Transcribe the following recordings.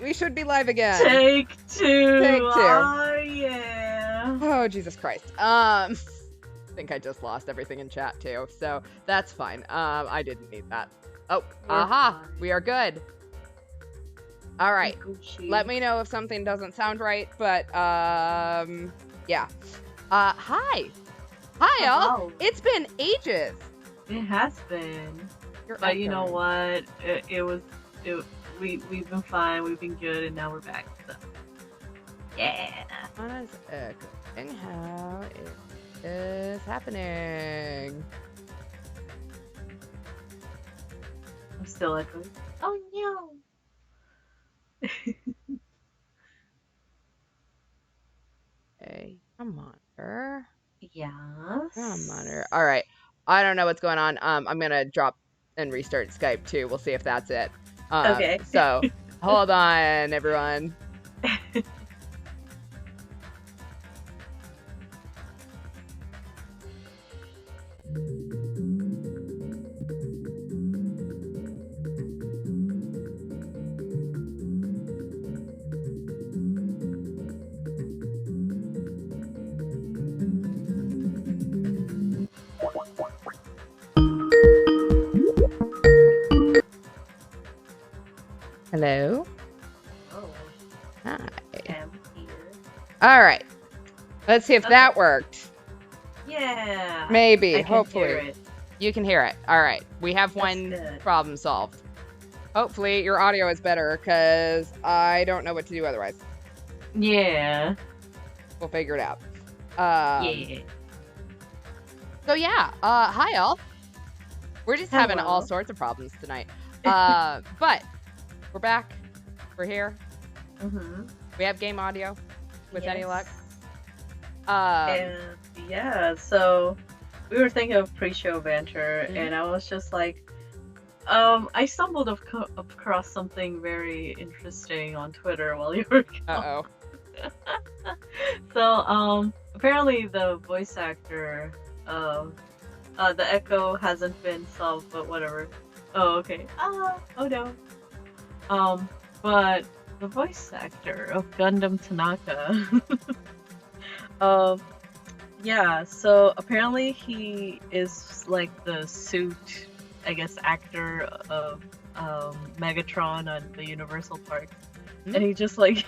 We should be live again. Take two. Take two. Oh, yeah. Oh, Jesus Christ. I think I just lost everything in chat too, so that's fine. I didn't need that. Oh, aha! We are good. All right. Let me know if something doesn't sound right, but yeah. Hi, y'all. It's been ages. It has been. But you know what? We've been fine. We've been good, and now we're back. So. Yeah. What is echoing? How it is happening? I'm still echoing. Oh no. Hey, come on, her. Yes. Come on, her. All right. I don't know what's going on. I'm gonna drop and restart Skype too. We'll see if that's it. Okay. So hold on, everyone. Hello. Oh. Hi. I'm here. All right. Let's see if that worked. Yeah. Maybe. I can hopefully. hear it. You can hear it. All right. We have That's one good. problem solved. Hopefully your audio is better because I don't know what to do otherwise. Yeah. We'll figure it out. Yeah. So yeah. Hi y'all. We're just having all Hello. sorts of problems tonight. But we're back. We're here. Mm-hmm. We have game audio with any luck. And yeah, so we were thinking of pre-show banter, and I was just like, I stumbled across something very interesting on Twitter while you were gone. So apparently the voice actor the echo hasn't been solved, but whatever. Oh, okay. Oh no. But the voice actor of Gundam Tanaka yeah, so apparently he is like the suit, I guess, actor of Megatron on the Universal Park. And he just like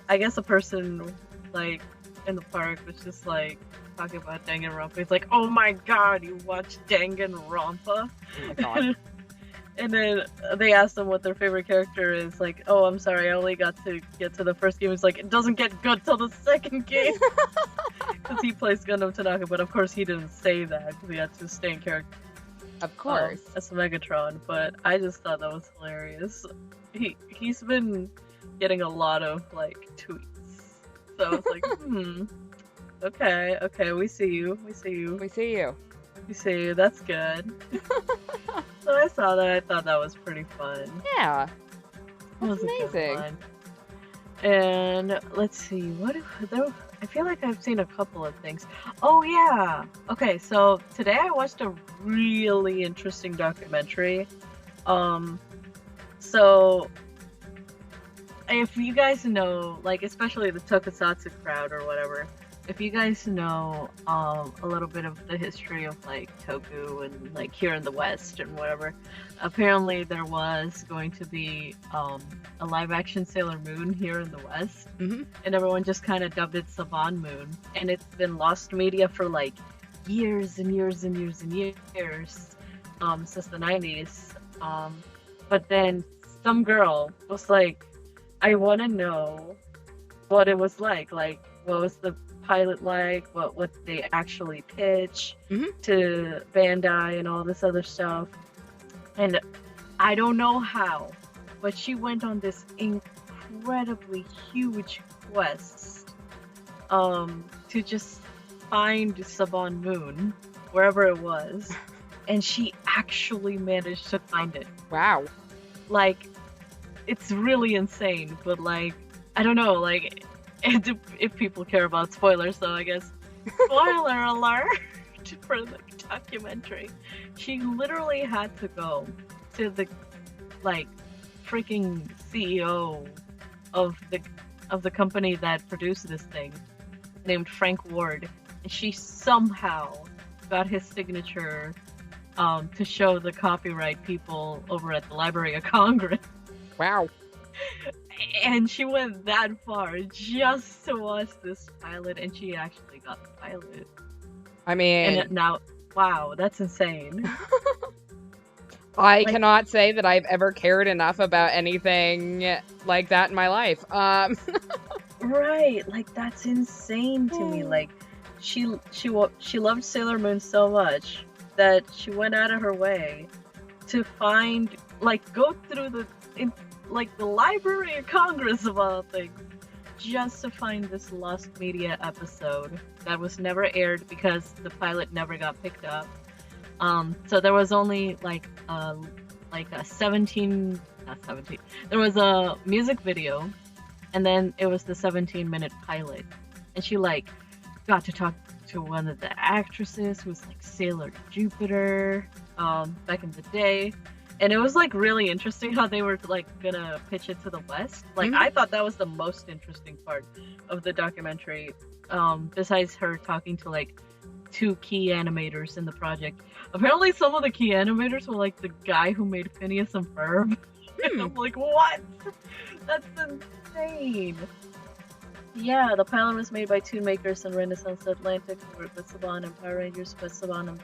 I guess a person like in the park was just like talking about Dangan Ronpa. He's like, "Oh my god, you watched Dangan Ronpa?" Oh my god. And then they asked him what their favorite character is. Like, "Oh, I'm sorry, I only got to get to the first game." He's like, "It doesn't get good till the second game." Because he plays Gundam Tanaka, but of course he didn't say that because he had to stay in character. Of course. As Megatron, but I just thought that was hilarious. He's been getting a lot of like tweets, so I was like, okay, we see you. We see you. That's good. So I saw that. I thought that was pretty fun. Yeah, That's amazing. And let's see, I feel like I've seen a couple of things. Oh yeah. Okay, so today I watched a really interesting documentary. So if you guys know, like especially the Tokusatsu crowd or whatever, if you guys know a little bit of the history of like Toku and like here in the West and whatever, apparently there was going to be a live action Sailor Moon here in the West, and everyone just kind of dubbed it Saban Moon, and it's been lost media for like years and years and years and years since the 90s. But then some girl was like, I want to know what it was like what was the pilot like, what they actually pitch to Bandai and all this other stuff. And I don't know how, but she went on this incredibly huge quest to just find Saban Moon wherever it was, and she actually managed to find it. Wow. Like, it's really insane, but like, I don't know, like, if people care about spoilers, so I guess spoiler alert for the documentary. She literally had to go to the like freaking CEO of the company that produced this thing, named Frank Ward, and she somehow got his signature to show the copyright people over at the Library of Congress. Wow. And she went that far just to watch this pilot, and she actually got the pilot. I mean... And now, wow, that's insane. I cannot say that I've ever cared enough about anything like that in my life. Right, like, that's insane to me. Like, she loved Sailor Moon so much that she went out of her way to find, like, go through the Library of Congress of all things, just to find this lost media episode that was never aired because the pilot never got picked up. So there was only like a 17, not 17. There was a music video, and then it was the 17-minute pilot, and she like got to talk to one of the actresses who was like Sailor Jupiter, back in the day. And it was like really interesting how they were like gonna pitch it to the West. Like I thought that was the most interesting part of the documentary. Besides her talking to like 2 key animators in the project. Apparently some of the key animators were like the guy who made Phineas and Ferb. And I'm like, what? That's insane. Yeah, the pilot was made by Toon Makers and Renaissance Atlantic, who worked with Saban and Power Rangers, but Saban and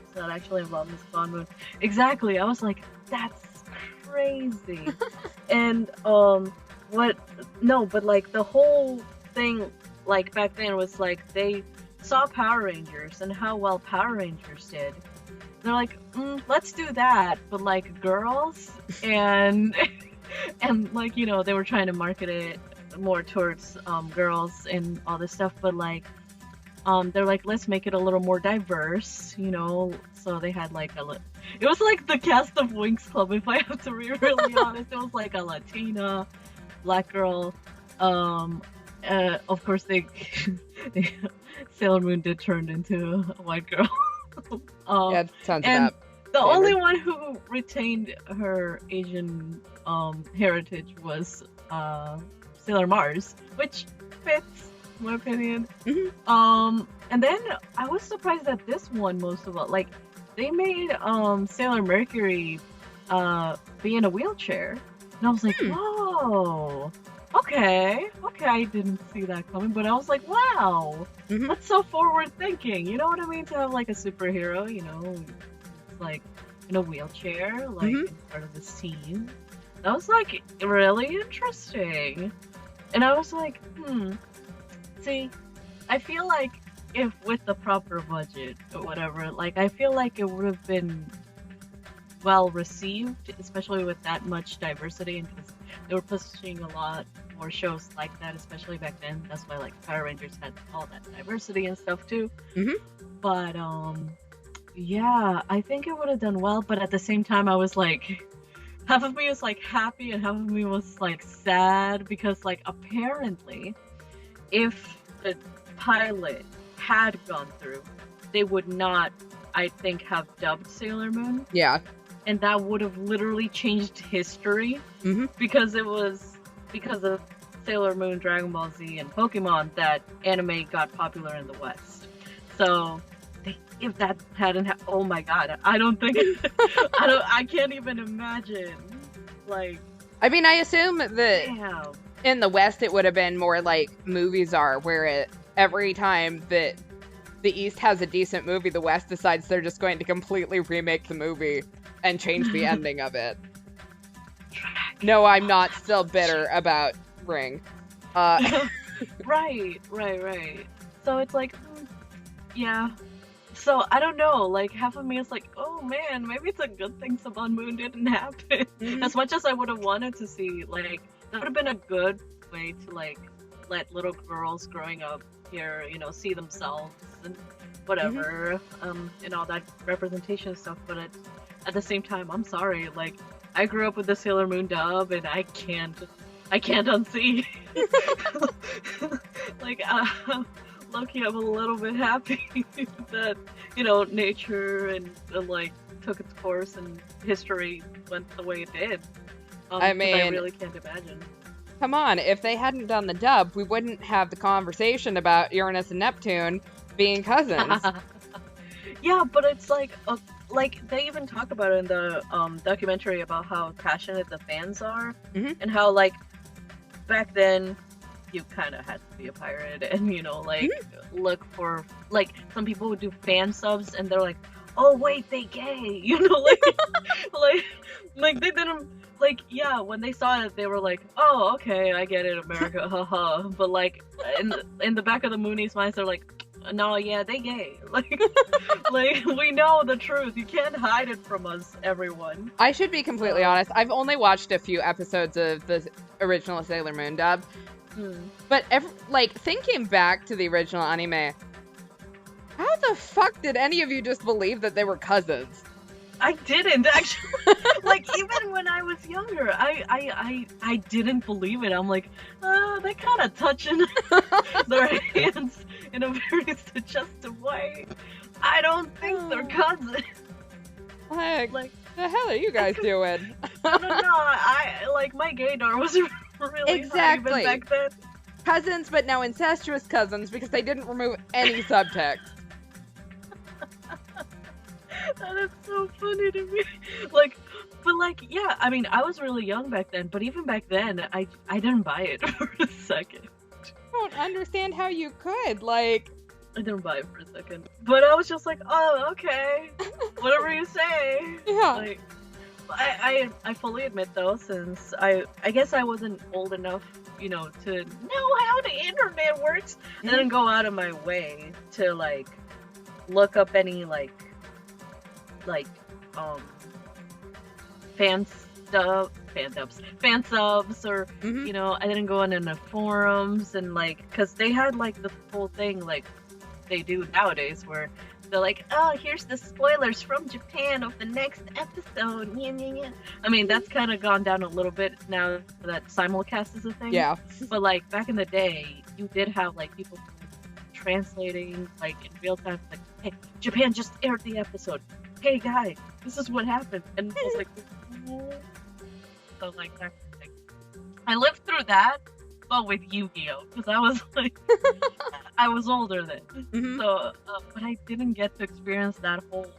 it's not actually involved in Saban Moon. Exactly. I was like, that's crazy. And but like the whole thing, like back then was like they saw Power Rangers and how well Power Rangers did. They're like, let's do that, but like girls, and like, you know, they were trying to market it more towards girls and all this stuff, but like they're like, let's make it a little more diverse, you know. So they had like it was like the cast of Winx Club, if I have to be really honest. It was like a Latina, black girl, of course they Sailor Moon did turn into a white girl. Yeah, sounds and about the standard. only one who retained her Asian heritage was Sailor Mars, which fits, in my opinion. And then I was surprised that this one most of all, like, they made Sailor Mercury be in a wheelchair, and I was like, whoa, okay, I didn't see that coming, but I was like, wow, that's so forward thinking, you know what I mean? To have like a superhero, you know, it's like in a wheelchair, like in part of the scene. That was like really interesting. And I was like, see, I feel like if with the proper budget or whatever, like I feel like it would have been well received, especially with that much diversity, and because they were pushing a lot more shows like that, especially back then. That's why like Power Rangers had all that diversity and stuff too. But yeah, I think it would have done well, but at the same time I was like, half of me was like happy and half of me was like sad, because like apparently if the pilot had gone through, they would not, I think, have dubbed Sailor Moon. Yeah. And that would have literally changed history, because it was because of Sailor Moon, Dragon Ball Z, and Pokemon that anime got popular in the West. So if that hadn't oh my god, I don't think I can't even imagine. Like, I mean, I assume that in the West it would have been more like movies are, where every time that the East has a decent movie, the West decides they're just going to completely remake the movie and change the ending of it. No, I'm not still bitter about Ring. Right. So it's like, yeah. So I don't know, like half of me is like, oh man, maybe it's a good thing Saban Moon didn't happen. As much as I would have wanted to see, like, that would have been a good way to like let little girls growing up here, you know, see themselves and whatever, and all that representation stuff. But at the same time, I'm sorry, like, I grew up with the Sailor Moon dub, and I can't unsee. Like, lucky, I'm a little bit happy that, you know, nature and like took its course and history went the way it did. I 'cause mean, I really can't imagine. come on, if they hadn't done the dub, we wouldn't have the conversation about Uranus and Neptune being cousins. Yeah, but it's like they even talk about it in the documentary about how passionate the fans are, Mhm. and how like back then you kind of had to be a pirate and like look for like some people would do fan subs and they're like, oh wait, they gay, like like they didn't like yeah when they saw it they were like, oh okay, I get it, America, haha. But like in the back of the Moonies' minds they're like, no, yeah, they gay. Like we know the truth. You can't hide it from us, everyone. I should be completely honest. I've only watched a few episodes of the original Sailor Moon dub. But thinking back to the original anime, how the fuck did any of you just believe that they were cousins? I didn't actually. Like even when I was younger, I didn't believe it. I'm like, they're kind of touching their hands in a very suggestive way. I don't think they're cousins. Like the hell are you guys doing? No, I like my gaydar was really exactly high even back then. Cousins, but now incestuous cousins because they didn't remove any subtext. That is so funny to me. But yeah, I mean, I was really young back then, but even back then, I didn't buy it for a second. I don't understand how you could, like... I didn't buy it for a second. But I was just like, oh, okay. Whatever you say. Yeah. Like, I fully admit, though, since I guess I wasn't old enough, to know how the internet works, and then go out of my way to, like, look up any, fan subs, or I didn't go on in the forums and because they had the whole thing like they do nowadays where they're like, oh, here's the spoilers from Japan of the next episode. Yeah. I mean, that's kind of gone down a little bit now that simulcast is a thing. Yeah. But back in the day, you did have people translating in real time, hey, Japan just aired the episode. Hey guys, this is what happened. And I was like, oh. So that kind of thing. I lived through that, but with Yu-Gi-Oh! Because I was I was older then. So, but I didn't get to experience that whole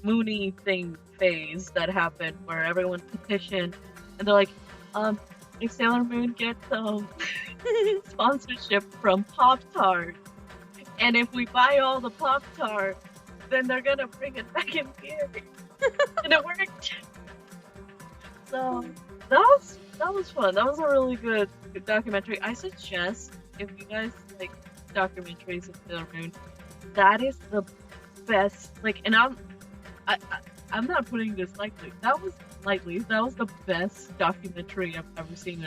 Mooney thing phase that happened where everyone petitioned and they're like, if Sailor Moon gets sponsorship from Pop-Tart, and if we buy all the Pop-Tart, then they're gonna bring it back in here. And it worked. So that was fun. That was a really good documentary. I suggest, if you guys like documentaries of Sailor Moon, that is the best. And I'm not putting this lightly. That was the best documentary I've ever seen.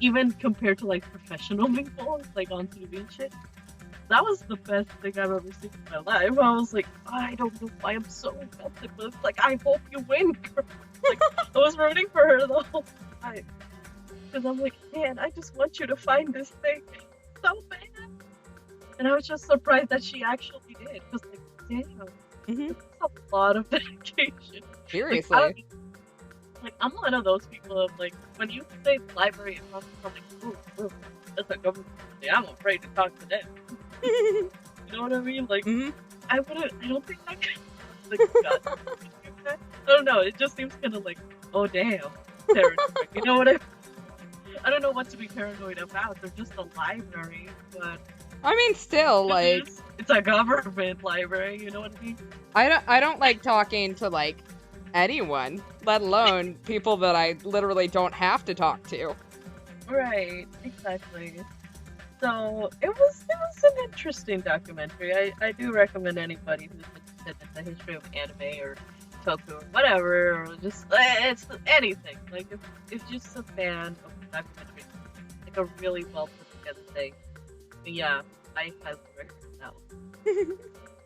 Even compared to professional people on TV and shit. That was the best thing I've ever seen in my life. I was like, I don't know why I'm so invested, but it's I hope you win, girl. I was rooting for her the whole time. Because I'm like, man, I just want you to find this thing so bad. And I was just surprised that she actually did. Because, damn, that's a lot of dedication. Seriously. I'm one of those people of, when you say library, I'm like, ooh, that's a government. I'm afraid to talk to them. You know what I mean? I don't think I could. I don't know. It just seems kind of oh damn, paranoid. You know what I don't know what to be paranoid about. They're just a library, but I mean, still it's a government library. You know what I mean? I don't like talking to anyone, let alone people that I literally don't have to talk to. Right. Exactly. So it was an interesting documentary. I do recommend anybody who's interested in the history of anime or toku or whatever, or just it's anything. If just a fan of the documentary, a really well put together thing. But yeah, I highly recommend that one.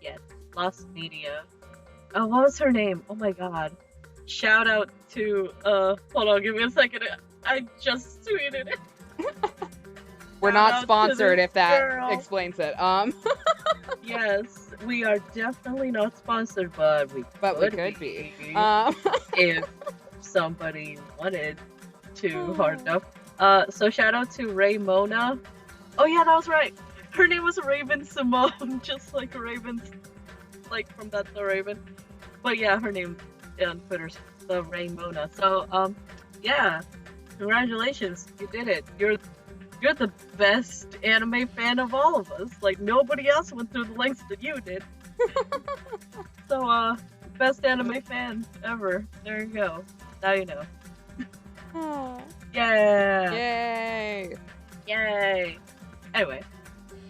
Yes, Lost Media. Oh, what was her name? Oh my god! Shout out to hold on, give me a second. I just tweeted it. We're not sponsored, if that explains it. Yes, we are definitely not sponsored, but we could be. If somebody wanted too hard enough. So shout out to Raymona. Oh yeah, that was right. Her name was Raven Simone, just like Raven's, like from That's the Raven. But yeah, her name on Twitter's the Raymona. So yeah, congratulations, you did it. You're the best anime fan of all of us. Like nobody else went through the lengths that you did. So best anime fan ever. There you go. Now you know. Yeah. Yay. Yay. Anyway,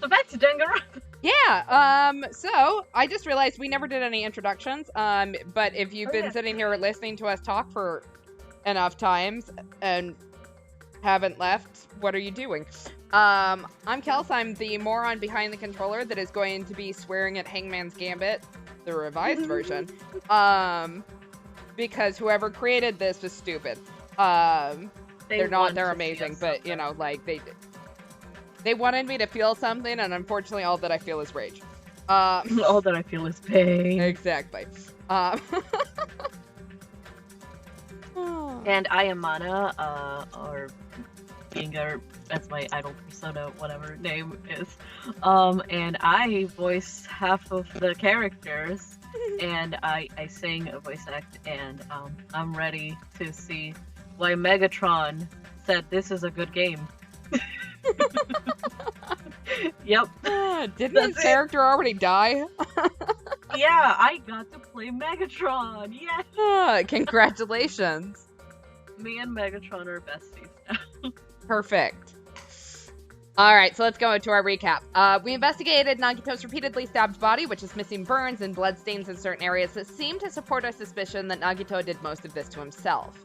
so back to Dangan. Yeah, so I just realized we never did any introductions, but if you've been sitting here listening to us talk for enough times and haven't left, what are you doing? I'm Kels, I'm the moron behind the controller that is going to be swearing at Hangman's Gambit, the revised version, because whoever created this was stupid. They're amazing, but, you know, like, they wanted me to feel something, and unfortunately all that I feel is rage. All that I feel is pain. Exactly. And I am Mana, or Ginger, that's my idol persona, whatever name is. And I voice half of the characters, and I sing a voice act, and I'm ready to see why Megatron said this is a good game. Yep. Didn't his character already die? Yeah, I got to play Megatron. Yeah. Congratulations. Me and Megatron are besties now. Perfect. Alright, so let's go into our recap. We investigated Nagito's repeatedly stabbed body, which is missing burns and bloodstains in certain areas that seem to support our suspicion that Nagito did most of this to himself.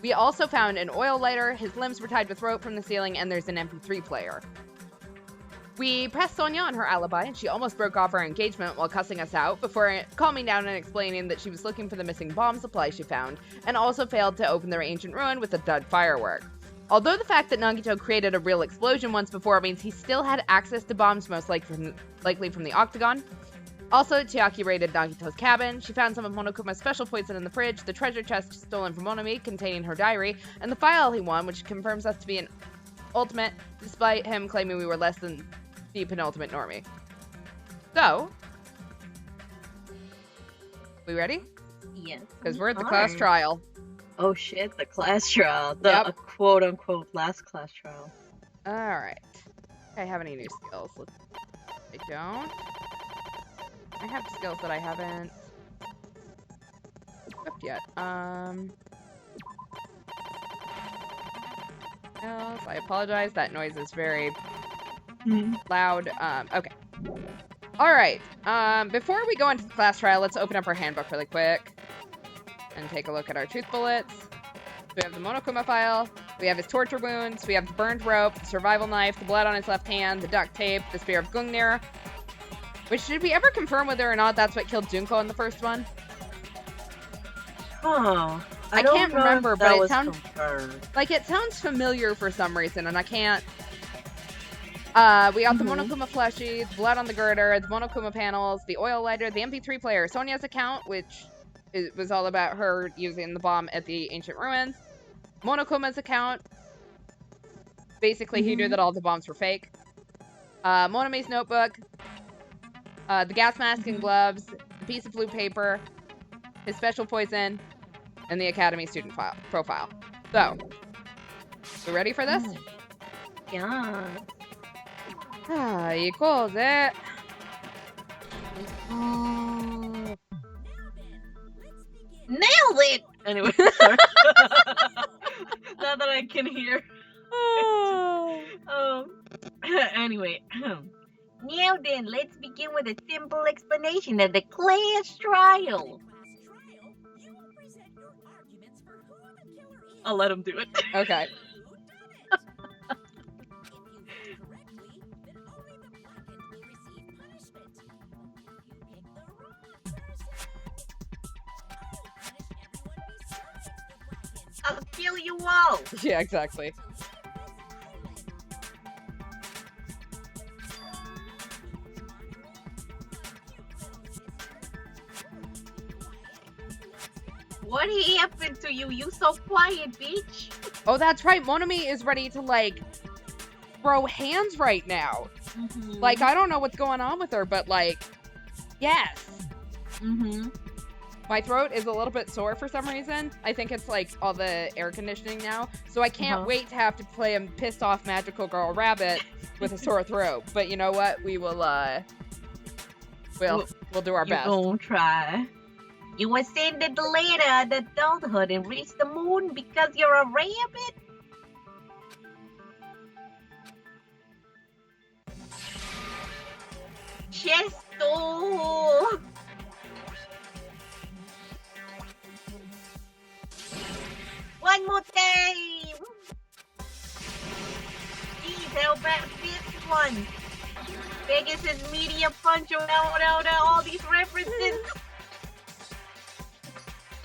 We also found an oil lighter, his limbs were tied with rope from the ceiling, and there's an MP3 player. We pressed Sonia on her alibi, and she almost broke off our engagement while cussing us out before calming down and explaining that she was looking for the missing bomb supply she found, and also failed to open their ancient ruin with a dud firework. Although the fact that Nagito created a real explosion once before means he still had access to bombs, most likely from the Octagon. Also, Chiaki raided Nagito's cabin. She found some of Monokuma's special poison in the fridge, the treasure chest stolen from Monomi containing her diary, and the file he won, which confirms us to be an ultimate, despite him claiming we were less than the penultimate normie. So, we ready? Yes. Because we're at the class trial. Oh shit, the class trial. The quote-unquote last class trial. Alright. Do I have any new skills? I don't. I have skills that I haven't equipped yet. Skills. I apologize. That noise is very loud. Okay. Alright. Before we go into the class trial, let's open up our handbook really quick and take a look at our truth bullets. We have the Monokuma file, we have his torture wounds, we have the burned rope, the survival knife, the blood on his left hand, the duct tape, the spear of Gungnir. Which, did we ever confirm whether or not that's what killed Junko in the first one? Huh. I can't remember, but it sounds like it sounds familiar for some reason, and I can't. We got the Monokuma plushie, the blood on the girder, the Monokuma panels, the oil lighter, the MP3 player, Sonia's account, which was all about her using the bomb at the ancient ruins. Monokuma's account. Basically, he knew that all the bombs were fake. Monomi's notebook. The gas mask and gloves. The piece of blue paper. His special poison. And the academy student profile. So, we ready for this? Yeah. Equals it. Nailed it! Anyway, sorry. Now that I can hear. Anyway. Now then, let's begin with a simple explanation of the class trial. I'll let him do it. Okay. I'll kill you all! Yeah, exactly. What happened to you? You so quiet, bitch. Oh, that's right. Monomi is ready to, like, throw hands right now. Like, I don't know what's going on with her, but, like, yes. My throat is a little bit sore for some reason. I think it's, like, all the air conditioning now. So I can't wait to have to play a pissed off magical girl rabbit with a sore throat. But you know what? We will, we'll do our best. You gonna try. You ascended the ladder of adulthood and reached the moon because you're a rabbit? Chesto! One more time! Jeez, how about this one? Vegas' media punch out all these references.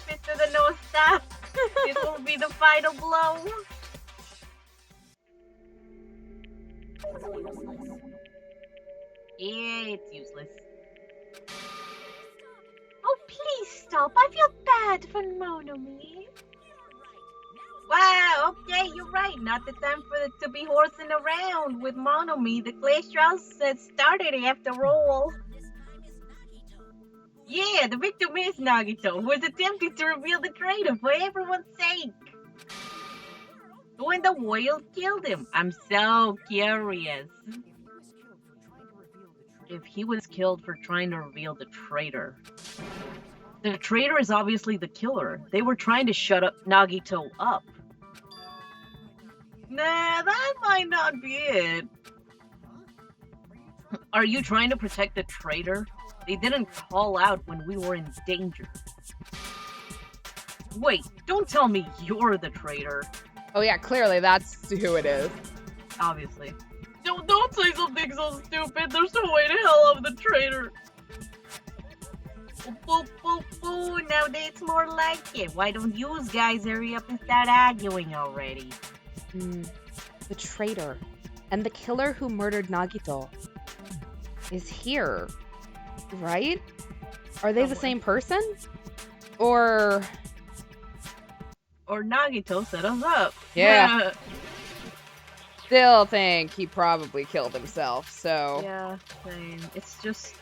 Fist of the North Star. This will be the final blow. Yeah, it's useless. Oh, please stop. I feel bad for Monomi. Wow, okay, you're right. Not the time for it to be horsing around with Monomi. The clash trials had started after all. Yeah, the victim is Nagito, who is attempting to reveal the traitor for everyone's sake. When the whale killed him, I'm so curious. If he was killed for trying to reveal the traitor. The traitor is obviously the killer. They were trying to shut up Nagito up. Nah, that might not be it. Are you trying to protect the traitor? They didn't call out when we were in danger. Wait, don't tell me you're the traitor. Oh yeah, clearly that's who it is. Obviously. Don't say something so stupid. There's no way to hell I'm the traitor. Boo, boo, boo. Now that's more like it. Why don't you guys hurry up and start arguing already? The traitor and the killer who murdered Nagito is here, right? Are they the same person? Or Nagito set us up. Yeah. Still think he probably killed himself, so... Yeah, same. It's just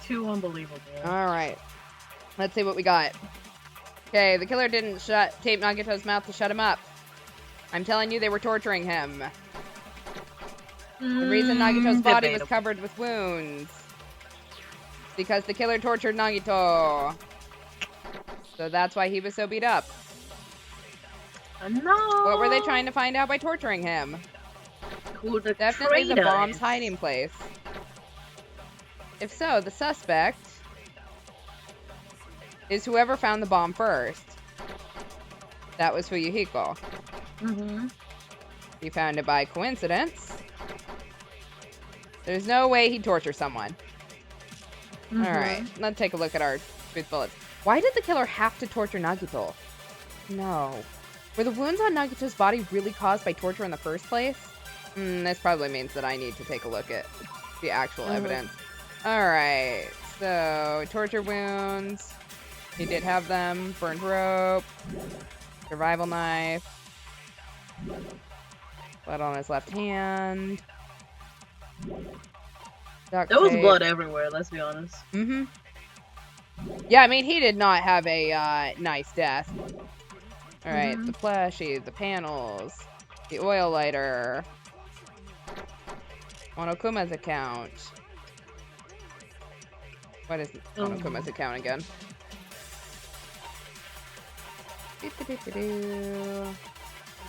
too unbelievable. Alright. Let's see what we got. Okay, the killer didn't tape Nagito's mouth to shut him up. I'm telling you, they were torturing him. The reason Nagito's body was covered with wounds. Because the killer tortured Nagito. So that's why he was so beat up. No. What were they trying to find out by torturing him? Who the Definitely traitor the bomb's is. hiding place. If so, the suspect is whoever found the bomb first. That was Fuyuhiko. He found it by coincidence. There's no way he'd torture someone. Alright, let's take a look at our truth bullets. Why did the killer have to torture Nagito? No. Were the wounds on Nagito's body really caused by torture in the first place? This probably means that I need to take a look at the actual evidence. Alright, so torture wounds. He did have them. Burned rope. Survival knife. Blood on his left hand. Duct There was tape. blood everywhere, let's be honest. Yeah, I mean, he did not have a nice death. Alright, the plushie, the panels, the oil lighter, Monokuma's account. What is Monokuma's account again?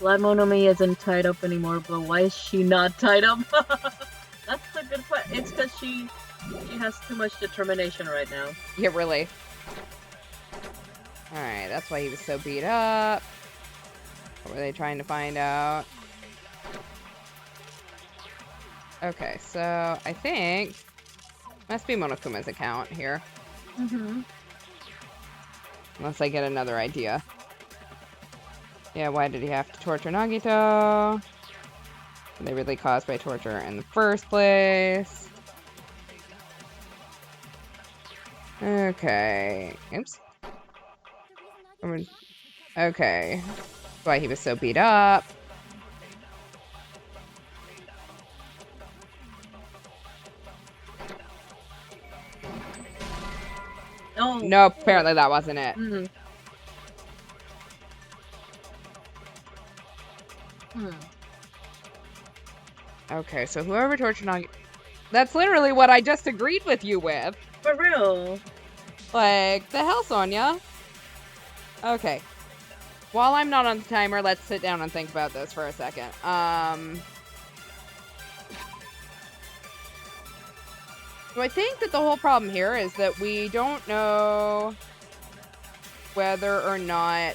Glad Monomi isn't tied up anymore, but why is she not tied up? That's a good question. It's because she has too much determination right now. Yeah, really. Alright, that's why he was so beat up. What were they trying to find out? Okay, so I think must be Monokuma's account here. Unless I get another idea. Yeah, why did he have to torture Nagito? Were they really caused by torture in the first place? Okay. Oops. Okay. why he was so beat up. Oh. Nope, apparently that wasn't it. Okay, so whoever tortured Nagi... That's literally what I just agreed with you with. For real. Like, the hell, Sonia? Okay. While I'm not on the timer, let's sit down and think about this for a second. So I think that the whole problem here is that we don't know whether or not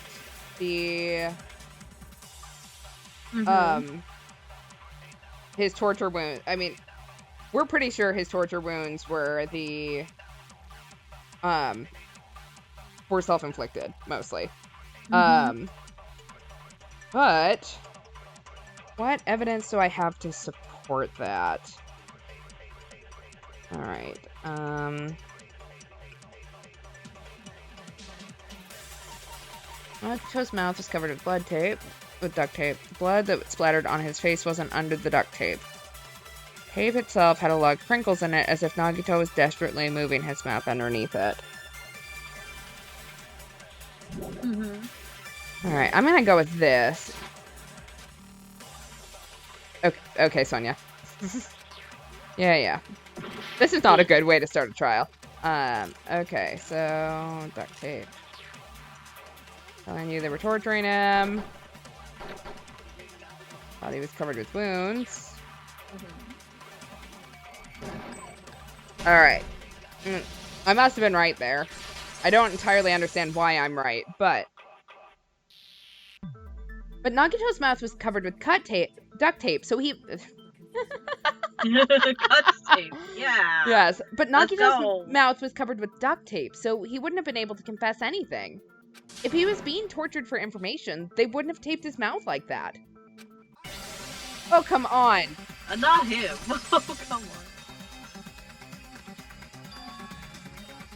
the... his torture wound... I mean, we're pretty sure his torture wounds were the... were self-inflicted, mostly. But what evidence do I have to support that? Alright, Nagito's mouth was covered with duct tape. The blood that splattered on his face wasn't under the duct tape. Tape itself had a lot of crinkles in it, as if Nagito was desperately moving his mouth underneath it. Alright, I'm gonna go with this. Okay, Sonia. Yeah. This is not a good way to start a trial. Okay, so... duct tape. Telling you they were torturing him. Thought he was covered with wounds. Alright. I must have been right there. I don't entirely understand why I'm right, but Nagito's mouth was covered with duct tape, so he... Cut tape, yeah. Yes, but Nagito's mouth was covered with duct tape, so he wouldn't have been able to confess anything. If he was being tortured for information, they wouldn't have taped his mouth like that. Oh, come on. Not him. Oh, come on.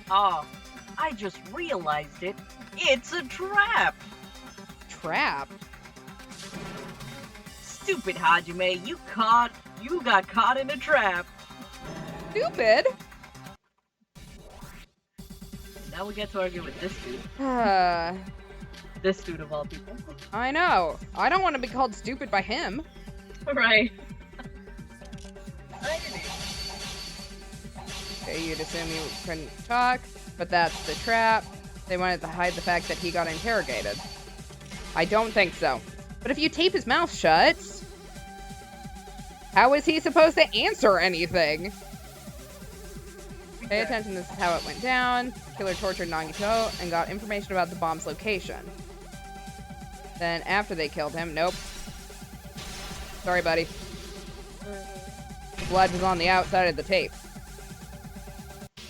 Oh, I just realized it. It's a trap. Trap? Stupid Hajime, you got caught in a trap. Stupid? Now we get to argue with this dude. This dude of all people. I know. I don't want to be called stupid by him. Right. Okay, you'd assume you couldn't talk, but that's the trap. They wanted to hide the fact that he got interrogated. I don't think so. But if you tape his mouth shut, how is he supposed to answer anything? Pay attention, this is how it went down. Killer tortured Nagito and got information about the bomb's location. Then after they killed him, nope. Sorry, buddy. Blood was on the outside of the tape.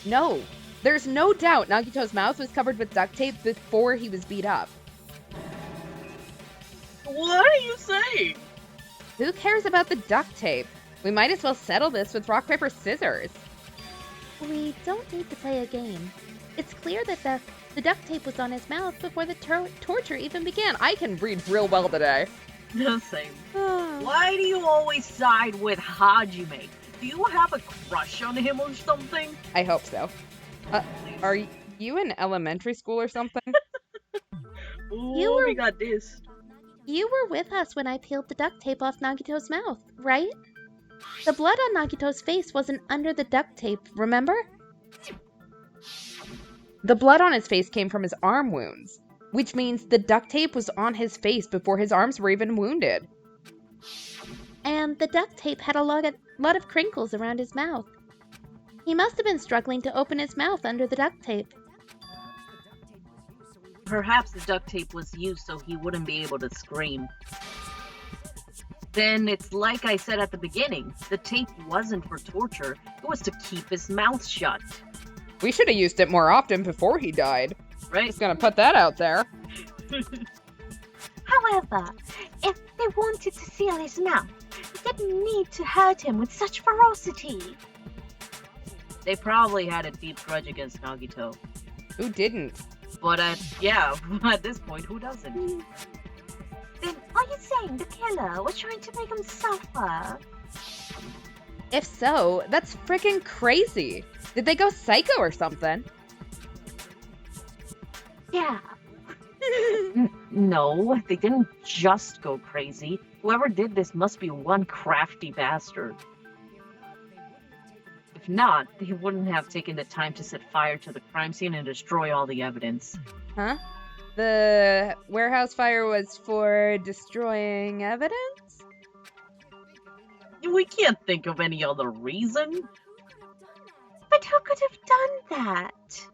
No, there's no doubt Nagito's mouth was covered with duct tape before he was beat up. What are you saying? Who cares about the duct tape? We might as well settle this with rock, paper, scissors. We don't need to play a game. It's clear that the duct tape was on his mouth before the torture even began. I can read real well today. The same. Why do you always side with Hajime? Do you have a crush on him or something? I hope so. Are you in elementary school or something? Ooh, we got this. You were with us when I peeled the duct tape off Nagito's mouth, right? The blood on Nagito's face wasn't under the duct tape, remember? The blood on his face came from his arm wounds, which means the duct tape was on his face before his arms were even wounded. And the duct tape had a lot of crinkles around his mouth. He must have been struggling to open his mouth under the duct tape. Perhaps the duct tape was used so he wouldn't be able to scream. Then it's like I said at the beginning, the tape wasn't for torture, it was to keep his mouth shut. We should have used it more often before he died. Right? Just gonna put that out there. However, if they wanted to seal his mouth, they didn't need to hurt him with such ferocity. They probably had a deep grudge against Nagito. Who didn't? But yeah, at this point, who doesn't? saying the killer was trying to make him suffer. If so, that's freaking crazy. Did they go psycho or something? Yeah. No, they didn't just go crazy. Whoever did this must be one crafty bastard. If not, they wouldn't have taken the time to set fire to the crime scene and destroy all the evidence. Huh? The warehouse fire was for destroying evidence? We can't think of any other reason. But who could have done that?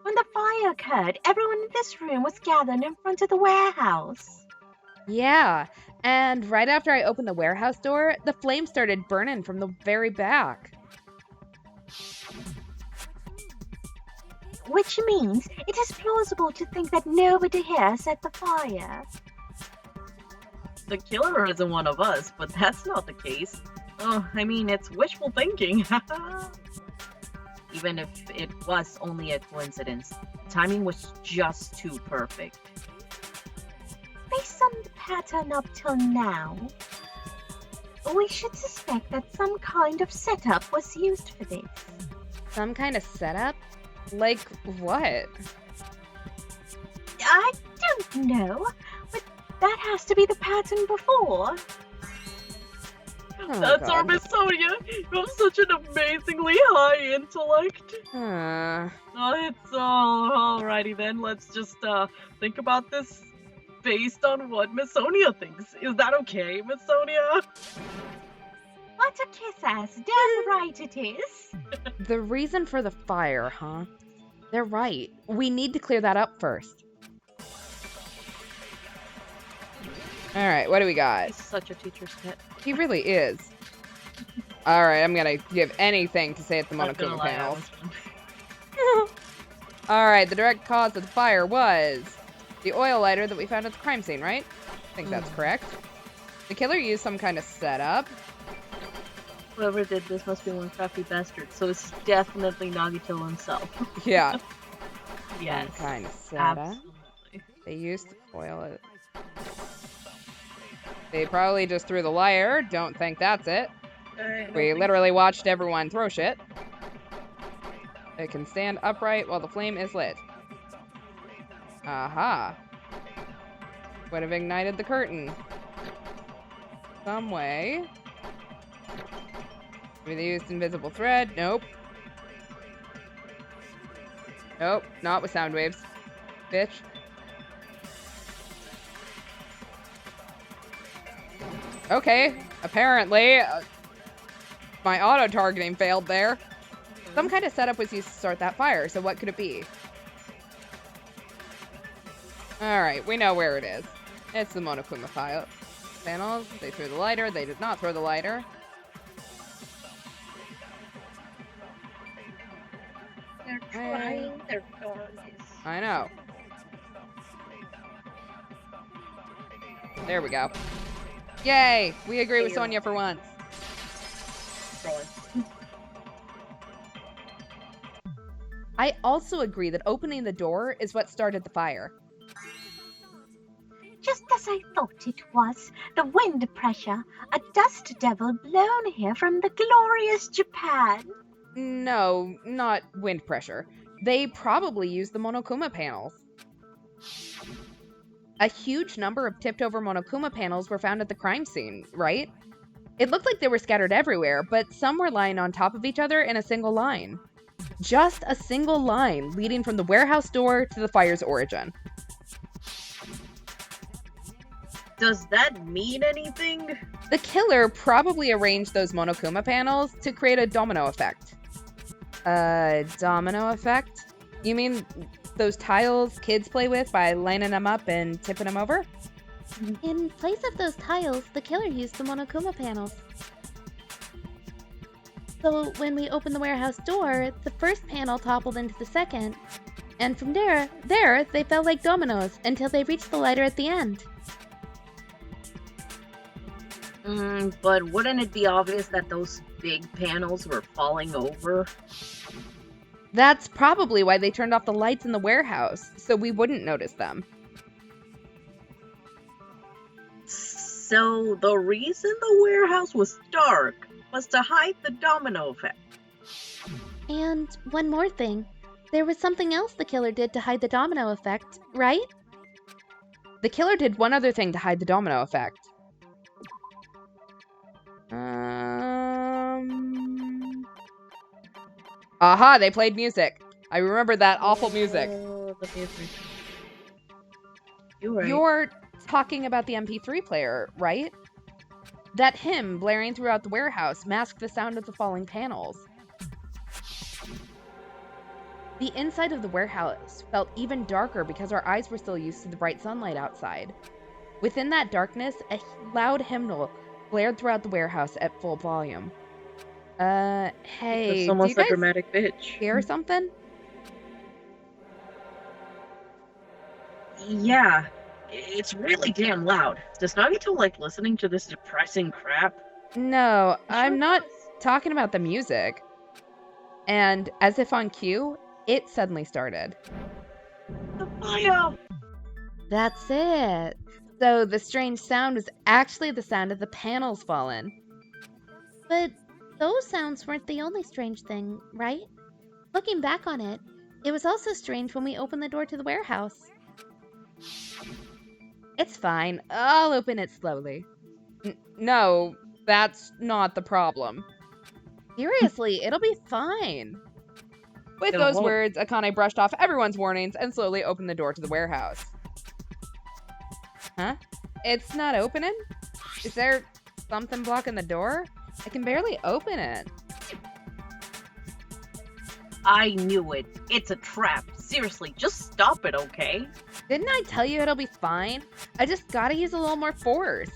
When the fire occurred, everyone in this room was gathered in front of the warehouse. Yeah, and right after I opened the warehouse door, the flame started burning from the very back. Which means it is plausible to think that nobody here set the fire. The killer isn't one of us, but that's not the case. Oh, I mean, it's wishful thinking. Even if it was only a coincidence, timing was just too perfect. Based on the pattern up till now, we should suspect that some kind of setup was used for this. Some kind of setup? Like what? I don't know, but that has to be the pattern before. Oh, That's our God. Miss Sonia. You have such an amazingly high intellect. It's alrighty then. Let's just think about this based on what Miss Sonia thinks. Is that okay, Miss Sonia? What a kiss ass, damn right it is. The reason for the fire, huh? They're right. We need to clear that up first. Alright, what do we got? He's such a teacher's pet. He really is. Alright, I'm gonna give anything to say it's the Not gonna Monokuma lie, I panels. was- Alright, the direct cause of the fire was the oil lighter that we found at the crime scene, right? I think that's correct. The killer used some kind of setup. Whoever did this must be one crafty bastard, so it's definitely Nagito himself. Yeah. Yes. Some kind of setup. Absolutely. They used to foil it. They probably just threw the lighter. Don't think that's it. We literally watched everyone throw shit. It can stand upright while the flame is lit. Aha. Would have ignited the curtain. Some way. Maybe they used invisible thread. Nope. Nope. Not with sound waves. Bitch. Okay. Apparently, my auto-targeting failed there. Some kind of setup was used to start that fire, so what could it be? Alright, we know where it is. It's the Monokuma panels. They threw the lighter. They did not throw the lighter. They're trying their darndest. I know. There we go. Yay! We agree with Sonia for once. I also agree that opening the door is what started the fire. Just as I thought it was, the wind pressure, a dust devil blown here from the glorious Japan. No, not wind pressure. They probably used the Monokuma panels. A huge number of tipped-over Monokuma panels were found at the crime scene, right? It looked like they were scattered everywhere, but some were lying on top of each other in a single line. Just a single line leading from the warehouse door to the fire's origin. Does that mean anything? The killer probably arranged those Monokuma panels to create a domino effect. Domino effect? You mean those tiles kids play with by lining them up and tipping them over? In place of those tiles, the killer used the Monokuma panels. So when we opened the warehouse door, the first panel toppled into the second, and from there they fell like dominoes until they reached the lighter at the end. But wouldn't it be obvious that those big panels were falling over? That's probably why they turned off the lights in the warehouse, so we wouldn't notice them. So the reason the warehouse was dark was to hide the domino effect. And one more thing. There was something else the killer did to hide the domino effect, right? The killer did one other thing to hide the domino effect. Aha, they played music. I remember that awful music. Oh, the music. You're right. You're talking about the MP3 player, right? That hymn blaring throughout the warehouse masked the sound of the falling panels. The inside of the warehouse felt even darker because our eyes were still used to the bright sunlight outside. Within that darkness, a loud hymnal blared throughout the warehouse at full volume. Hey, It's do almost you guys a dramatic bitch. hear something? Yeah, it's really damn loud. Does Nagito like listening to this depressing crap? No, Sure I'm not does. talking about the music. And as if on cue, it suddenly started. The fire! That's it. So the strange sound was actually the sound of the panels falling. But those sounds weren't the only strange thing, right? Looking back on it, it was also strange when we opened the door to the warehouse. It's fine. I'll open it slowly. No, that's not the problem. Seriously, it'll be fine. With It those won't. words, Akane brushed off everyone's warnings and slowly opened the door to the warehouse. Huh? It's not opening? Is there something blocking the door? I can barely open it. I knew it. It's a trap. Seriously, just stop it, okay? Didn't I tell you it'll be fine? I just gotta use a little more force.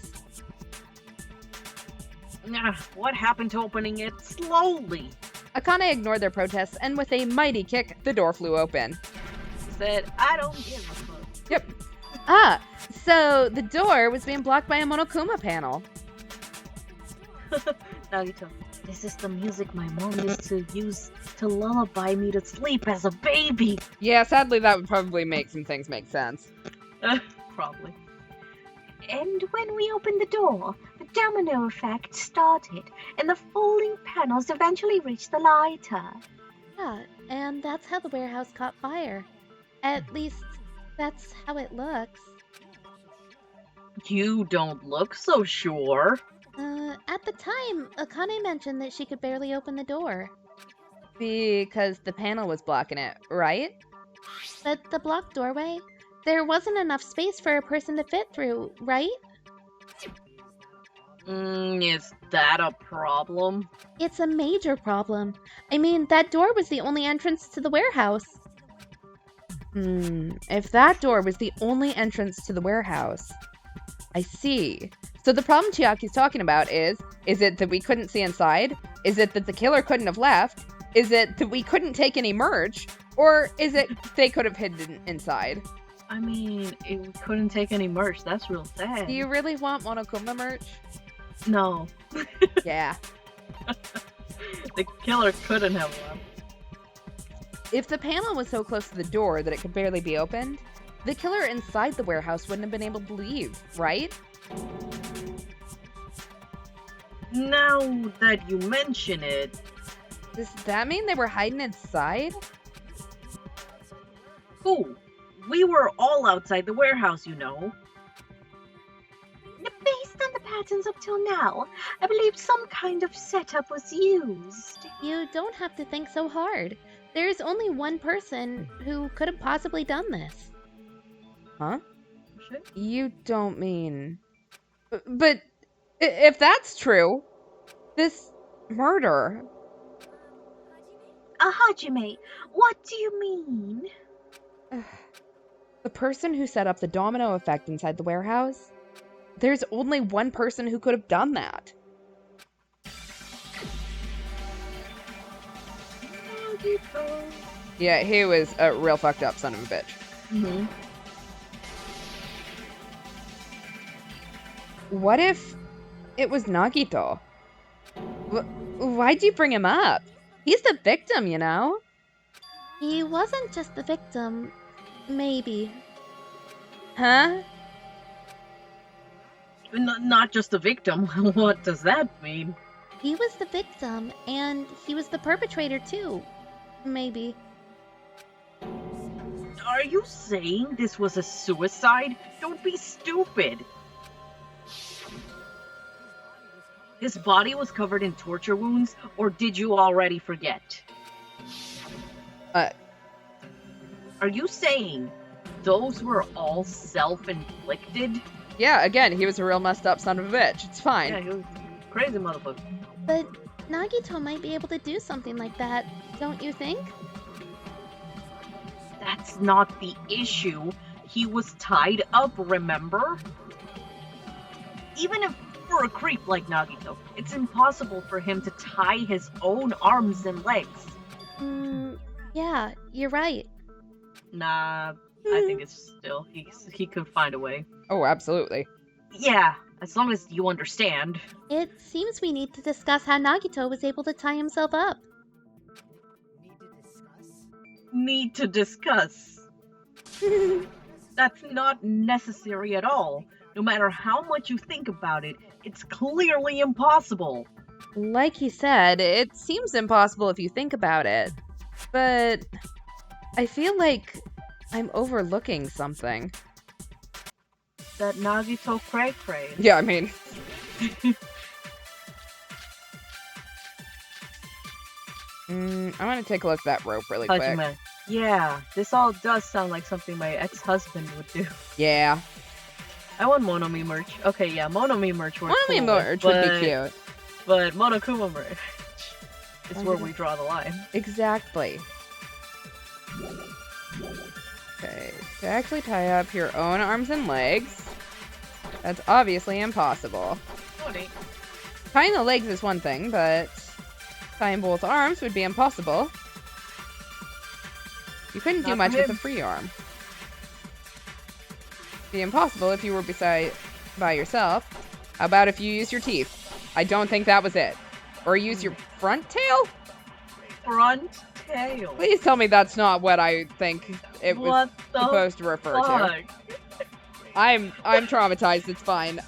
What happened to opening it slowly? Akane ignored their protests, and with a mighty kick, the door flew open. Said, I don't give a fuck. Yep. Ah, so the door was being blocked by a Monokuma panel. Nagito, this is the music my mom used to use to lullaby me to sleep as a baby. Yeah, sadly that would probably make some things make sense. Probably. And when we opened the door, the domino effect started, and the falling panels eventually reached the lighter. Yeah, and that's how the warehouse caught fire. At least, that's how it looks. You don't look so sure. At the time, Akane mentioned that she could barely open the door. Because the panel was blocking it, right? But the blocked doorway, there wasn't enough space for a person to fit through, right? Is that a problem? It's a major problem. I mean, that door was the only entrance to the warehouse. If that door was the only entrance to the warehouse. I see. So the problem Chiaki's talking about is it that we couldn't see inside? Is it that the killer couldn't have left? Is it that we couldn't take any merch? Or is it they could have hidden inside? I mean, it couldn't take any merch. That's real sad. Do you really want Monokuma merch? No. Yeah. The killer couldn't have left. If the panel was so close to the door that it could barely be opened, the killer inside the warehouse wouldn't have been able to leave, right? Now that you mention it, Does that mean they were hiding inside? who? We were all outside the warehouse, you know. Based on the patterns up till now, I believe some kind of setup was used. You don't have to think so hard. There's only one person who could have possibly done this. Huh? Shit. You don't mean... But if that's true, this murder... Hajime, what do you mean? The person who set up the domino effect inside the warehouse? There's only one person who could have done that. Yeah, he was a real fucked up son of a bitch. Mm-hmm. What if it was Nagito? Why'd you bring him up? He's the victim, you know? He wasn't just the victim. Maybe. Huh? Not just a victim. What does that mean? He was the victim, and he was the perpetrator too. Maybe. Are you saying this was a suicide? Don't be stupid. His body was covered in torture wounds, or did you already forget? Are you saying those were all self-inflicted? Yeah, again, he was a real messed up son of a bitch. It's fine. Yeah, he was a crazy motherfucker. But Nagito might be able to do something like that, don't you think? That's not the issue. He was tied up, remember? Even if for a creep like Nagito, it's impossible for him to tie his own arms and legs. Yeah, you're right. Nah, I think it's still, he could find a way. Oh, absolutely. Yeah, as long as you understand. It seems we need to discuss how Nagito was able to tie himself up. Need to discuss. That's not necessary at all. No matter how much you think about it, it's clearly impossible. Like he said, it seems impossible if you think about it. But I feel like I'm overlooking something. That Nagito cray-cray. Yeah, I mean... I want to take a look at that rope really quick. Hajime. Yeah, this all does sound like something my ex-husband would do. Yeah. I want Monomi merch. Okay, yeah, Monomi merch would Monomi merch would be cute. But Monokuma merch is where we draw the line. Exactly. Okay, to actually tie up your own arms and legs, that's obviously impossible. Funny. Tying the legs is one thing, but tying both arms would be impossible. You couldn't do much with a free arm. It'd be impossible if you were by yourself. How about if you use your teeth? I don't think that was it. Or use your front tail? Front tail. Please tell me that's not what I think it was supposed to refer to. I'm traumatized, it's fine.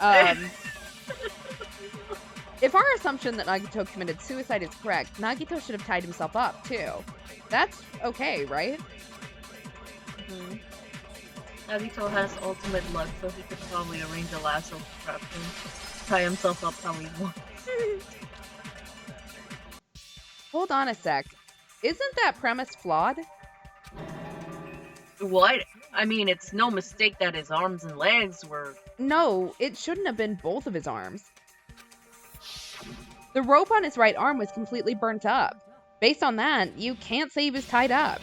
If our assumption that Nagito committed suicide is correct, Nagito should have tied himself up, too. That's okay, right? Nagito has ultimate luck, so he could probably arrange a lasso to trap him. Tie himself up how he wants. Hold on a sec. Isn't that premise flawed? What? I mean, it's no mistake that his arms and legs were... No, it shouldn't have been both of his arms. The rope on his right arm was completely burnt up. Based on that, you can't say he was tied up.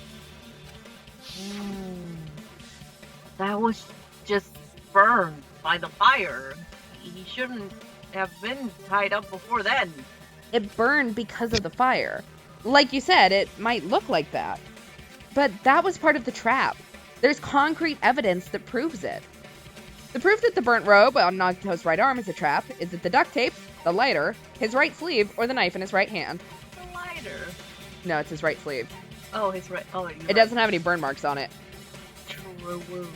That was just burned by the fire. He shouldn't have been tied up before then. It burned because of the fire. Like you said, it might look like that. But that was part of the trap. There's concrete evidence that proves it. The proof that the burnt robe on Nagito's right arm is a trap is that the duct tape, the lighter, his right sleeve, or the knife in his right hand. The lighter? No, it's his right sleeve. Oh, his right... Oh, it doesn't have any burn marks on it. True.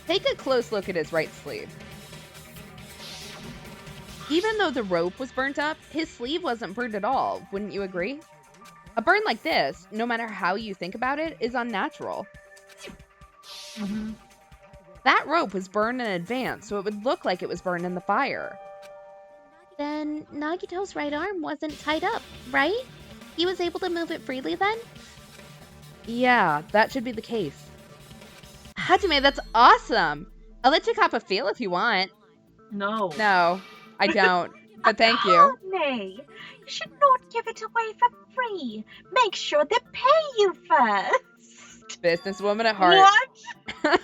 Take a close look at his right sleeve. Even though the rope was burnt up, his sleeve wasn't burned at all, wouldn't you agree? A burn like this, no matter how you think about it, is unnatural. That rope was burned in advance, so it would look like it was burned in the fire. Then Nagito's right arm wasn't tied up, right? He was able to move it freely then? Yeah, that should be the case. Hajime, that's awesome! I'll let you cop a feel if you want. No. No, I don't. But thank you. Nay, you should not give it away for free. Make sure they pay you first. Businesswoman at heart. What?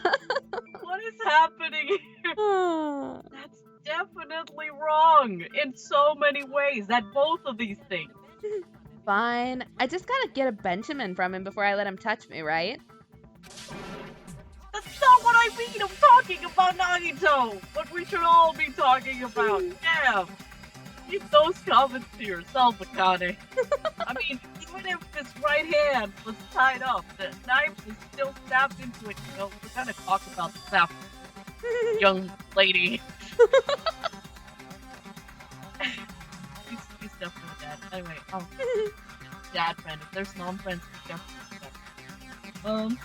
What is happening here? That's definitely wrong in so many ways. That both of these things. Fine. I just gotta get a Benjamin from him before I let him touch me, right? That's not what I mean. I'm talking about Nagito. What we should all be talking about. Damn. Keep those comments to yourself, Akane. I mean, even if his right hand was tied up, the knife was still stabbed into it. You know, we're gonna talk about this after. young lady. he's definitely dad. Anyway, dad friend. If there's mom friends, he's definitely dad.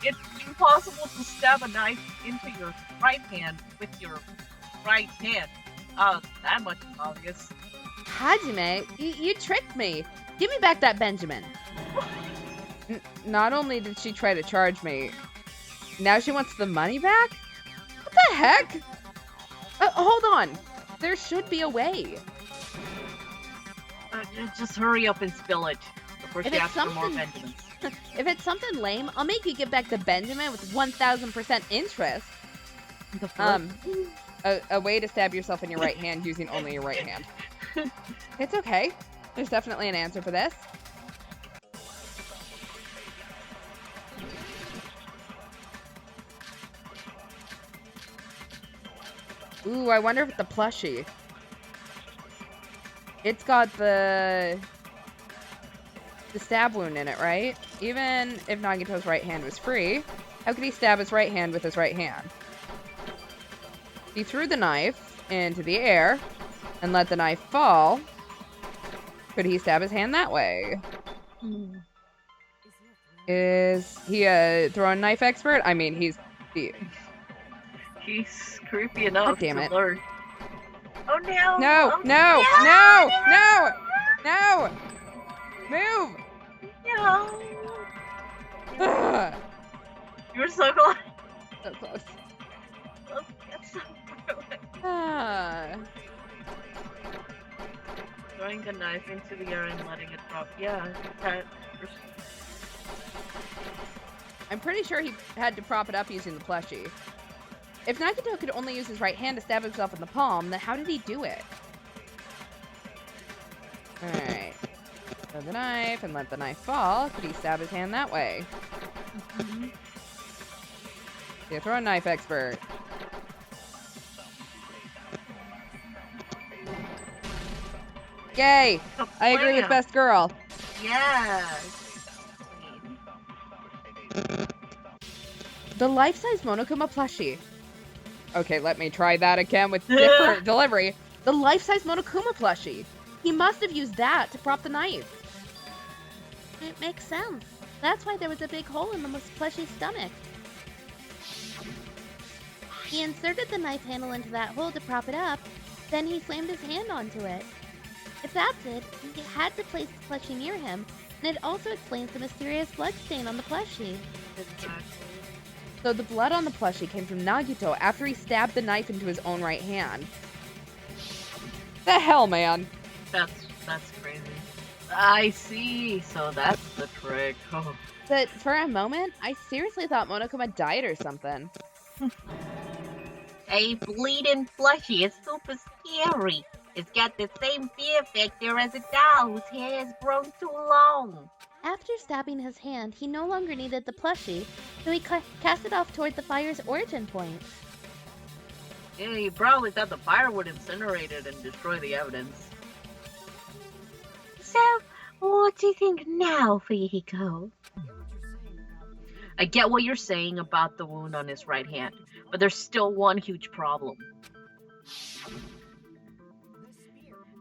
It's impossible to stab a knife into your right hand with your right hand. That much is obvious. Hajime, you tricked me. Give me back that Benjamin. Not only did she try to charge me, now she wants the money back? What the heck? Hold on. There should be a way. Just hurry up and spill it before she asks for more Benjamins. If it's something lame, I'll make you give back the Benjamin with 1,000% interest. A way to stab yourself in your right hand using only your right hand. It's okay. There's definitely an answer for this. Ooh, I wonder if the plushie. It's got the stab wound in it, right? Even if Nagito's right hand was free, how could he stab his right hand with his right hand? He threw the knife into the air and let the knife fall. Could he stab his hand that way? Is he a throwing knife expert? I mean, he's creepy enough damn to it. learn. Oh no! No! Oh, No! No! No! No! Move! No! Ugh. You were so close. So close. That's so far away. Ah. Throwing the knife into the air and letting it drop. Yeah, that. I'm pretty sure he had to prop it up using the plushie. If Nagito could only use his right hand to stab himself in the palm, then how did he do it? Alright. Throw the knife and let the knife fall. Could he stab his hand that way? Yeah, throw a knife expert. Yay! I agree with best girl. Yes. The life-size Monokuma plushie. Okay, let me try that again with different delivery. The life-size Monokuma plushie. He must have used that to prop the knife. It makes sense. That's why there was a big hole in the plushie's stomach. He inserted the knife handle into that hole to prop it up, then he slammed his hand onto it. If that's it, he had to place the plushie near him, and it also explains the mysterious blood stain on the plushie. So the blood on the plushie came from Nagito after he stabbed the knife into his own right hand. The hell, man? That's crazy. I see. So that's the trick. Oh. But for a moment, I seriously thought Monokuma died or something. A bleeding plushie is super scary. It's got the same fear factor as a doll whose hair has grown too long. After stabbing his hand, he no longer needed the plushie, so he cast it off toward the fire's origin point. Yeah, he probably thought the fire would incinerate it and destroy the evidence. So, what do you think now, Fuyuhiko? I get what you're saying about the wound on his right hand, but there's still one huge problem.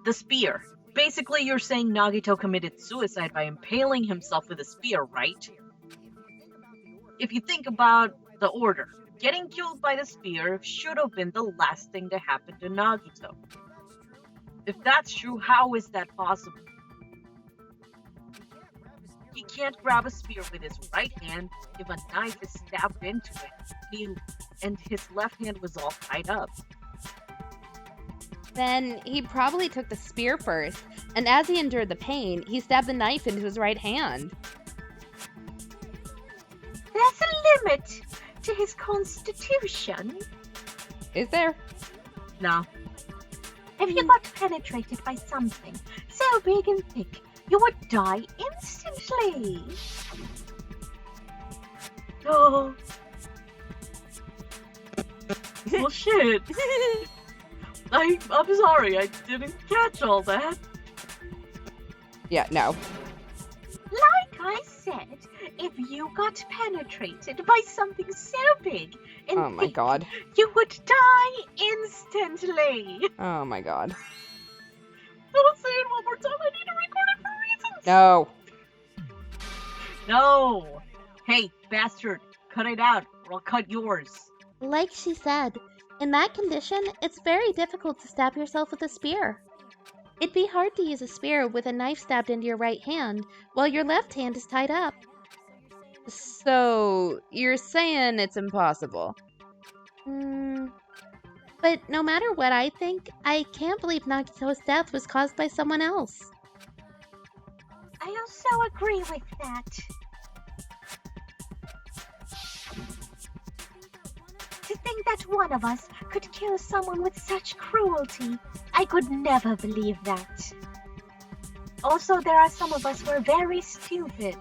The spear. Basically, you're saying Nagito committed suicide by impaling himself with a spear, right? If you think about the order, getting killed by the spear should have been the last thing to happen to Nagito. If that's true, how is that possible? He can't grab a spear with his right hand if a knife is stabbed into it, and his left hand was all tied up. Then he probably took the spear first, and as he endured the pain, he stabbed the knife into his right hand. There's a limit to his constitution. Is there? No. If you got penetrated by something so big and thick, you would die instantly. Oh. Well, shit. I'm sorry, I didn't catch all that. Yeah, no. Like I said, if you got penetrated by something so big, Oh my god. You would die instantly. Oh my god. Don't say it one more time. I need to record it for reasons. No. No. Hey, bastard. Cut it out, or I'll cut yours. Like she said, in that condition, it's very difficult to stab yourself with a spear. It'd be hard to use a spear with a knife stabbed into your right hand while your left hand is tied up. So, you're saying it's impossible? But no matter what I think, I can't believe Nagito's death was caused by someone else. I also agree with that. To think that one of us could kill someone with such cruelty, I could never believe that. Also, there are some of us who are very stupid.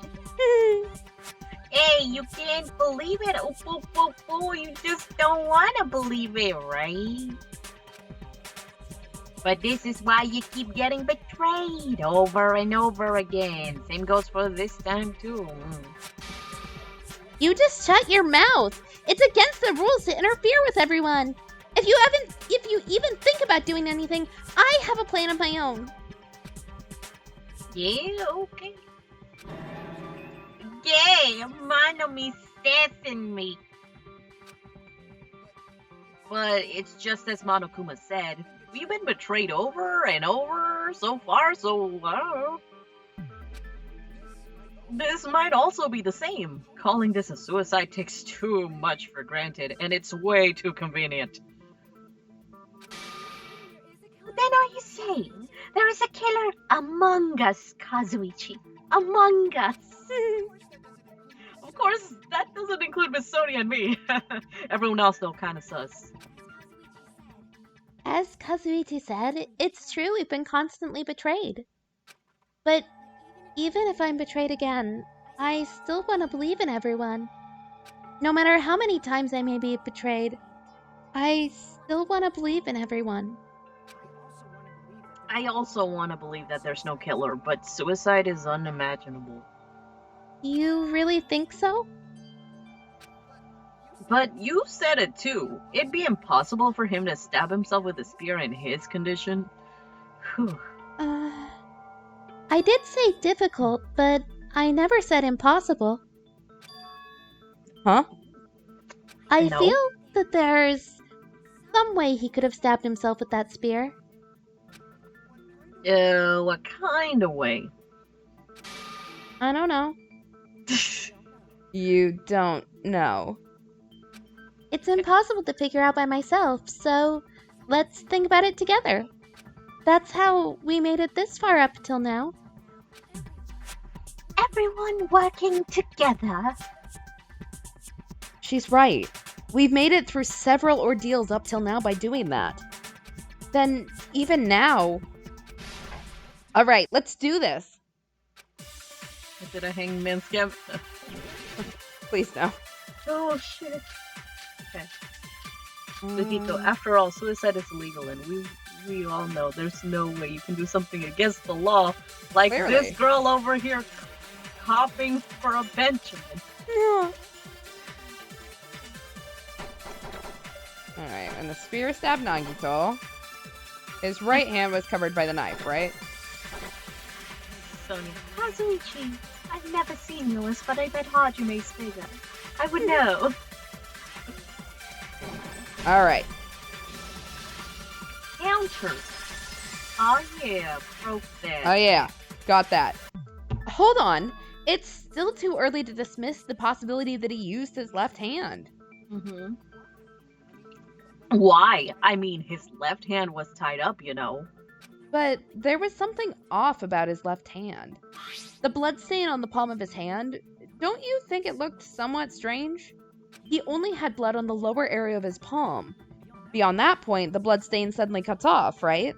Hey, you can't believe it. You just don't want to believe it, right? But this is why you keep getting betrayed over and over again. Same goes for this time, too. You just shut your mouth. It's against the rules to interfere with everyone. If you even think about doing anything, I have a plan of my own. Yeah, okay. Yeah, mano me sassing me. But it's just as Monokuma said. We've been betrayed over and over so far, so I don't know. This might also be the same. Calling this a suicide takes too much for granted, and it's way too convenient. Then are you saying there is a killer among us, Kazuichi? Among us? Of course, that doesn't include Miss Sonia and me. Everyone else, though, kind of sus. As Kazuichi said, it's true we've been constantly betrayed. But even if I'm betrayed again, I still want to believe in everyone. No matter how many times I may be betrayed, I still want to believe in everyone. I also want to believe that there's no killer, but suicide is unimaginable. You really think so? But you said it too. It'd be impossible for him to stab himself with a spear in his condition. Whew. I did say difficult, but I never said impossible. Huh? I No. feel that there's some way he could have stabbed himself with that spear. What kind of way? I don't know. You don't know. It's impossible to figure out by myself, so let's think about it together. That's how we made it this far up till now. Everyone working together. She's right. We've made it through several ordeals up till now by doing that. Then, even now... Alright, let's do this. Is it a hangman's scam? Please no. Oh shit. Okay. Lupito, after all, suicide is illegal, and we all know there's no way you can do something against the law like Clearly. this girl over here coughing for a Benjamin. Yeah. Alright, when the spear stabbed Nagito, his right hand was covered by the knife, right? Sonia. Kazuichi, I've never seen yours, but I bet Hajume's bigger. I would know. Alright. Counters. Oh yeah, broke that. Oh yeah, got that. Hold on. It's still too early to dismiss the possibility that he used his left hand. Mm-hmm. Why? I mean, his left hand was tied up, you know. But there was something off about his left hand. The bloodstain on the palm of his hand, don't you think it looked somewhat strange? He only had blood on the lower area of his palm. Beyond that point, the bloodstain suddenly cuts off, right?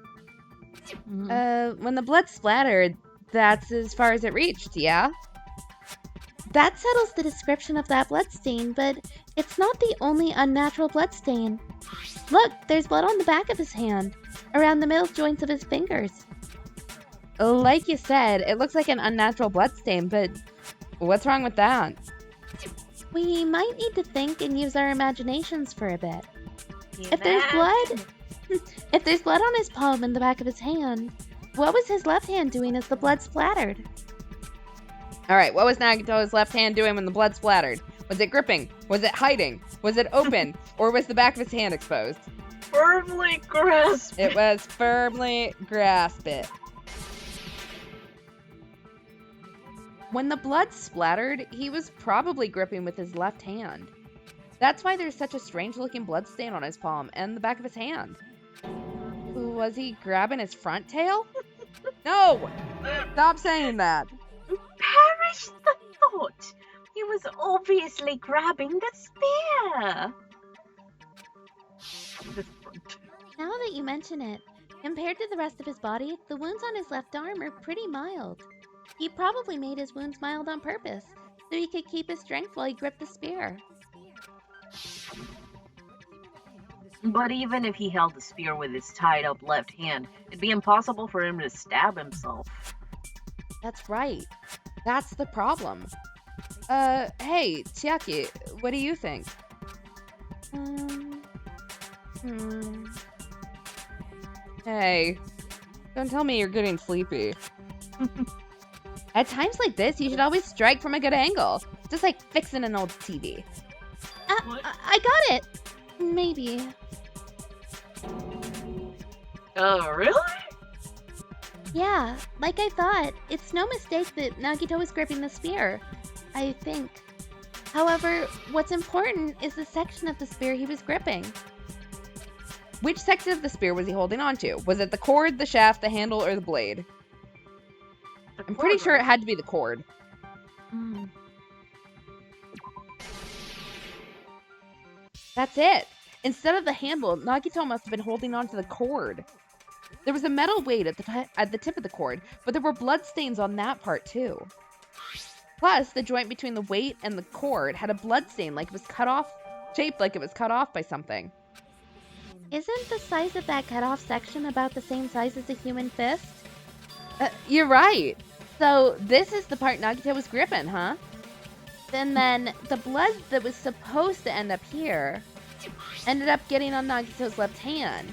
Mm-hmm. When the blood splattered, that's as far as it reached, yeah? That settles the description of that bloodstain, but it's not the only unnatural bloodstain. Look, there's blood on the back of his hand, around the middle joints of his fingers. Like you said, it looks like an unnatural bloodstain, but what's wrong with that? We might need to think and use our imaginations for a bit. If there's blood, if there's blood on his palm and the back of his hand, what was his left hand doing as the blood splattered? Alright, what was Nagito's left hand doing when the blood splattered? Was it gripping? Was it hiding? Was it open? Or was the back of his hand exposed? Firmly grasp. It was firmly grasp it. When the blood splattered, he was probably gripping with his left hand. That's why there's such a strange-looking blood stain on his palm and the back of his hand. Was he grabbing his front tail? No! Stop saying that. Perish the thought! He was obviously grabbing the spear! Now that you mention it, compared to the rest of his body, the wounds on his left arm are pretty mild. He probably made his wounds mild on purpose, so he could keep his strength while he gripped the spear. But even if he held the spear with his tied-up left hand, it'd be impossible for him to stab himself. That's right. That's the problem. Hey, Chiaki, what do you think? Hey, don't tell me you're getting sleepy. At times like this, you should always strike from a good angle. Just like fixing an old TV. I got it! Maybe. Oh, really? Yeah, like I thought, it's no mistake that Nagito was gripping the spear. I think. However, what's important is the section of the spear he was gripping. Which section of the spear was he holding on to? Was it the cord, the shaft, the handle, or the blade? I'm pretty sure it had to be the cord. That's it. Instead of the handle, Nagito must have been holding on to the cord. There was a metal weight at the tip of the cord, but there were blood stains on that part too. Plus, the joint between the weight and the cord had a blood stain like it was cut off, shaped like it was cut off by something. Isn't the size of that cut-off section about the same size as a human fist? You're right. So this is the part Nagito was gripping, huh? Then the blood that was supposed to end up here ended up getting on Nagito's left hand.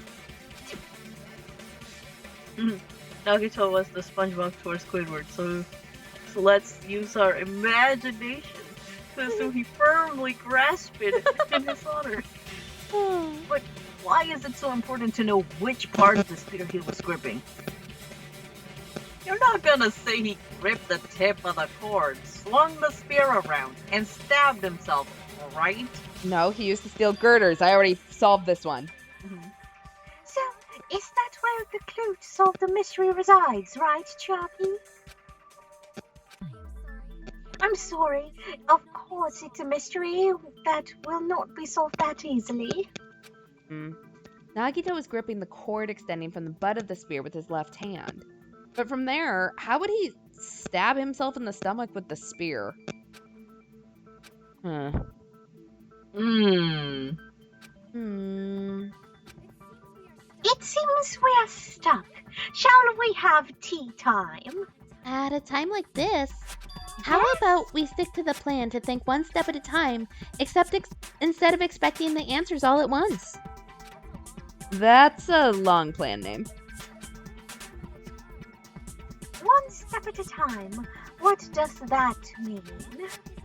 Nagito was the SpongeBob towards Squidward, so let's use our imagination to assume he firmly grasped it in his honor. But why is it so important to know which part of the spear he was gripping? You're not gonna say he gripped the tip of the cord, swung the spear around, and stabbed himself, right? No, he used the steel girders. I already solved this one. So, is that where the clue to solve the mystery resides, right, Chiaki? I'm sorry. Of course, it's a mystery that will not be solved that easily. Nagito was gripping the cord extending from the butt of the spear with his left hand. But from there, how would he stab himself in the stomach with the spear? It seems we're stuck. Shall we have tea time? At a time like this, how about we stick to the plan to think one step at a time, instead of expecting the answers all at once? That's a long plan name. One step at a time. What does that mean?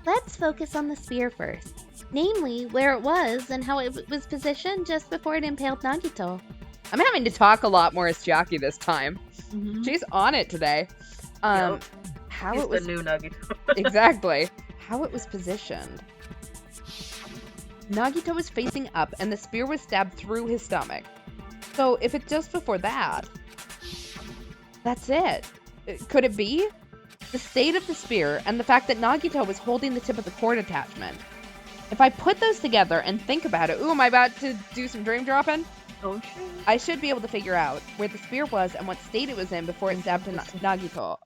Let's focus on the spear first. Namely, where it was and how it was positioned just before it impaled Nagito. I'm having to talk a lot more as Chiaki this time. She's on it today. How He's it was the new Nagito. exactly how it was positioned. Nagito was facing up, and the spear was stabbed through his stomach. So if it's just before that, that's it. Could it be? The state of the spear and the fact that Nagito was holding the tip of the cord attachment. If I put those together and think about it, ooh, am I about to do some dream dropping? Oh shit. I should be able to figure out where the spear was and what state it was in before it stabbed Nagito.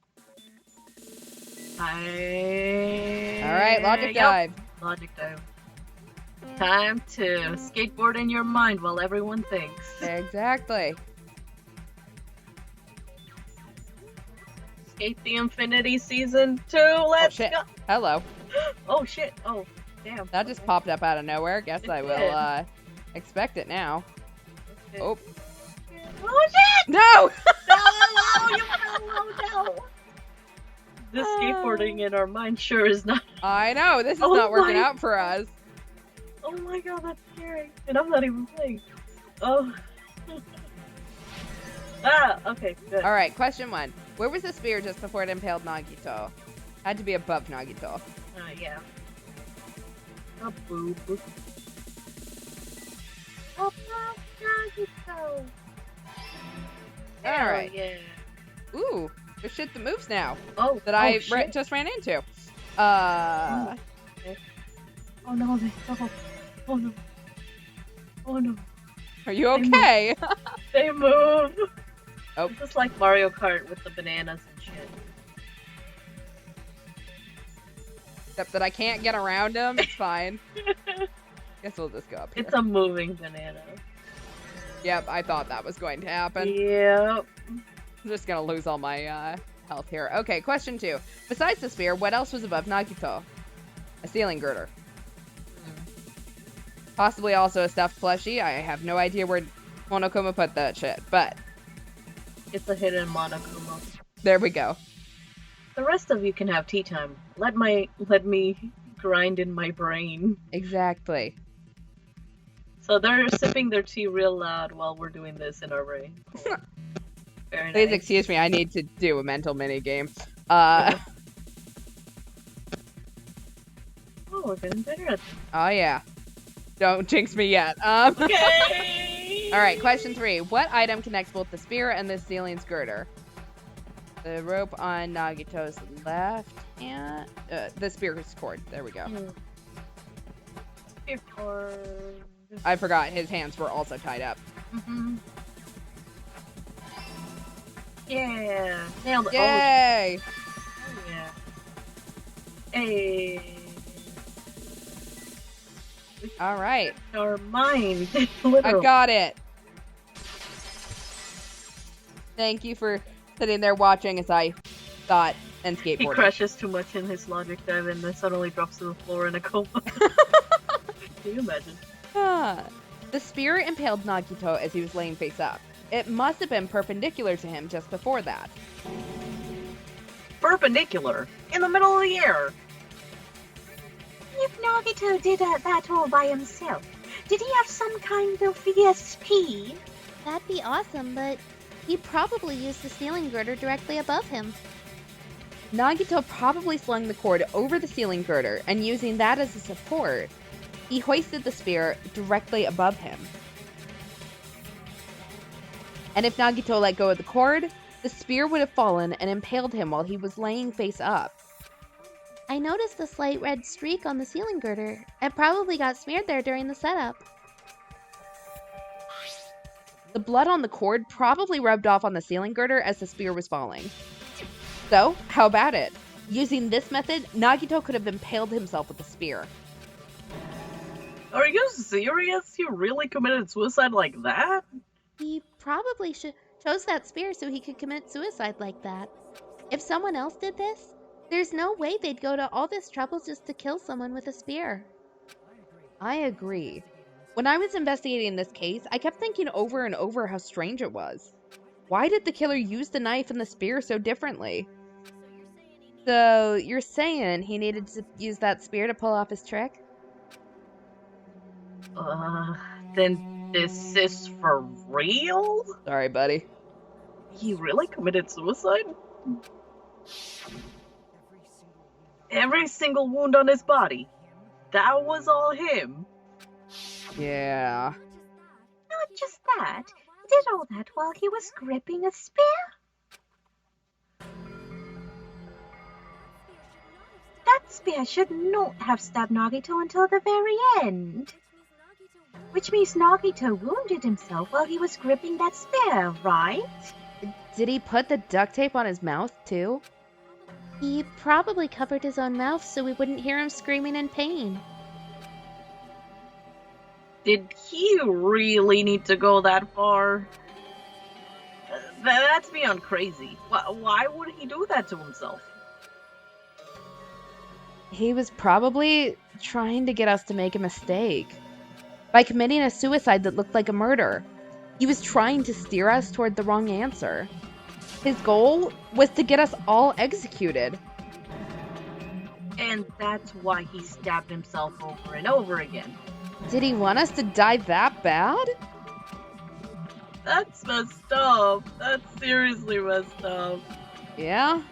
Alright, logic dive. Logic dive. Time to skateboard in your mind while everyone thinks. Exactly. Skate the Infinity Season 2, let's shit. go! Hello. Oh shit, oh. Damn. That just popped up out of nowhere. Guess It I will expect it now. did. Oh. Oh shit! No! No! This skateboarding in our mind sure is not. I know, this is Oh not working my- out for us. Oh my god, that's scary. And I'm not even playing. Oh. Okay, good. Alright, question 1. Where was the spear just before it impaled Nagito? Had to be above Nagito. Yeah. A boob. Oh, Nagito. Alright. Yeah. Ooh, there's shit that moves now. Oh, That I shit. just ran into. Oh no, they no. Oh no. Oh no. Are you okay? They move. Oh. It's just like Mario Kart with the bananas and shit. Except that I can't get around him. It's fine. Guess we'll just go up here. It's a moving banana. Yep, I thought that was going to happen. Yep. I'm just gonna lose all my health here. Okay, question 2. Besides the spear, what else was above Nagito? A ceiling girder. Possibly also a stuffed plushie. I have no idea where Monokuma put that shit, but It's a hidden Monokuma. there we go. The rest of you can have tea time. Let me grind in my brain. Exactly. So they're sipping their tea real loud while we're doing this in our brain. Cool. Very Please nice. excuse me, I need to do a mental mini game. Oh, we're getting better at Oh yeah. Don't jinx me yet. Okay. Alright, question 3. What item connects both the spear and the ceiling's girder? The rope on Nagito's left and the spear's cord. There we go. I forgot his hands were also tied up. Mm-hmm. Yeah. Nailed it. Yay! Oh, yeah. Hey. Alright. Our mind. I Literally. got it. Thank you for sitting there watching as I thought and He skateboarded. crashes too much in his logic dive and then suddenly drops to the floor in a coma. Can you imagine? The spear impaled Nagito as he was laying face up. It must have been perpendicular to him just before that. Perpendicular. In the middle of the air. If Nagito did that all by himself, did he have some kind of ESP? That'd be awesome, but he probably used the ceiling girder directly above him. Nagito probably slung the cord over the ceiling girder, and using that as a support, he hoisted the spear directly above him. And if Nagito let go of the cord, the spear would have fallen and impaled him while he was laying face up. I noticed a slight red streak on the ceiling girder. It probably got smeared there during the setup. The blood on the cord probably rubbed off on the ceiling girder as the spear was falling. So, how about it? Using this method, Nagito could have impaled himself with the spear. Are you serious? You really committed suicide like that? He probably chose that spear so he could commit suicide like that. If someone else did this, there's no way they'd go to all this trouble just to kill someone with a spear. I agree. When I was investigating this case, I kept thinking over and over how strange it was. Why did the killer use the knife and the spear so differently? So, you're saying he needed to use that spear to pull off his trick? Then this is for real? Sorry, buddy. He really committed suicide? Every single wound on his body. That was all him. Yeah. Not just that, he did all that while he was gripping a spear. That spear should not have stabbed Nagito until the very end. Which means Nagito wounded himself while he was gripping that spear, right? Did he put the duct tape on his mouth, too? He probably covered his own mouth so we wouldn't hear him screaming in pain. Did he really need to go that far? That's beyond crazy. Why would he do that to himself? He was probably trying to get us to make a mistake. By committing a suicide that looked like a murder. He was trying to steer us toward the wrong answer. His goal was to get us all executed. And that's why he stabbed himself over and over again. Did he want us to die that bad? That's messed up. That's seriously messed up. Yeah,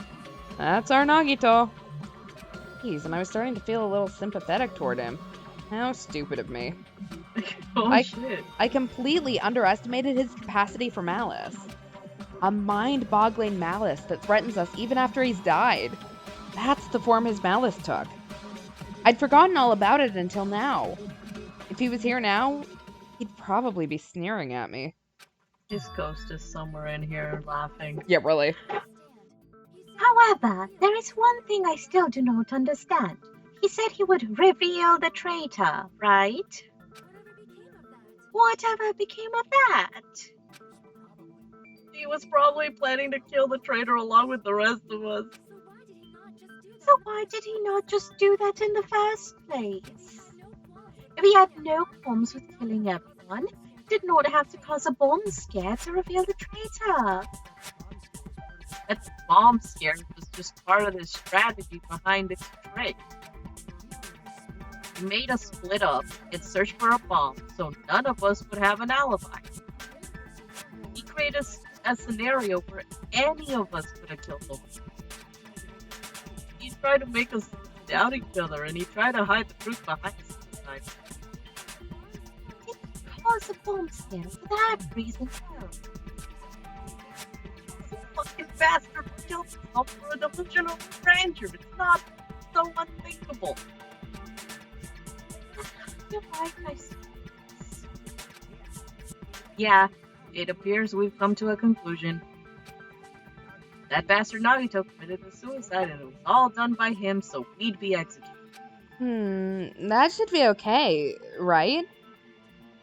that's our Nagito. Jeez, and I was starting to feel a little sympathetic toward him. How stupid of me. Shit. I completely underestimated his capacity for malice. A mind-boggling malice that threatens us even after he's died. That's the form his malice took. I'd forgotten all about it until now. If he was here now, he'd probably be sneering at me. His ghost is somewhere in here laughing. Yeah, really. However, there is one thing I still do not understand. He said he would reveal the traitor, right? Whatever became of that? He was probably planning to kill the traitor along with the rest of us. So why did he not just do that in the first place? If he had no qualms with killing everyone, he did not have to cause a bomb scare to reveal the traitor. That bomb scare was just part of the strategy behind this trick. He made us split up and search for a bomb so none of us would have an alibi. He created a scenario where any of us could have killed him. He tried to make us doubt each other, and he tried to hide the truth behind us this time. He caused a bomb scare for that reason too. This fucking bastard killed himself for a delusional grandeur. It's not so unthinkable. You're right, I suppose. Yeah, it appears we've come to a conclusion. That bastard Nagito committed a suicide, and it was all done by him so we'd be executed. That should be okay, right?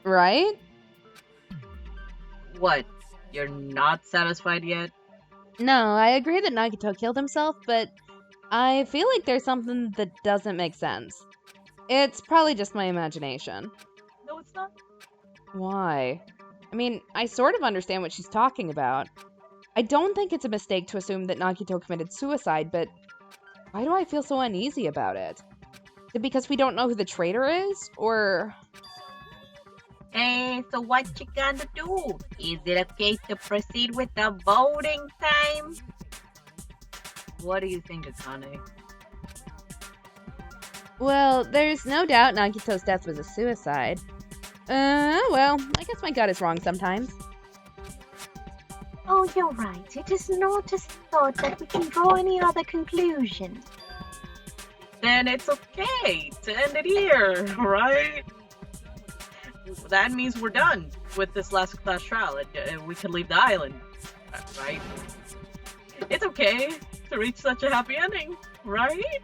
Right? What? You're not satisfied yet? No, I agree that Nagito killed himself, but I feel like there's something that doesn't make sense. It's probably just my imagination. No, it's not. Why? I mean, I sort of understand what she's talking about. I don't think it's a mistake to assume that Nagito committed suicide, but why do I feel so uneasy about it? Is it because we don't know who the traitor is, or... Hey, so what you gonna do? Is it okay to proceed with the voting time? What do you think, Akane? Well, there's no doubt Nagito's death was a suicide. Well, I guess my gut is wrong sometimes. Oh, you're right. It is not a thought that we can draw any other conclusion. Then it's okay to end it here, right? That means we're done with this last class trial. We can leave the island, right? It's okay to reach such a happy ending, right?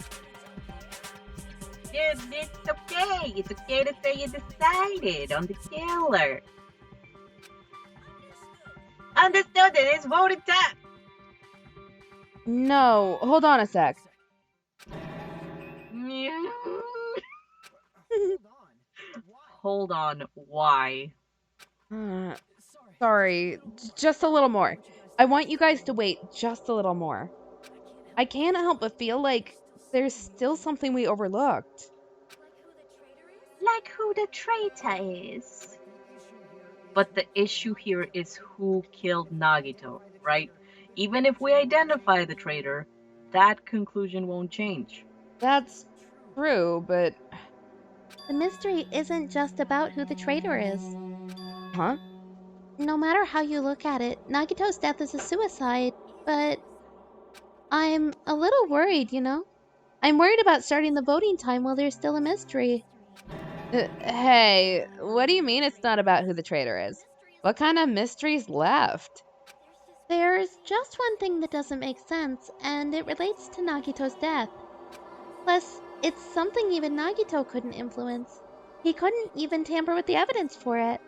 It's okay. It's okay to say you decided on the killer. Understood. It is voting time. No, hold on a sec. Hold on, why? Sorry, just a little more. I want you guys to wait just a little more. I can't help but feel like there's still something we overlooked. Like who the traitor is. But the issue here is who killed Nagito, right? Even if we identify the traitor, that conclusion won't change. That's true, but... The mystery isn't just about who the traitor is. Huh? No matter how you look at it, Nagito's death is a suicide, but I'm a little worried, you know? I'm worried about starting the voting time while there's still a mystery. Hey, what do you mean it's not about who the traitor is? What kind of mystery's left? There's just one thing that doesn't make sense, and it relates to Nagito's death. Plus, it's something even Nagito couldn't influence. He couldn't even tamper with the evidence for it.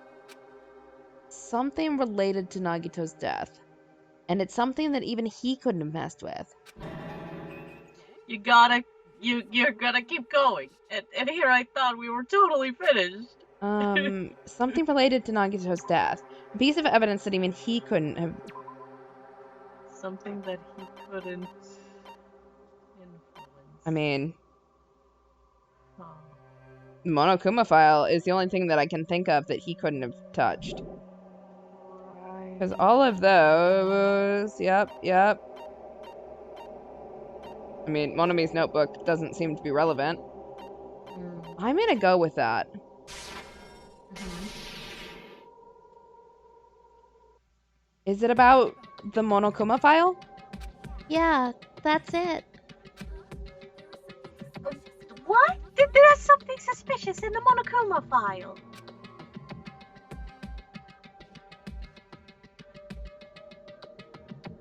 Something related to Nagito's death. And it's something that even he couldn't have messed with. You gotta you're gonna keep going. And here I thought we were totally finished. Something related to Nagito's death. A piece of evidence that even he couldn't have... Something that he couldn't influence. I mean, Oh. the Monokuma file is the only thing that I can think of that he couldn't have touched. Because all of those... Yep. I mean, Monami's notebook doesn't seem to be relevant. I'm gonna go with that. Is it about the Monokuma file? Yeah, that's it. What? There's something suspicious in the Monokuma file.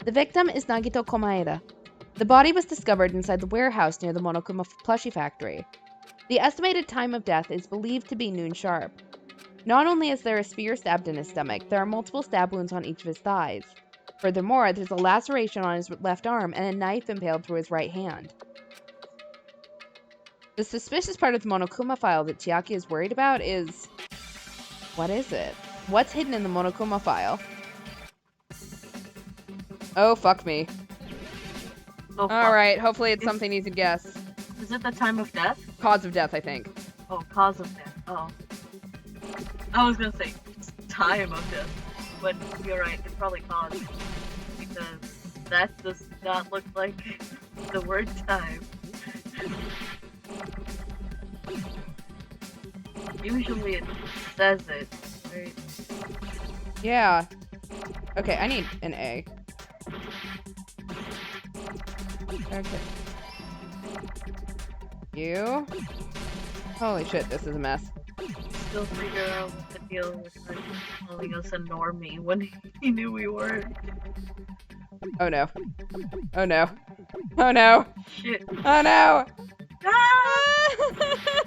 The victim is Nagito Komaeda. The body was discovered inside the warehouse near the Monokuma plushie factory. The estimated time of death is believed to be noon sharp. Not only is there a spear stabbed in his stomach, there are multiple stab wounds on each of his thighs. Furthermore, there's a laceration on his left arm and a knife impaled through his right hand. The suspicious part of the Monokuma file that Chiaki is worried about is... What is it? What's hidden in the Monokuma file? Oh, fuck me. Oh, fuck. Alright, hopefully it's something you can guess. Is it the time of death? Cause of death, I think. Oh, cause of death. Oh. I was gonna say time of death, but you're right, it's probably cause. Because that does not look like the word time. Usually it says it, right? Yeah. Okay, I need an A. Okay. You? Holy shit, this is a mess. Still figure out what the deal with like calling us a normie when he knew we weren't. Oh no. Oh no. Oh no. Shit. Oh no!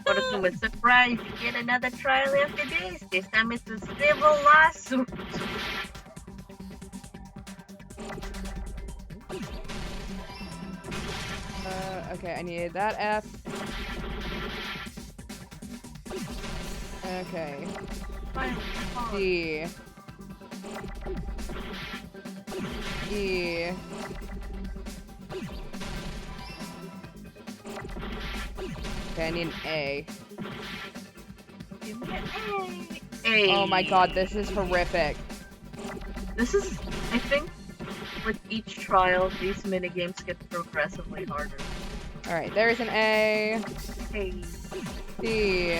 What if I'm surprised you get another trial after this? This time it's a civil lawsuit. Okay, I needed that F. Okay. D. E. Okay, I need an A. Give me an A. Oh my god, this is horrific. This is, I think, with each trial, these minigames get progressively harder. Alright, there's an A. Hey. C.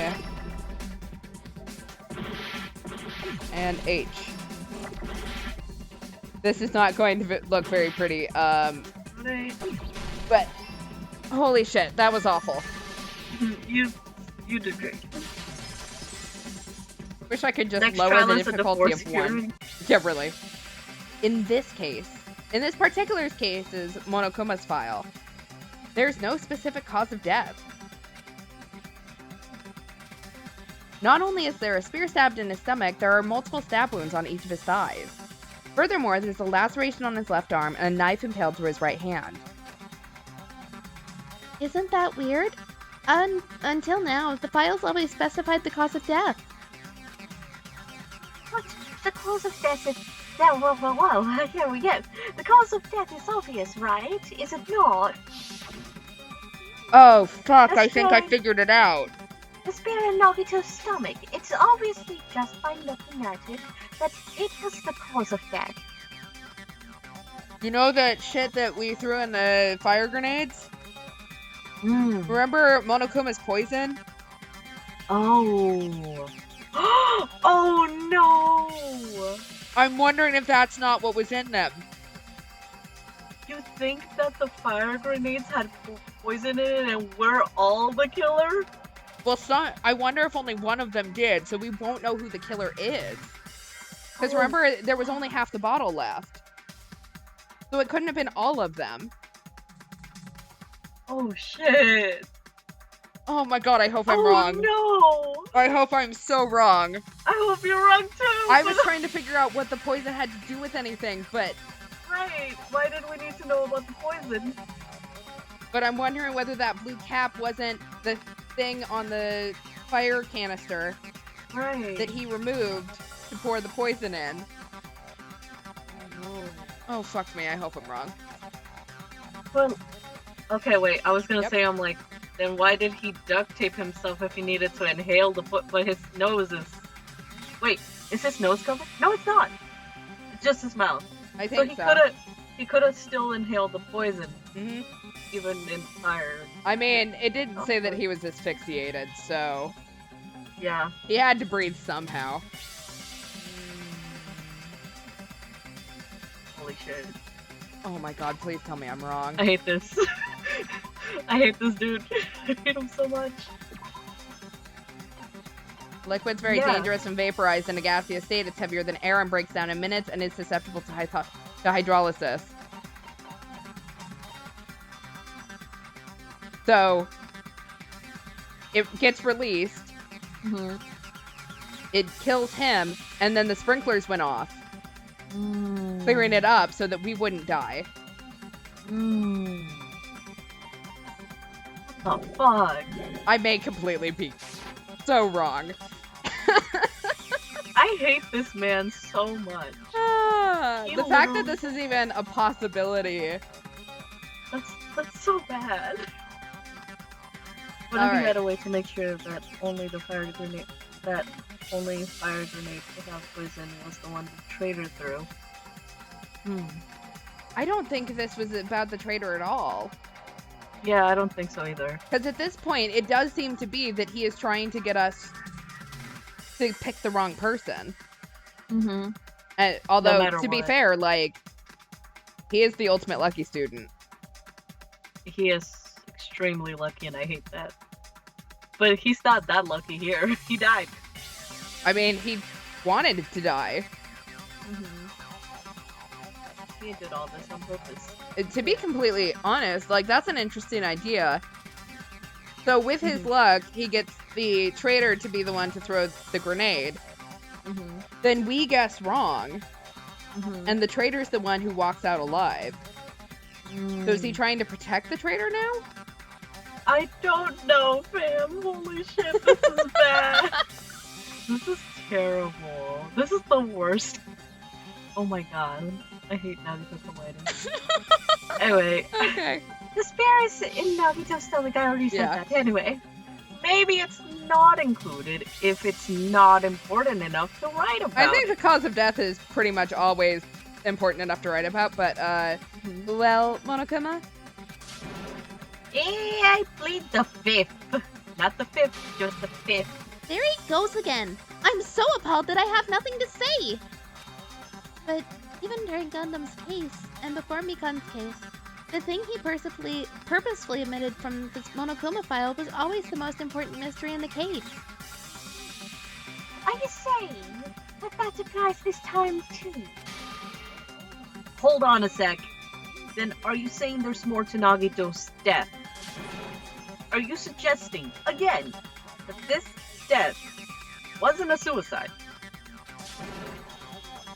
And H. This is not going to look very pretty, Right. but holy shit, that was awful. You did great. Wish I could just Next lower trial the is a difficulty of divorce one. hearing. Yeah, really. In this particular case is Monokuma's file. There's no specific cause of death. Not only is there a spear stabbed in his stomach, there are multiple stab wounds on each of his thighs. Furthermore, there's a laceration on his left arm and a knife impaled through his right hand. Isn't that weird? Until now, the files always specified the cause of death. What? The cause of death is... Whoa, here we go. The cause of death is obvious, right? Is it not? Oh, fuck, That's I think I right. figured it out. The spear in Nagito's stomach. It's obviously just by looking at it that it was the cause of death. You know that shit that we threw in the fire grenades? Mm. Remember Monokuma's poison? Oh. Oh no! I'm wondering if that's not what was in them. You think that the fire grenades had poison in it and we're all the killer? Well, I wonder if only one of them did, so we won't know who the killer is. Because remember, there was only half the bottle left. So it couldn't have been all of them. Oh shit! Oh my god, I hope I'm Oh wrong. no! I hope I'm so wrong. I hope you're wrong too! I was trying to figure out what the poison had to do with anything, but... Right! Why did we need to know about the poison? But I'm wondering whether that blue cap wasn't the thing on the fire canister that he removed to pour the poison in. Oh, fuck me. I hope I'm wrong. Well, okay, wait. I was gonna say, I'm like, then why did he duct tape himself if he needed to inhale the but his nose is... Wait, is his nose covered? No, it's not. It's just his mouth. I think so. He could have still inhaled the poison, even in fire. I mean, it didn't say that he was asphyxiated, so... Yeah. He had to breathe somehow. Holy shit. Oh my god, please tell me I'm wrong. I hate this. I hate this dude. I hate him so much. Liquid's very dangerous and vaporized in a gaseous state. It's heavier than air and breaks down in minutes and is susceptible to hydrolysis. So, it gets released. It kills him, and then the sprinklers went off, clearing it up so that we wouldn't die. What the fuck? I may completely be so wrong. I hate this man so much. The fact that this is even a possibility. That's so bad. What if he had a way to make sure that only fire grenade without poison was the one the traitor threw? I don't think this was about the traitor at all. Yeah, I don't think so either. Because at this point, it does seem to be that he is trying to get us to pick the wrong person. And although, to be fair, like, he is the ultimate lucky student. He is extremely lucky, and I hate that. But he's not that lucky here. He died. I mean, he wanted to die. He did all this on purpose. To be completely honest, like, that's an interesting idea. So with his luck, he gets the traitor to be the one to throw the grenade. Then we guess wrong. And the traitor's the one who walks out alive. So is he trying to protect the traitor now? I don't know, fam. Holy shit, this is bad. This is terrible. This is the worst. Oh my god. I hate Nagito's lighting. Anyway. Okay. The spare is in Nagito's stomach. I already said that. Anyway. Maybe it's not included if it's not important enough to write about. I think the cause of death is pretty much always important enough to write about, but, well, Monokuma? I plead the fifth. Not the fifth, just the fifth. There he goes again. I'm so appalled that I have nothing to say. But even during Gundam's case, and before Mikan's case, the thing he purposefully omitted from this Monokuma file was always the most important mystery in the case. Are you saying that applies this time too? Hold on a sec. Then are you saying there's more to Nagito's death? Are you suggesting, again, that this death wasn't a suicide?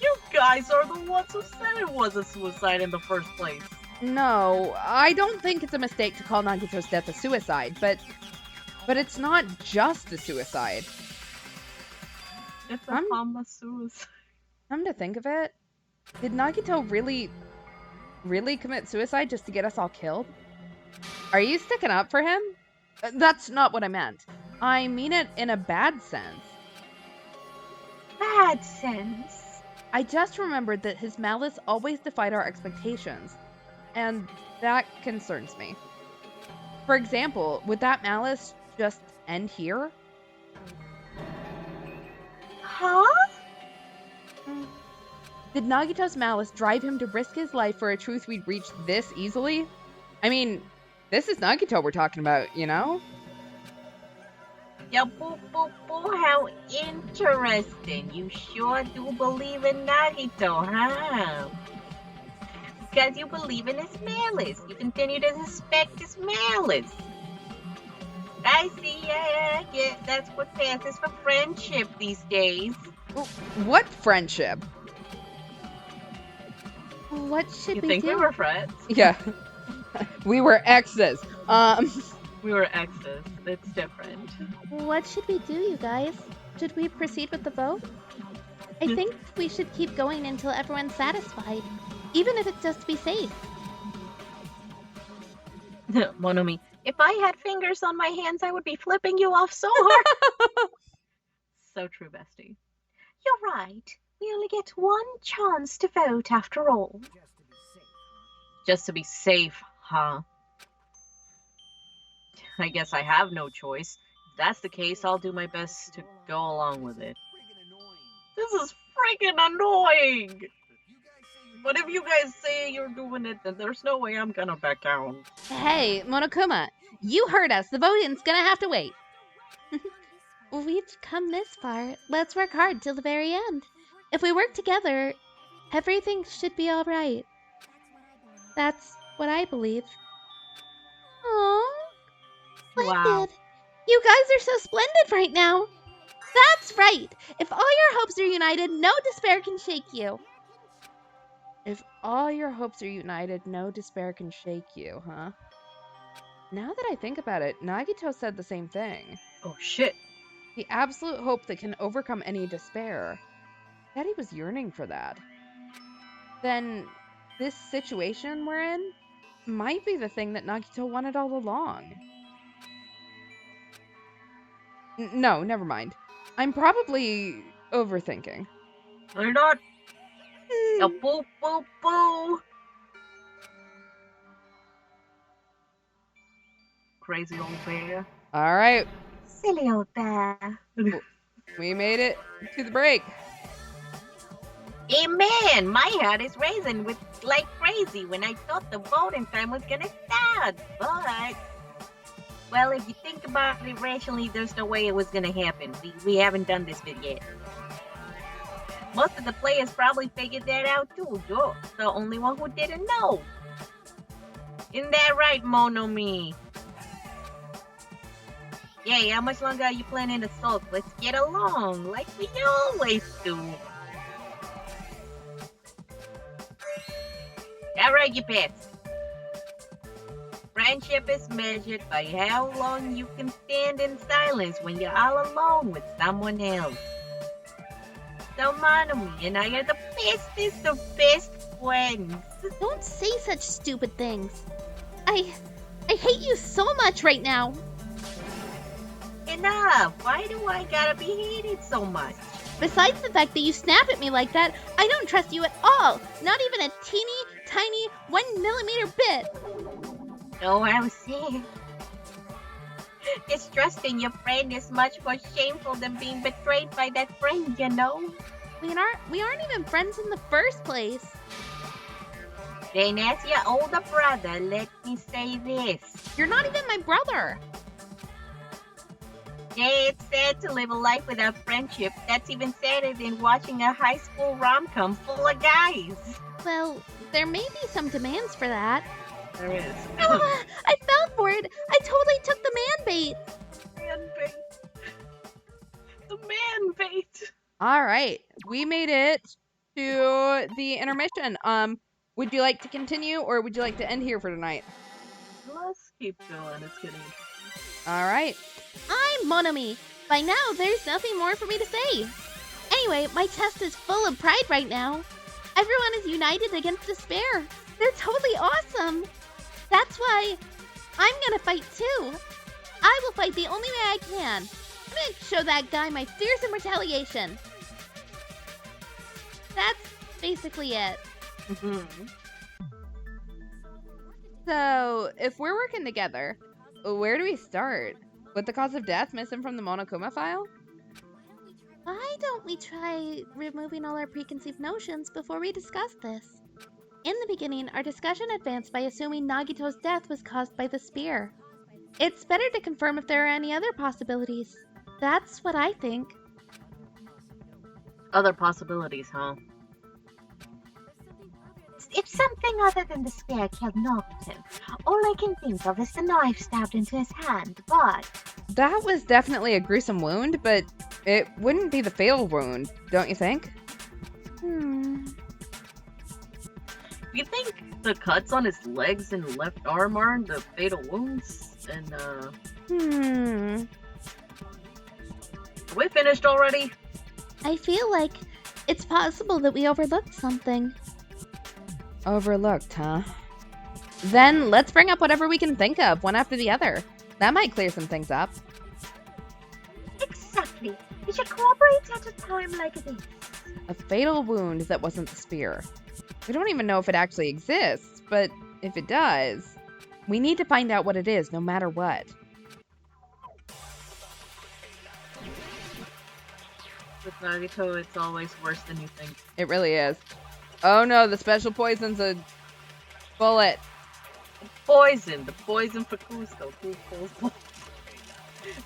You guys are the ones who said it was a suicide in the first place. No, I don't think it's a mistake to call Nagito's death a suicide, but it's not just a suicide. It's a harmless suicide. Come to think of it, did Nagito really commit suicide just to get us all killed? Are you sticking up for him? That's not what I meant. I mean it in a bad sense. Bad sense? I just remembered that his malice always defied our expectations, and that concerns me. For example, would that malice just end here? Huh? Did Nagito's malice drive him to risk his life for a truth we'd reach this easily? I mean, this is Nagito we're talking about, you know? Yeah, boo, boo, boo, how interesting. You sure do believe in Nagito, huh? Because you believe in his malice. You continue to suspect his malice. I see, yeah, that's what passes for friendship these days. What friendship? What should we do? You think we were friends? Yeah. We were exes. We were exes. It's different. What should we do, you guys? Should we proceed with the vote? I think we should keep going until everyone's satisfied, even if it's just to be safe. Monomi, if I had fingers on my hands, I would be flipping you off so hard. So true, bestie. You're right. We only get one chance to vote after all. Just to be safe, huh? I guess I have no choice. If that's the case, I'll do my best to go along with it. This is freaking annoying! But if you guys say you're doing it, then there's no way I'm gonna back down. Hey, Monokuma, you heard us. The voting's gonna have to wait. We've come this far. Let's work hard till the very end. If we work together, everything should be all right. That's what I believe. Aww. Splendid. Wow. You guys are so splendid right now. That's right. If all your hopes are united, no despair can shake you. If all your hopes are united, no despair can shake you, huh? Now that I think about it, Nagito said the same thing. Oh shit. The absolute hope that can overcome any despair. Daddy was yearning for that. Then, this situation we're in might be the thing that Nagito wanted all along. No, never mind. I'm probably overthinking. They're not. Oh, boo, boo, boo. Crazy old bear. All right, Silly old bear. we made it to the break. Hey man, my heart is racing with like crazy when I thought the voting time was gonna start. But, well, if you think about it rationally, there's no way it was gonna happen. We haven't done this bit yet. Most of the players probably figured that out too. You're the only one who didn't know. Isn't that right, Monomi? Yay, how much longer are you planning to sulk? Let's get along, like we always do. Alright, you pets. Friendship is measured by how long you can stand in silence when you're all alone with someone else. So Monomi and I are the bestest of best friends. Don't say such stupid things. I hate you so much right now. Enough! Why do I gotta be hated so much? Besides the fact that you snap at me like that, I don't trust you at all. Not even a teeny, tiny 1 millimeter bit. Oh, I was saying. Distrusting your friend is much more shameful than being betrayed by that friend, you know? We aren't even friends in the first place. Then as your older brother, let me say this. You're not even my brother. Yeah, it's sad to live a life without friendship. That's even sadder than watching a high school rom-com full of guys. Well, there may be some demands for that. There is. I fell for it. I totally took the man bait. Man bait. The man bait. All right, we made it to the intermission. Would you like to continue, or would you like to end here for tonight? Let's keep going. It's getting. All right. I'm Monomi. By now, there's nothing more for me to say. Anyway, my chest is full of pride right now. Everyone is united against despair. They're totally awesome. That's why I'm gonna fight too. I will fight the only way I can. I'm gonna show that guy my fearsome retaliation. That's basically it. So, if we're working together, where do we start? With the cause of death missing from the Monokuma file? Why don't we try removing all our preconceived notions before we discuss this? In the beginning, our discussion advanced by assuming Nagito's death was caused by the spear. It's better to confirm if there are any other possibilities. That's what I think. Other possibilities, huh? If something other than the spear killed Nagito, all I can think of is the knife stabbed into his hand, but... That was definitely a gruesome wound, but it wouldn't be the fatal wound, don't you think? You think the cuts on his legs and left arm are the fatal wounds? And, Are we finished already? I feel like it's possible that we overlooked something. Overlooked, huh? Then let's bring up whatever we can think of, one after the other. That might clear some things up. Exactly. We should cooperate at a time like this. A fatal wound that wasn't the spear. We don't even know if it actually exists, but if it does, we need to find out what it is, no matter what. With Nagito, it's always worse than you think. It really is. Oh no, the special poison's a bullet. The poison for Cusco. Cusco's poison.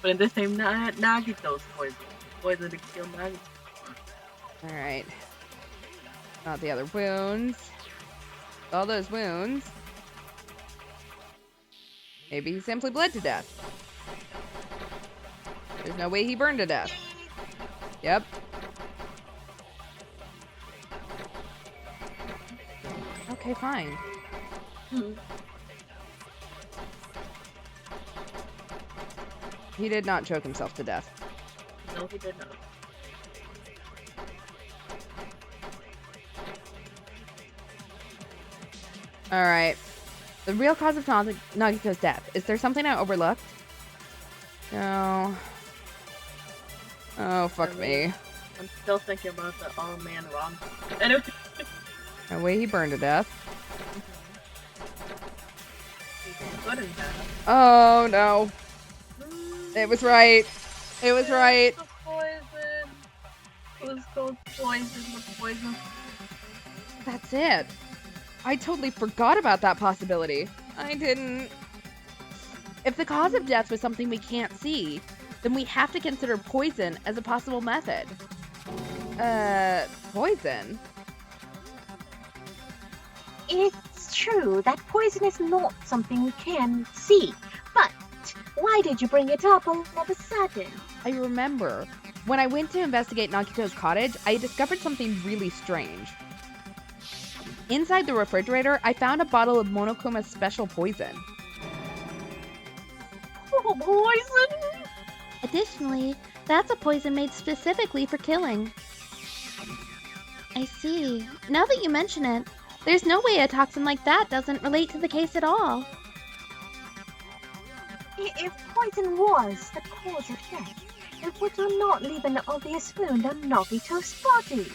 But in this time, Nagito's poison. Poison to kill Nagito. Alright. Not the other wounds. All those wounds. Maybe he simply bled to death. There's no way he burned to death. Yep. Okay, fine. He did not choke himself to death. No, he did not. Alright. The real cause of Nagito's death. Is there something I overlooked? No. Oh, fuck me. I'm still thinking about the all-man Ronpa. Anyway. No way he burned to death. Good and bad. Oh, no. It was right. It was right. The poison. Cusco's poison. The poison. That's it. I totally forgot about that possibility. I didn't. If the cause of death was something we can't see, then we have to consider poison as a possible method. Poison? It's true that poison is not something we can see, but why did you bring it up all of a sudden? I remember. When I went to investigate Nagito's cottage, I discovered something really strange. Inside the refrigerator, I found a bottle of Monokuma's special poison. Oh, poison? Additionally, that's a poison made specifically for killing. I see. Now that you mention it, there's no way a toxin like that doesn't relate to the case at all. If poison was the cause of death, it would not leave an obvious wound on Nagito's body.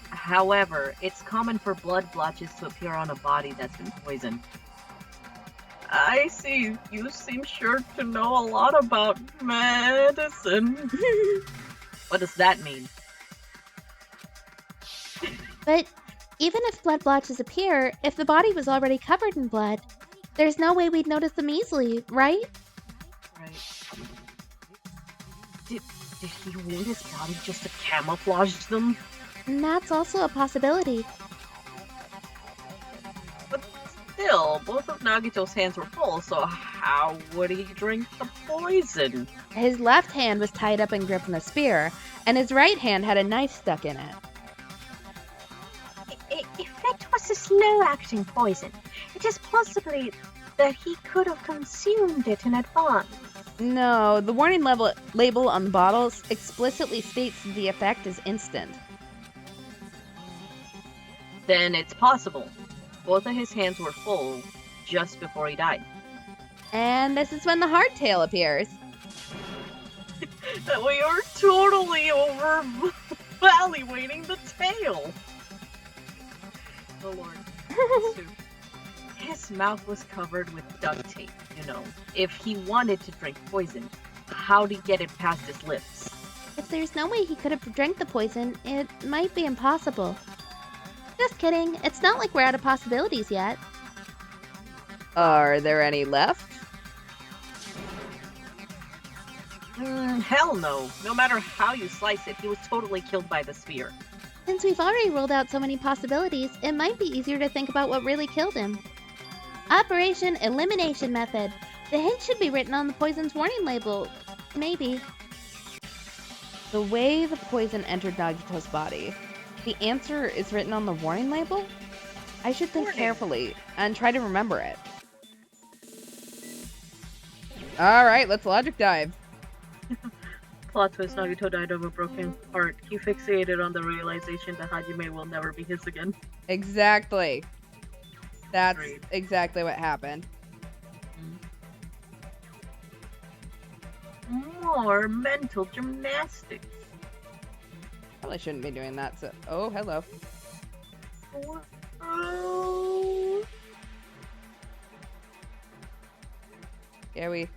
However, it's common for blood blotches to appear on a body that's been poisoned. I see. You seem sure to know a lot about medicine. What does that mean? But even if blood blotches appear, if the body was already covered in blood, there's no way we'd notice them easily, right? Right. Did he wound his body just to camouflage them? And that's also a possibility. But still, both of Nagito's hands were full, so how would he drink the poison? His left hand was tied up and gripping a spear, and his right hand had a knife stuck in it. If that was a slow-acting poison, it is possibly that he could have consumed it in advance. No, the warning label on the bottles explicitly states that the effect is instant. Then it's possible. Both of his hands were full just before he died. And this is when the hardtail appears. We are totally over-evaluating the tail. Oh lord. His mouth was covered with duct tape, you know. If he wanted to drink poison, how'd he get it past his lips? If there's no way he could have drank the poison, it might be impossible. Just kidding. It's not like we're out of possibilities yet. Are there any left? Hell no. No matter how you slice it, he was totally killed by the spear. Since we've already ruled out so many possibilities, it might be easier to think about what really killed him. Operation Elimination Method. The hint should be written on the poison's warning label. Maybe. The way the poison entered Nagito's body. The answer is written on the warning label? I should think carefully and try to remember it. Alright, let's logic dive. Plot twist, Nagito died of a broken heart. He fixated on the realization that Hajime will never be his again. Exactly. That's Great. exactly what happened. More mental gymnastics. Probably shouldn't be doing that, so... Oh, hello. Oh. Yeah, we...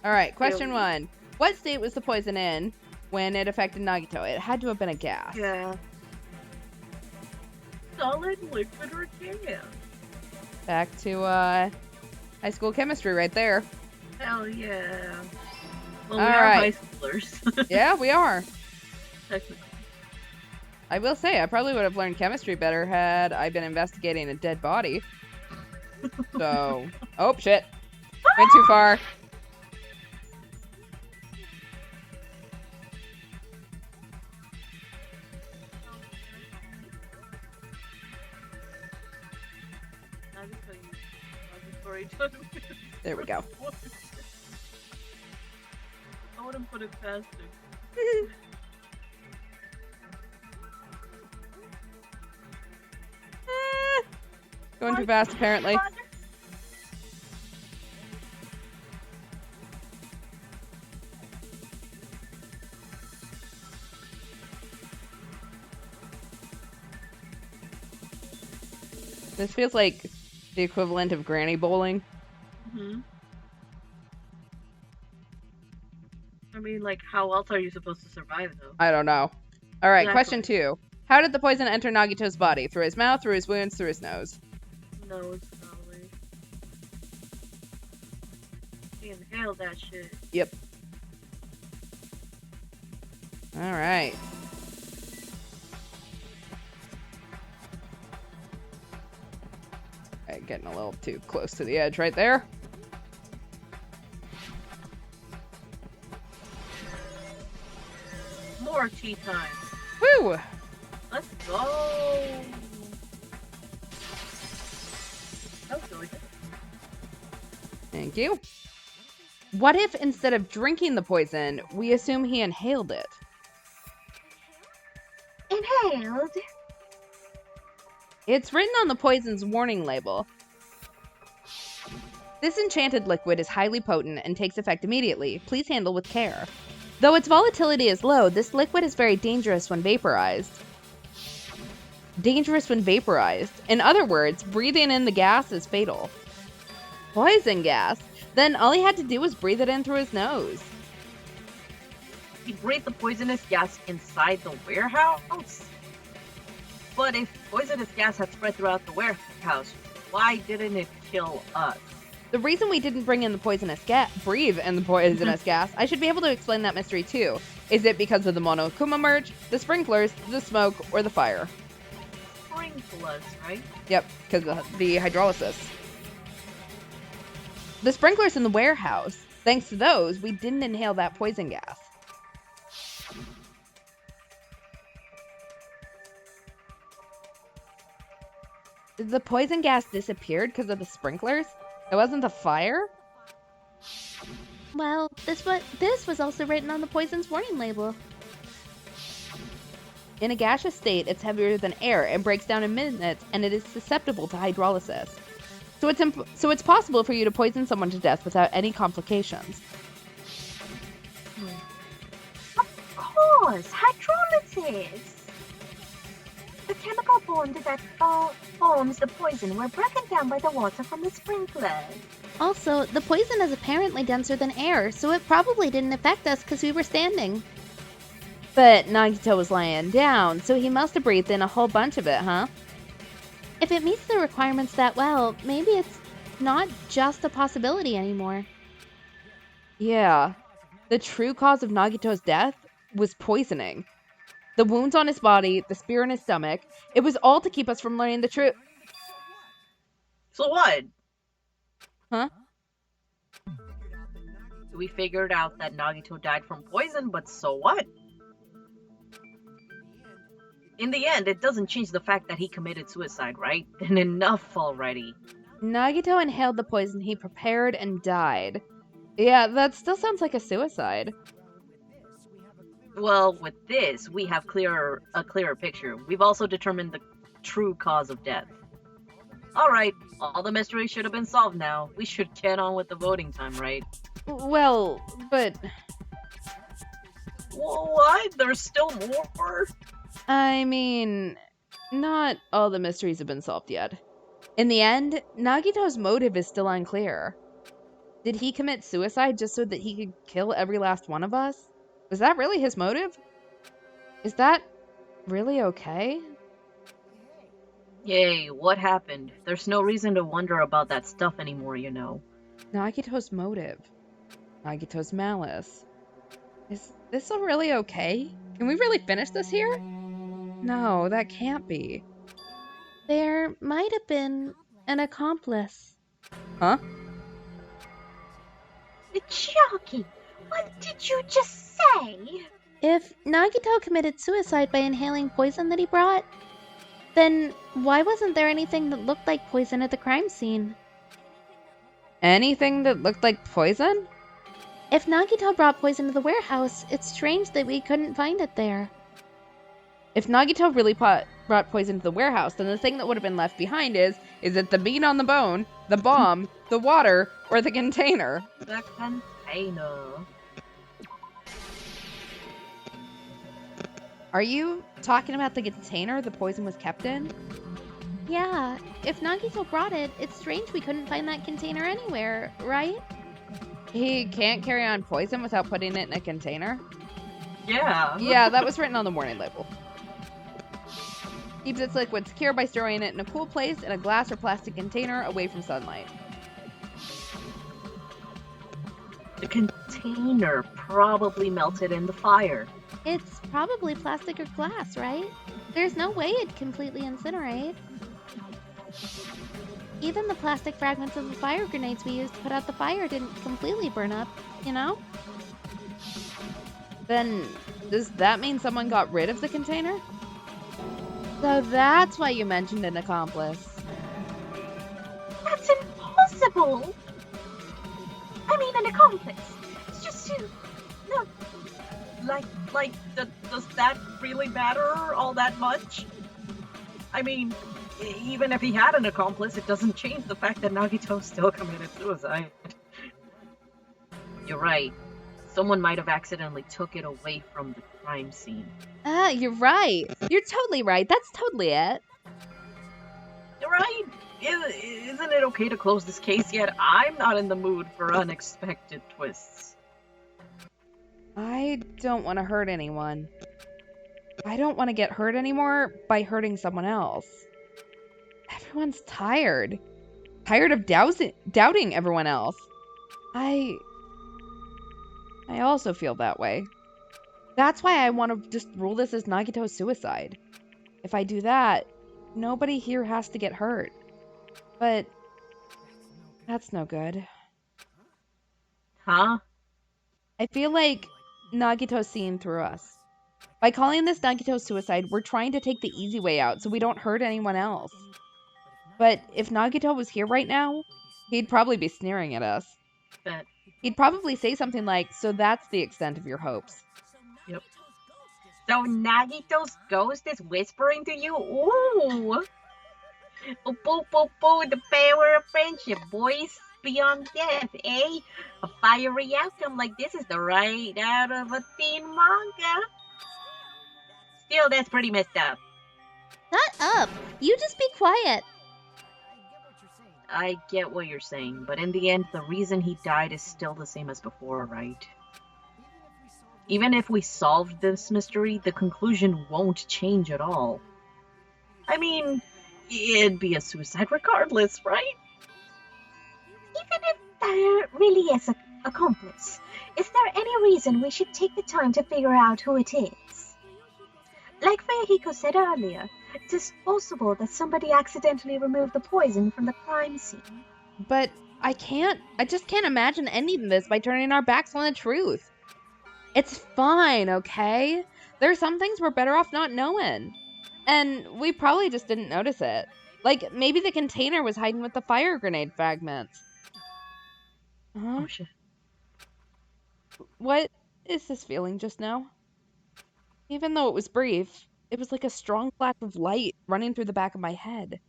Alright, question 1. What state was the poison in when it affected Nagito? It had to have been a gas. Yeah. Solid, liquid, or gas? Back to, high school chemistry right there. Hell yeah. Well, All we are right. high schoolers. Yeah, we are. Technically. I will say, I probably would have learned chemistry better had I been investigating a dead body. So... Oh, shit. Went too far. There we go. I wouldn't put it past him. Going too fast, apparently. This feels like the equivalent of granny bowling. Mm-hmm. I mean, like, how else are you supposed to survive, though? I don't know. Alright, Exactly. question 2. How did the poison enter Nagito's body? Through his mouth, through his wounds, through his nose? Nose, probably. He inhaled that shit. Yep. Alright. Okay, getting a little too close to the edge right there. More tea time. Woo! Let's go. That was really good. Thank you. What if instead of drinking the poison, we assume he inhaled it? Inhaled? It's written on the poison's warning label. This enchanted liquid is highly potent and takes effect immediately. Please handle with care. Though its volatility is low, this liquid is very dangerous when vaporized. Dangerous when vaporized. In other words, breathing in the gas is fatal. Poison gas? Then all he had to do was breathe it in through his nose. He breathed the poisonous gas inside the warehouse? But if poisonous gas had spread throughout the warehouse, why didn't it kill us? The reason we didn't bring in the poisonous gas, breathe in the poisonous gas, I should be able to explain that mystery too. Is it because of the Monokuma merge, the sprinklers, the smoke, or the fire? Sprinklers, right? Yep, because of the hydrolysis. The sprinklers in the warehouse, thanks to those, we didn't inhale that poison gas. The poison gas disappeared because of the sprinklers? It wasn't the fire? Well, this was also written on the poison's warning label. In a gaseous state, it's heavier than air and breaks down in minutes, and it is susceptible to hydrolysis. So it's possible for you to poison someone to death without any complications. Of course, hydrolysis. The chemical bond that forms the poison were broken down by the water from the sprinklers. Also, the poison is apparently denser than air, so it probably didn't affect us because we were standing. But Nagito was lying down, so he must have breathed in a whole bunch of it, huh? If it meets the requirements that well, maybe it's not just a possibility anymore. Yeah. The true cause of Nagito's death was poisoning. The wounds on his body, the spear in his stomach, it was all to keep us from learning the truth. So what? Huh? We figured out that Nagito died from poison, but so what? In the end, it doesn't change the fact that he committed suicide, right? And enough already. Nagito inhaled the poison he prepared and died. Yeah, that still sounds like a suicide. Well, with this, we have a clearer picture. We've also determined the true cause of death. Alright, all the mysteries should have been solved now. We should get on with the voting time, right? Well, but... What? There's still more? I mean, not all the mysteries have been solved yet. In the end, Nagito's motive is still unclear. Did he commit suicide just so that he could kill every last one of us? Was that really his motive? Is that really okay? Yay, what happened? There's no reason to wonder about that stuff anymore, you know. Nagito's motive. Nagito's malice. Is this all really okay? Can we really finish this here? No, that can't be. There might have been an accomplice. Huh? Chalky, what did you just say? If Nagito committed suicide by inhaling poison that he brought, then why wasn't there anything that looked like poison at the crime scene? Anything that looked like poison? If Nagito brought poison to the warehouse, it's strange that we couldn't find it there. If Nagito really brought poison to the warehouse, then the thing that would have been left behind is it the meat on the bone, the bomb, the water, or the container? The container. Are you talking about the container the poison was kept in? Yeah, if Nagito brought it, it's strange we couldn't find that container anywhere, right? He can't carry on poison without putting it in a container? Yeah. Yeah, that was written on the warning label. Keeps its liquid secure by storing it in a cool place in a glass or plastic container away from sunlight. The container probably melted in the fire. It's probably plastic or glass, right? There's no way it'd completely incinerate. Even the plastic fragments of the fire grenades we used to put out the fire didn't completely burn up, you know? Then, does that mean someone got rid of the container? So that's why you mentioned an accomplice. That's impossible! I mean, an accomplice. It's just you. No. Does that really matter all that much? I mean, even if he had an accomplice, it doesn't change the fact that Nagito still committed suicide. You're right. Someone might have accidentally took it away from the crime scene. You're right. You're totally right. That's totally it. You're right. Isn't it okay to close this case yet? I'm not in the mood for unexpected twists. I don't want to hurt anyone. I don't want to get hurt anymore by hurting someone else. Everyone's tired. Tired of doubting everyone else. I also feel that way. That's why I want to just rule this as Nagito's suicide. If I do that, nobody here has to get hurt. But that's no good. Huh? I feel like Nagito's seeing through us. By calling this Nagito's suicide, we're trying to take the easy way out so we don't hurt anyone else. But if Nagito was here right now, he'd probably be sneering at us. Bet. He'd probably say something like, "So that's the extent of your hopes." Yep. So Nagito's ghost is whispering to you? Ooh! Oh, boo, boo, boo, the power of friendship, boys. Beyond death, eh? A fiery outcome like this is the right out of a teen manga. Still, that's pretty messed up. Shut up! You just be quiet! I get what you're saying, but in the end, the reason he died is still the same as before, right? Even if we solved this mystery, the conclusion won't change at all. I mean, it'd be a suicide regardless, right? Even if there really is an accomplice, is there any reason we should take the time to figure out who it is? Like Fuyahiko said earlier, it is possible that somebody accidentally removed the poison from the crime scene. But I just can't imagine ending this by turning our backs on the truth. It's fine, okay? There are some things we're better off not knowing. And we probably just didn't notice it. Like, maybe the container was hiding with the fire grenade fragments. Oh shit. What is this feeling just now? Even though it was brief, it was like a strong flash of light running through the back of my head.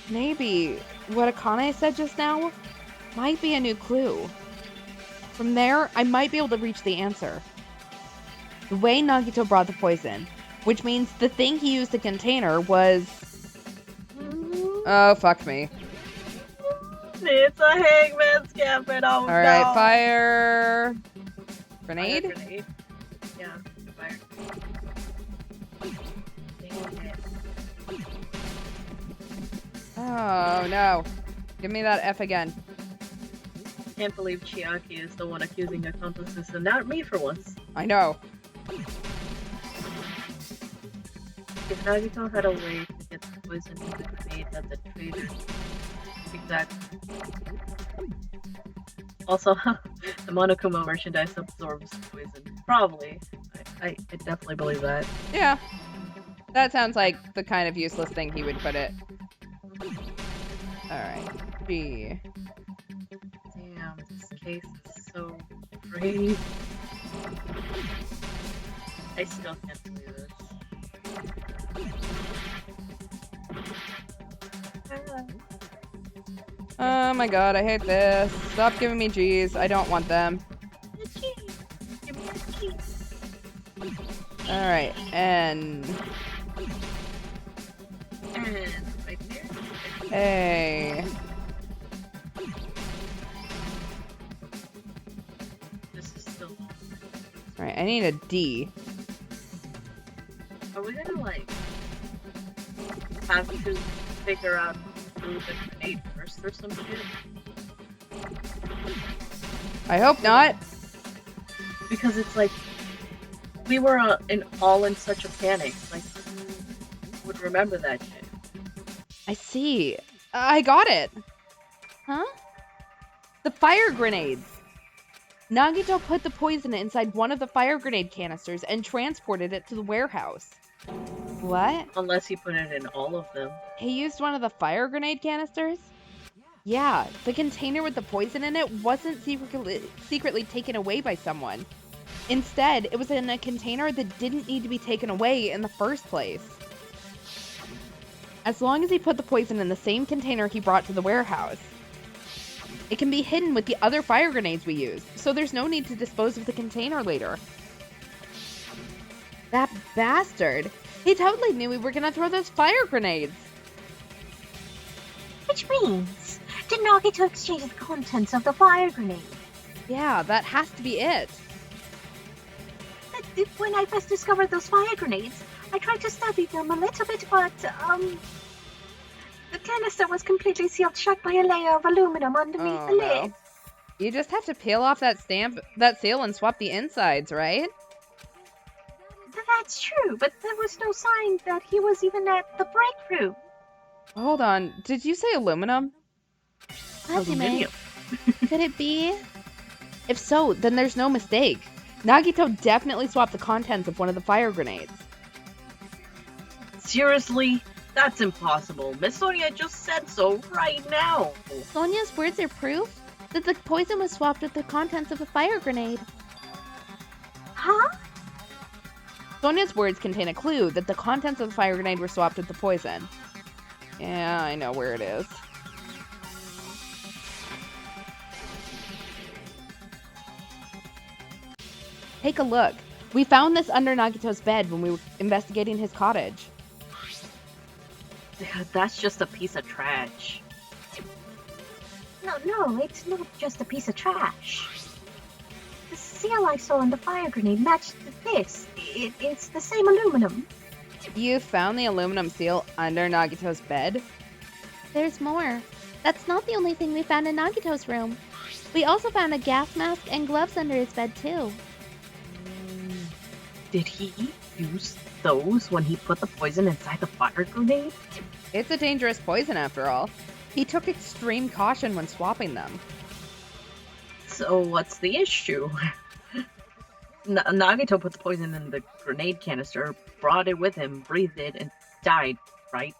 Maybe what Akane said just now might be a new clue. From there, I might be able to reach the answer. The way Nagito brought the poison, which means the thing he used the container was... Oh, fuck me. It's a hangman's gambit. Oh, Alright, no. fire... Grenade? Fire grenade. Yeah, fire. Oh, no. Give me that F again. Can't believe Chiaki is the one accusing accomplices and not me for once. I know. If Nagito had a way to get the poison in the grenade that the traitor... Exactly. Also, the Monokuma merchandise absorbs poison. Probably. I definitely believe that. Yeah. That sounds like the kind of useless thing he would put it. Alright. G. Damn, this case is so great. I still can't believe this. Oh my god, I hate this. Stop giving me G's. I don't want them. Alright, and... And right there. Hey. This is still... Alright, I need a D. Are we gonna, like, have to figure out who the grenade first or some shit? I hope not. Because it's like, we were all in such a panic. Like, who would remember that shit? I see. I got it. Huh? The fire grenades. Nagito put the poison inside one of the fire grenade canisters and transported it to the warehouse. What? Unless he put it in all of them. He used one of the fire grenade canisters? Yeah, the container with the poison in it wasn't secretly taken away by someone. Instead, it was in a container that didn't need to be taken away in the first place. As long as he put the poison in the same container he brought to the warehouse, it can be hidden with the other fire grenades we used, so there's no need to dispose of the container later. That bastard! He totally knew we were gonna throw those fire grenades! Which means, did Nagito exchange the contents of the fire grenade? Yeah, that has to be it. When I first discovered those fire grenades, I tried to study them a little bit, but, the canister was completely sealed shut by a layer of aluminum underneath the lid. You just have to peel off that seal and swap the insides, right? That's true, but there was no sign that he was even at the break room. Hold on, did you say aluminum? Aluminium. Could it be? If so, then there's no mistake. Nagito definitely swapped the contents of one of the fire grenades. Seriously? That's impossible. Miss Sonia just said so right now. Sonia's words are proof that the poison was swapped with the contents of a fire grenade. Huh? Sonia's words contain a clue that the contents of the fire grenade were swapped with the poison. Yeah, I know where it is. Take a look. We found this under Nagito's bed when we were investigating his cottage. That's just a piece of trash. No, it's not just a piece of trash. The seal I saw in the fire grenade matched this. It's the same aluminum. You found the aluminum seal under Nagito's bed? There's more. That's not the only thing we found in Nagito's room. We also found a gas mask and gloves under his bed, too. Did he use those when he put the poison inside the fire grenade? It's a dangerous poison, after all. He took extreme caution when swapping them. So what's the issue? Nagito put the poison in the grenade canister, brought it with him, breathed it, and died, right?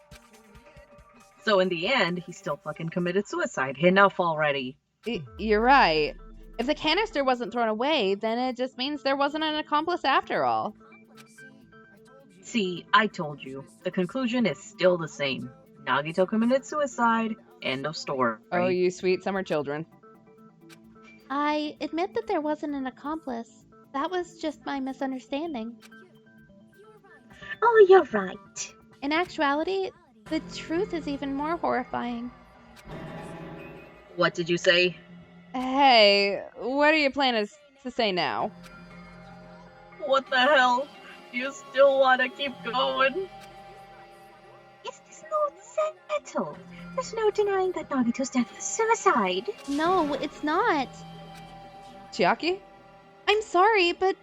So in the end, he still fucking committed suicide. Enough already. You're right. If the canister wasn't thrown away, then it just means there wasn't an accomplice after all. See, I told you. The conclusion is still the same. Nagito committed suicide. End of story. Oh, you sweet summer children. I admit that there wasn't an accomplice. That was just my misunderstanding. Oh, you're right. In actuality, the truth is even more horrifying. What did you say? Hey, what are you planning to say now? What the hell? You still want to keep going? Is this not settled? There's no denying that Nagito's death was suicide. No, it's not. Chiaki? I'm sorry, but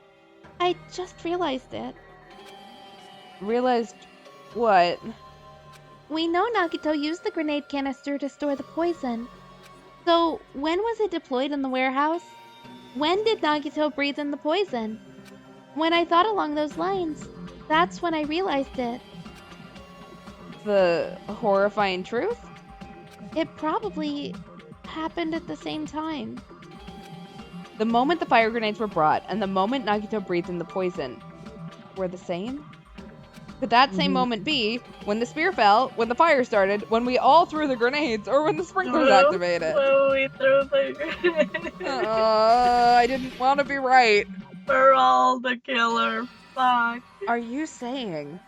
I just realized it. Realized what? We know Nagito used the grenade canister to store the poison. So, when was it deployed in the warehouse? When did Nagito breathe in the poison? When I thought along those lines, that's when I realized it. The horrifying truth? It probably happened at the same time. The moment the fire grenades were brought and the moment Nagito breathed in the poison were the same? Could that same moment be when the spear fell, when the fire started, when we all threw the grenades, or when the sprinklers activated? When we threw the grenade. I didn't want to be right. We're all the killer. Fuck. Are you saying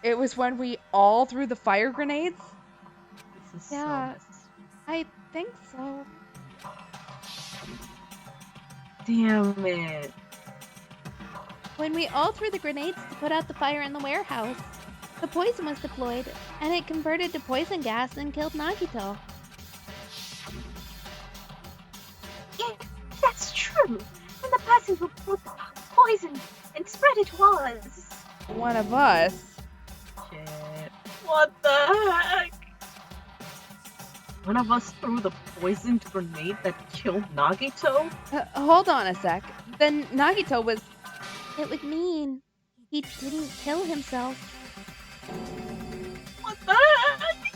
it was when we all threw the fire grenades? This is Yeah. so I think so. Damn it. When we all threw the grenades to put out the fire in the warehouse, the poison was deployed, and it converted to poison gas and killed Nagito. Yeah, that's true. And the person who put the poison and spread it was... One of us. Shit. What the heck? One of us threw the poisoned grenade that killed Nagito? Hold on a sec. Then Nagito was... It would mean he didn't kill himself. What the heck?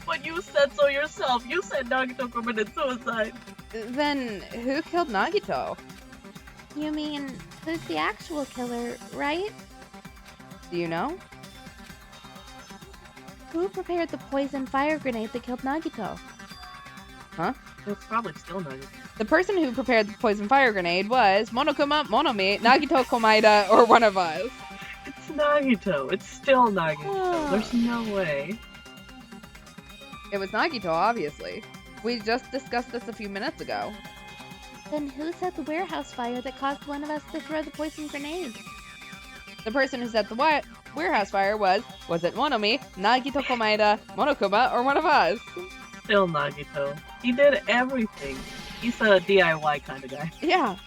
But you said so yourself. You said Nagito committed suicide. Then who killed Nagito? You mean, who's the actual killer, right? Do you know? Who prepared the poison fire grenade that killed Nagito? Huh? It's probably still Nagito. The person who prepared the poison fire grenade was Monokuma, Monomi, Nagito Komaeda, or one of us. It's Nagito. It's still Nagito. There's no way. It was Nagito, obviously. We just discussed this a few minutes ago. Then who set the warehouse fire that caused one of us to throw the poison grenade? The person who set the warehouse fire was it Monomi, Nagito Komaeda, Monokuma, or one of us? Still Nagito. He did everything. He's a DIY kind of guy. Yeah,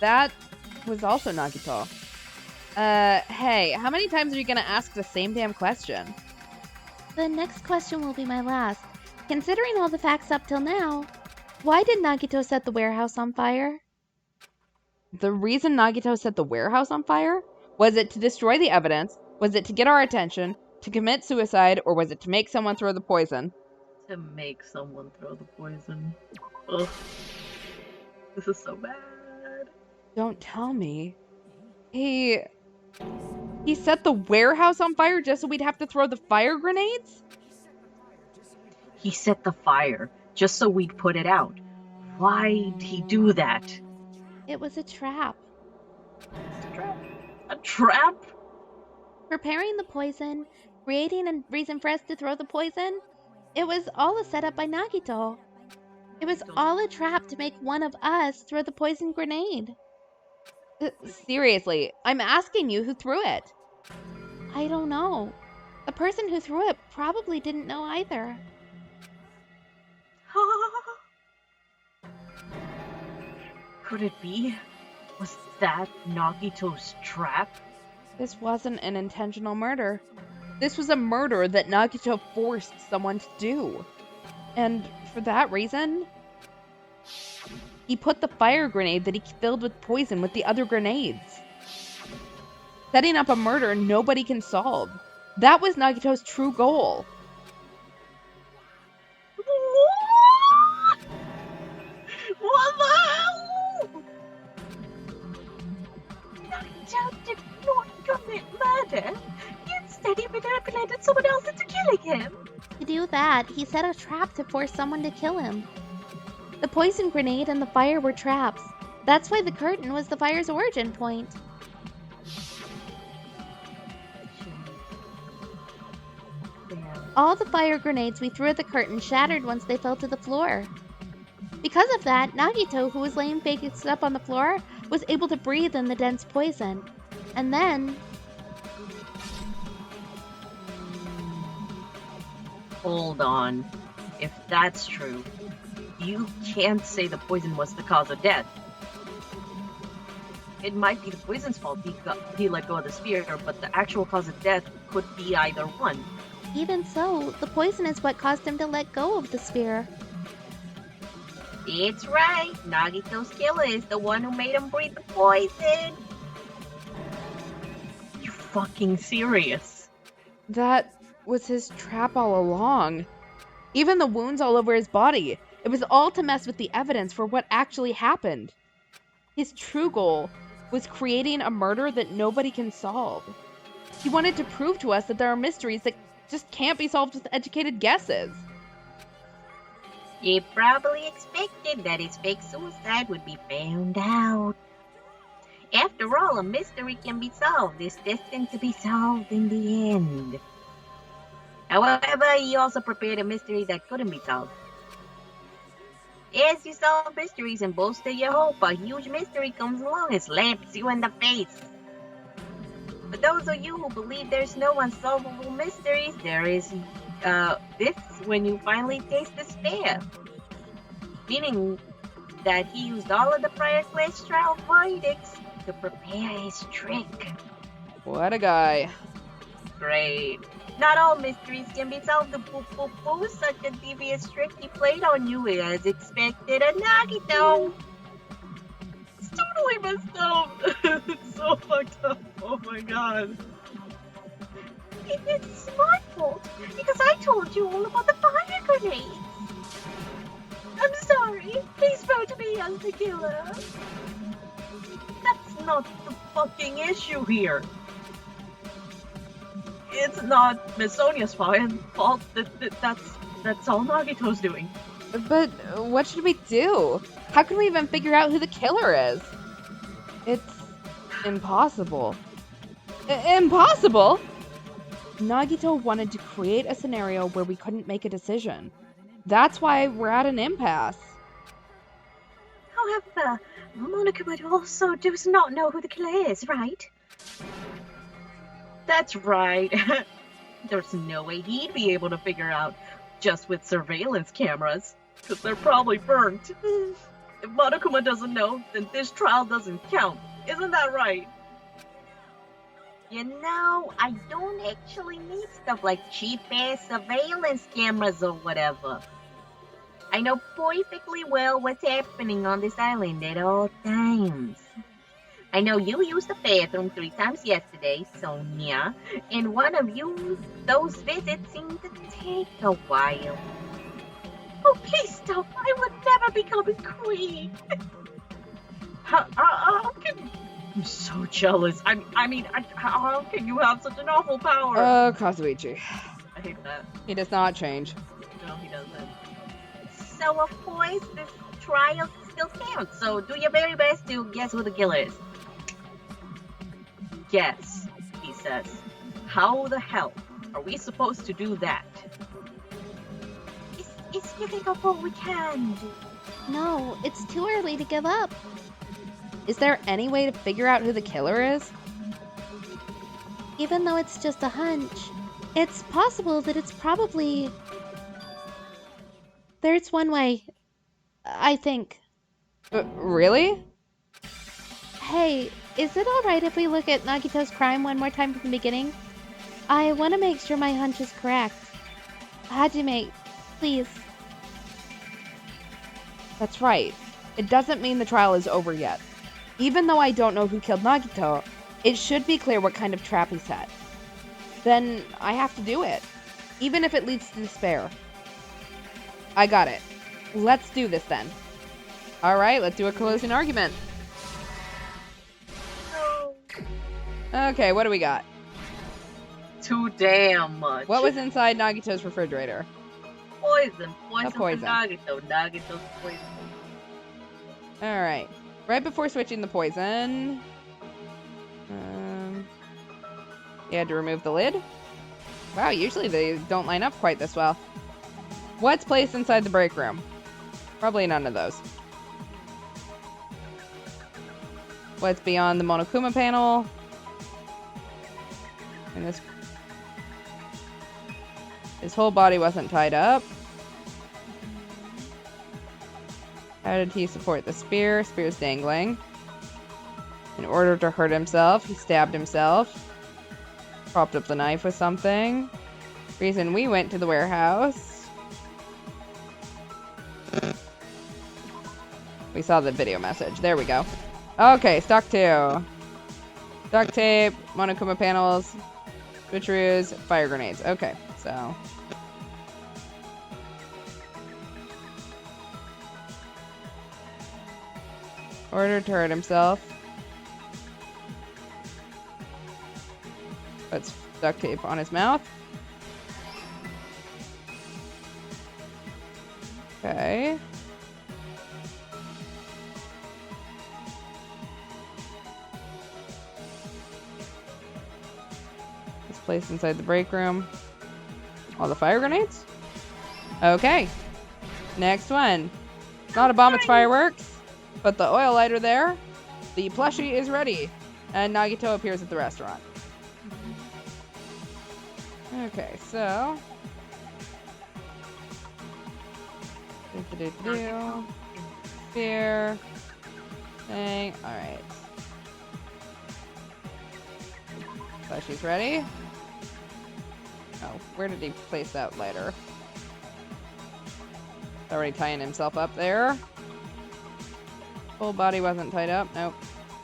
that was also Nagito. Hey, how many times are you gonna ask the same damn question? The next question will be my last. Considering all the facts up till now, why did Nagito set the warehouse on fire? The reason Nagito set the warehouse on fire? Was it to destroy the evidence? Was it to get our attention? To commit suicide? Or was it to make someone throw the poison? To make someone throw the poison. Ugh. This is so bad. Don't tell me. He set the warehouse on fire just so we'd have to throw the fire grenades? He set the fire just so we'd put it out. Why'd he do that? It was a trap. A trap? Preparing the poison, creating a reason for us to throw the poison, it was all a setup by Nagito. It was all a trap to make one of us throw the poison grenade. Seriously, I'm asking you who threw it. I don't know. The person who threw it probably didn't know either. Could it be? Was that Nagito's trap? This wasn't an intentional murder. This was a murder that Nagito forced someone to do. And for that reason... He put the fire grenade that he filled with poison with the other grenades. Setting up a murder nobody can solve. That was Nagito's true goal. What? What the hell? Nagito did not commit murder. Instead, he manipulated someone else into killing him. To do that, he set a trap to force someone to kill him. The poison grenade and the fire were traps. That's why the curtain was the fire's origin point. All the fire grenades we threw at the curtain shattered once they fell to the floor. Because of that, Nagito, who was laying face up on the floor, was able to breathe in the dense poison. And then... Hold on. If that's true, you can't say the poison was the cause of death. It might be the poison's fault he let go of the sphere, but the actual cause of death could be either one. Even so, the poison is what caused him to let go of the sphere. It's right. Nagito's killer is the one who made him breathe the poison. You fucking serious? That was his trap all along. Even the wounds all over his body. It was all to mess with the evidence for what actually happened. His true goal was creating a murder that nobody can solve. He wanted to prove to us that there are mysteries that just can't be solved with educated guesses. He probably expected that his fake suicide would be found out. After all, a mystery can be solved. It's destined to be solved in the end. However, he also prepared a mystery that couldn't be solved. As you solve mysteries and bolster your hope, a huge mystery comes along and slaps you in the face. For those of you who believe there's no unsolvable mysteries, there is this when you finally taste despair. Meaning that he used all of the prior class trial verdicts to prepare his trick. What a guy. Great. Not all mysteries can be solved. Boo. Such a devious trick he played on you as expected a Nagito. It's totally messed up. It's so fucked up. Oh my god. It's my fault because I told you all about the fire grenades. I'm sorry. Please vote me as the killer. That's not the fucking issue here. It's not Miss Sonia's fault. That's all Nagito's doing. But what should we do? How can we even figure out who the killer is? It's impossible. Impossible? Nagito wanted to create a scenario where we couldn't make a decision. That's why we're at an impasse. However, Monokuma also does not know who the killer is, right? That's right. There's no way he'd be able to figure out just with surveillance cameras, because they're probably burnt. If Monokuma doesn't know, then this trial doesn't count. Isn't that right? You know, I don't actually need stuff like cheap-ass surveillance cameras or whatever. I know perfectly well what's happening on this island at all times. I know you used the bathroom 3 times yesterday, Sonia, and one of you, those visits seem to take a while. Oh, please stop. I would never become a queen. How can... I'm so jealous. I mean, how can you have such an awful power? Kazuichi. I hate that. He does not change. No, he doesn't. So, of course, this trial still counts, so do your very best to guess who the killer is. Guess, he says. How the hell are we supposed to do that? It's giving up all we can do. No, it's too early to give up. Is there any way to figure out who the killer is? Even though it's just a hunch, it's possible that it's probably... There's one way, I think. Really? Hey, is it alright if we look at Nagito's crime one more time from the beginning? I want to make sure my hunch is correct. Hajime, please. That's right. It doesn't mean the trial is over yet. Even though I don't know who killed Nagito, it should be clear what kind of trap he set. Then I have to do it, even if it leads to despair. I got it. Let's do this then. Alright, let's do a closing argument. Okay, what do we got? Too damn much. What was inside Nagito's refrigerator? Poison. A poison. For Nagito. Nagito's poison. Alright. Right before switching the poison, you had to remove the lid. Wow, usually they don't line up quite this well. What's placed inside the break room? Probably none of those. What's beyond the Monokuma panel? And his whole body wasn't tied up. How did he support the spear? Spear's dangling. In order to hurt himself, he stabbed himself. Propped up the knife with something. Reason we went to the warehouse. We saw the video message. There we go. Okay, stock 2. Duct tape, Monokuma panels, switcheroos, fire grenades. Okay, so... Ordered to hurt himself. Puts duct tape on his mouth. Okay. It's placed inside the break room. All the fire grenades? Okay. Next one. It's not a bomb, it's fireworks. But the oil lighter there. The plushie is ready. And Nagito appears at the restaurant. Okay, so... Spear. Thing. Alright. Plushie's ready. Oh, where did he place that lighter? Already tying himself up there. Whole body wasn't tied up. Nope.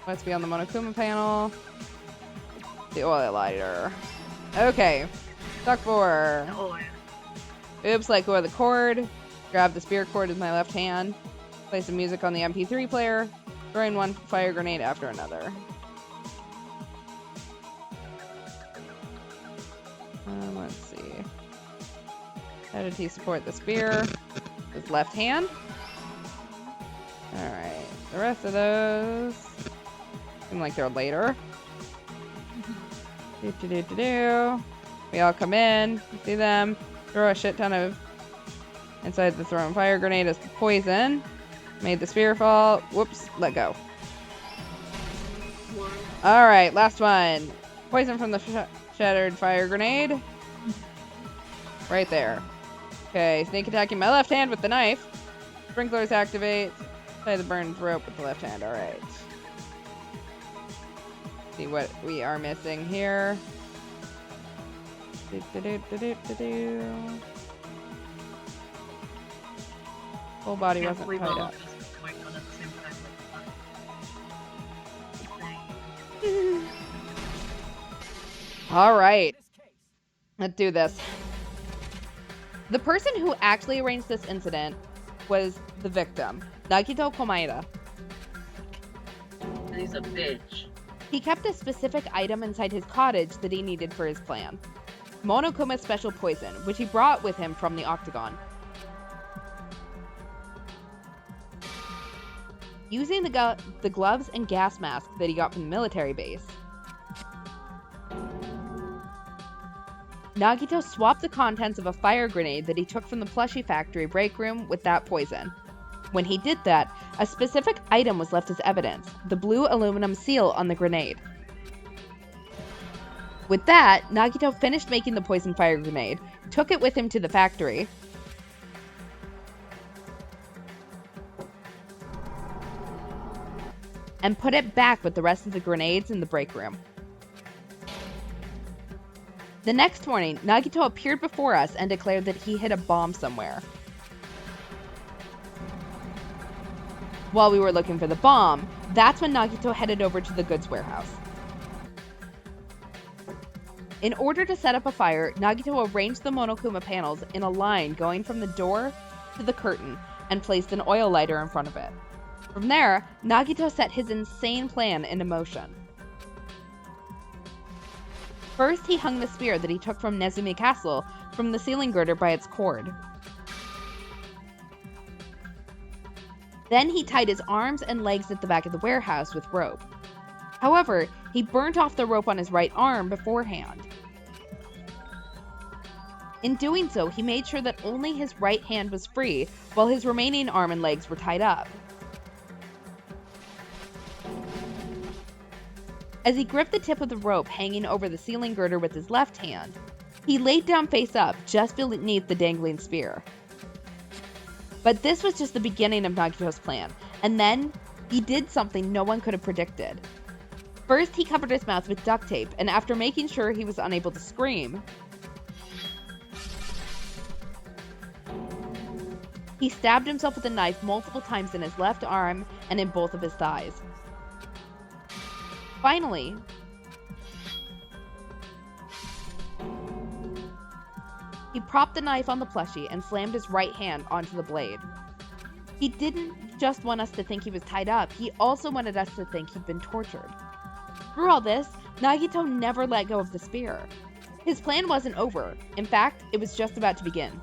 Let's be on the Monokuma panel. The oil lighter. Okay. Stock 4. Oh, yeah. Oops, let go of the cord. Grab the spear cord with my left hand. Play some music on the MP3 player. Throwing one fire grenade after another. Let's see. How did he support the spear? His left hand. Alright. The rest of those seem like they're later. We all come in. You see them. Throw a shit ton of inside the thrown fire grenade as the poison. Made the spear fall. Whoops. Let go. Alright. Last one. Poison from the shattered fire grenade. Right there. Okay. Sneak attacking my left hand with the knife. Sprinklers activate. Tie the burned rope with the left hand. Alright. See what we are missing here. Whole body wasn't tied up. Alright. Let's do this. The person who actually arranged this incident was the victim, Nagito Komaeda. He's a bitch. He kept a specific item inside his cottage that he needed for his plan. Monokuma's special poison, which he brought with him from the Octagon. Using the gloves and gas mask that he got from the military base, Nagito swapped the contents of a fire grenade that he took from the plushie factory break room with that poison. When he did that, a specific item was left as evidence, the blue aluminum seal on the grenade. With that, Nagito finished making the poison fire grenade, took it with him to the factory, and put it back with the rest of the grenades in the break room. The next morning, Nagito appeared before us and declared that he hid a bomb somewhere. while we were looking for the bomb, that's when Nagito headed over to the goods warehouse. In order to set up a fire, Nagito arranged the Monokuma panels in a line going from the door to the curtain and placed an oil lighter in front of it. From there, Nagito set his insane plan into motion. First, he hung the spear that he took from Nezumi Castle from the ceiling girder by its cord. Then he tied his arms and legs at the back of the warehouse with rope. However, he burnt off the rope on his right arm beforehand. In doing so, he made sure that only his right hand was free, while his remaining arm and legs were tied up. As he gripped the tip of the rope hanging over the ceiling girder with his left hand, he laid down face up just beneath the dangling spear. But this was just the beginning of Nagito's plan, and then he did something no one could have predicted. First, he covered his mouth with duct tape, and after making sure he was unable to scream, he stabbed himself with a knife multiple times in his left arm and in both of his thighs. Finally, he propped the knife on the plushie and slammed his right hand onto the blade. He didn't just want us to think he was tied up, he also wanted us to think he'd been tortured. Through all this, Nagito never let go of the spear. His plan wasn't over. In fact, it was just about to begin.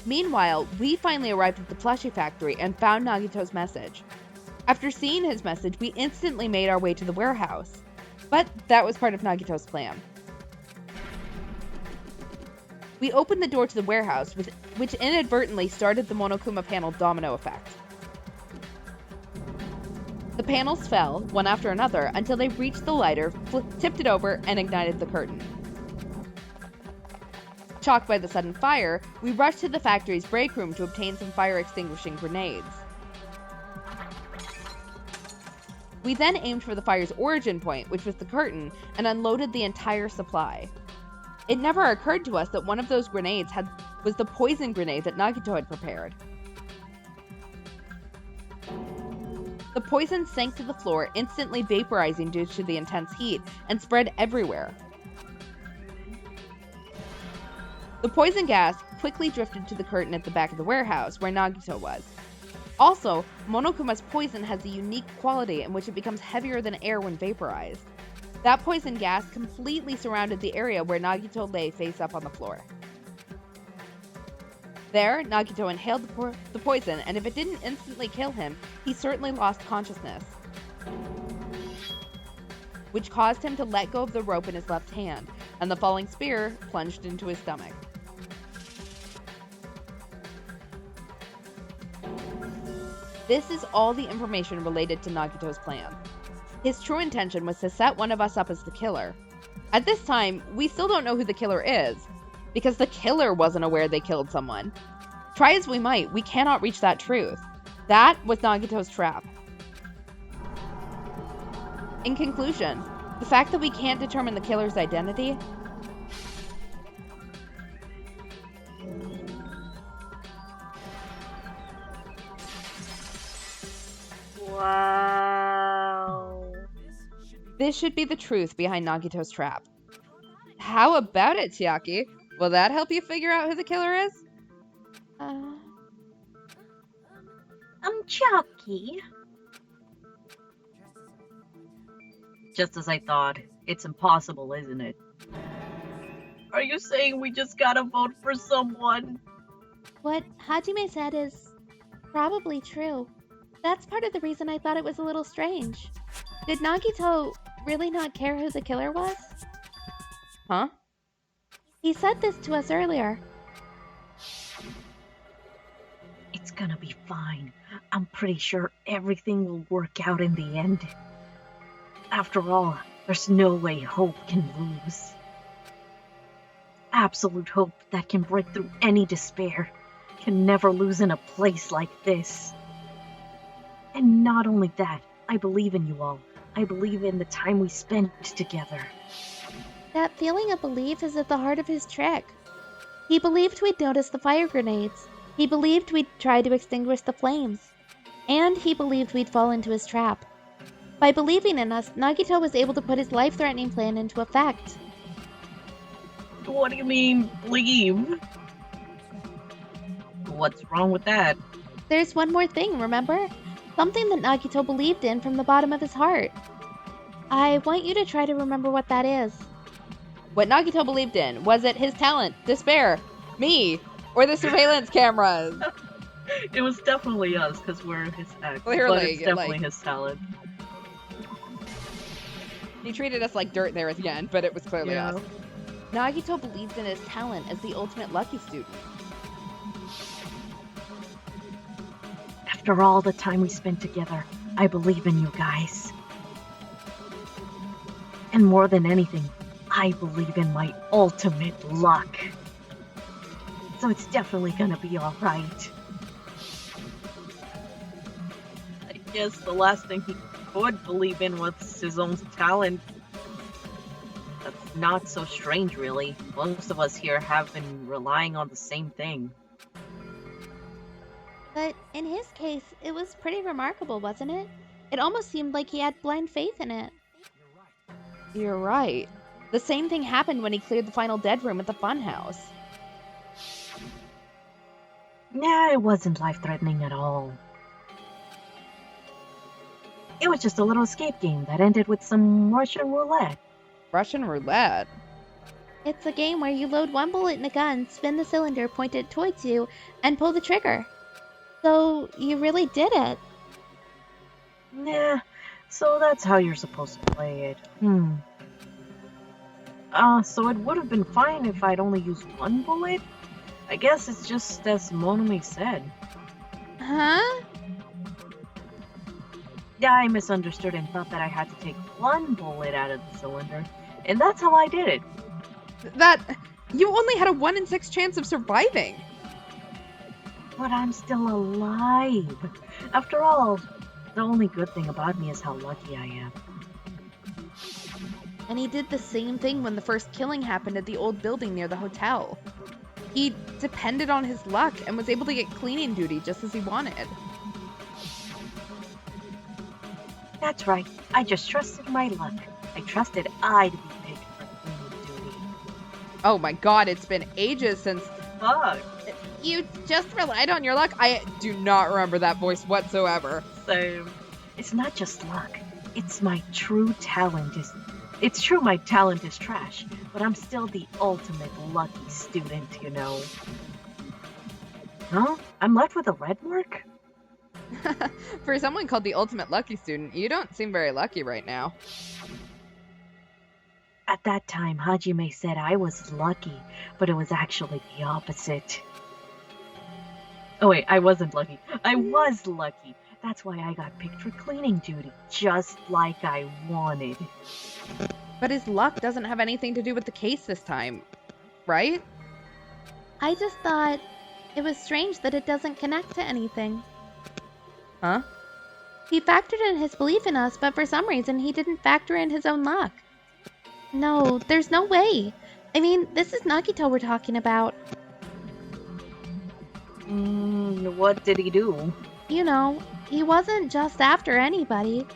Meanwhile, we finally arrived at the plushie factory and found Nagito's message. After seeing his message, we instantly made our way to the warehouse. But that was part of Nagito's plan. We opened the door to the warehouse, which inadvertently started the Monokuma panel domino effect. The panels fell, one after another, until they reached the lighter, tipped it over, and ignited the curtain. Shocked by the sudden fire, we rushed to the factory's break room to obtain some fire-extinguishing grenades. We then aimed for the fire's origin point, which was the curtain, and unloaded the entire supply. It never occurred to us that one of those grenades was the poison grenade that Nagito had prepared. The poison sank to the floor, instantly vaporizing due to the intense heat, and spread everywhere. The poison gas quickly drifted to the curtain at the back of the warehouse, where Nagito was. Also, Monokuma's poison has a unique quality in which it becomes heavier than air when vaporized. That poison gas completely surrounded the area where Nagito lay face up on the floor. There, Nagito inhaled the poison, and if it didn't instantly kill him, he certainly lost consciousness, which caused him to let go of the rope in his left hand, and the falling spear plunged into his stomach. This is all the information related to Nagito's plan. His true intention was to set one of us up as the killer. At this time, we still don't know who the killer is, because the killer wasn't aware they killed someone. Try as we might, we cannot reach that truth. That was Nagito's trap. In conclusion, the fact that we can't determine the killer's identity Wow. This should be the truth behind Nagito's trap. How about it, Chiaki? Will that help you figure out who the killer is? Chucky. Just as I thought. It's impossible, isn't it? Are you saying we just gotta vote for someone? What Hajime said is probably true. That's part of the reason I thought it was a little strange. Did Nagito really not care who the killer was? Huh? He said this to us earlier. It's gonna be fine. I'm pretty sure everything will work out in the end. After all, there's no way hope can lose. Absolute hope that can break through any despair can never lose in a place like this. And not only that, I believe in you all. I believe in the time we spent together. That feeling of belief is at the heart of his trick. He believed we'd notice the fire grenades, He believed we'd try to extinguish the flames, and he believed we'd fall into his trap. By believing in us, Nagito was able to put his life-threatening plan into effect. What do you mean, believe? What's wrong with that? There's one more thing, remember? Something that Nagito believed in from the bottom of his heart. I want you to try to remember what that is. What Nagito believed in, was it his talent, despair, me, or the surveillance cameras? It was definitely us, because we're his ex. Clearly, but it's definitely like- his talent. He treated us like dirt there at the end, but it was clearly Yeah. us. Nagito believed in his talent as the ultimate lucky student. After all the time we spent together, I believe in you guys. And more than anything, I believe in my ultimate luck. So it's definitely gonna be alright. I guess the last thing he could believe in was his own talent. That's not so strange, really. Most of us here have been relying on the same thing. But in his case, it was pretty remarkable, wasn't it? It almost seemed like he had blind faith in it. You're right. The same thing happened when he cleared the final dead room at the funhouse. Nah, it wasn't life-threatening at all. It was just a little escape game that ended with some Russian roulette. Russian roulette? It's a game where you load one bullet in a gun, spin the cylinder pointed towards you, and pull the trigger. So, you really did it. Nah, so that's how you're supposed to play it. So it would have been fine if I'd only used one bullet? I guess it's just as Monami said. Huh? Yeah, I misunderstood and thought that I had to take one bullet out of the cylinder, and that's how I did it. You only had a 1 in 6 chance of surviving. But I'm still alive. After all, the only good thing about me is how lucky I am. And he did the same thing when the first killing happened at the old building near the hotel. He depended on his luck and was able to get cleaning duty just as he wanted. That's right. I just trusted my luck. I trusted I'd be picked for cleaning duty. Oh my god, it's been ages since... Fuck. You just relied on your luck? I do not remember that voice whatsoever. Same. It's not just luck. It's my true talent is... It's true my talent is trash, but I'm still the ultimate lucky student, you know. Huh? I'm left with a red mark? For someone called the ultimate lucky student, you don't seem very lucky right now. At that time, Hajime said I was lucky, but it was actually the opposite. Oh wait, I wasn't lucky. I was lucky. That's why I got picked for cleaning duty, just like I wanted. But his luck doesn't have anything to do with the case this time, right? I just thought it was strange that it doesn't connect to anything. Huh? He factored in his belief in us, but for some reason he didn't factor in his own luck. No, there's no way. I mean, this is Nagito we're talking about. What did he do? You know, he wasn't just after anybody.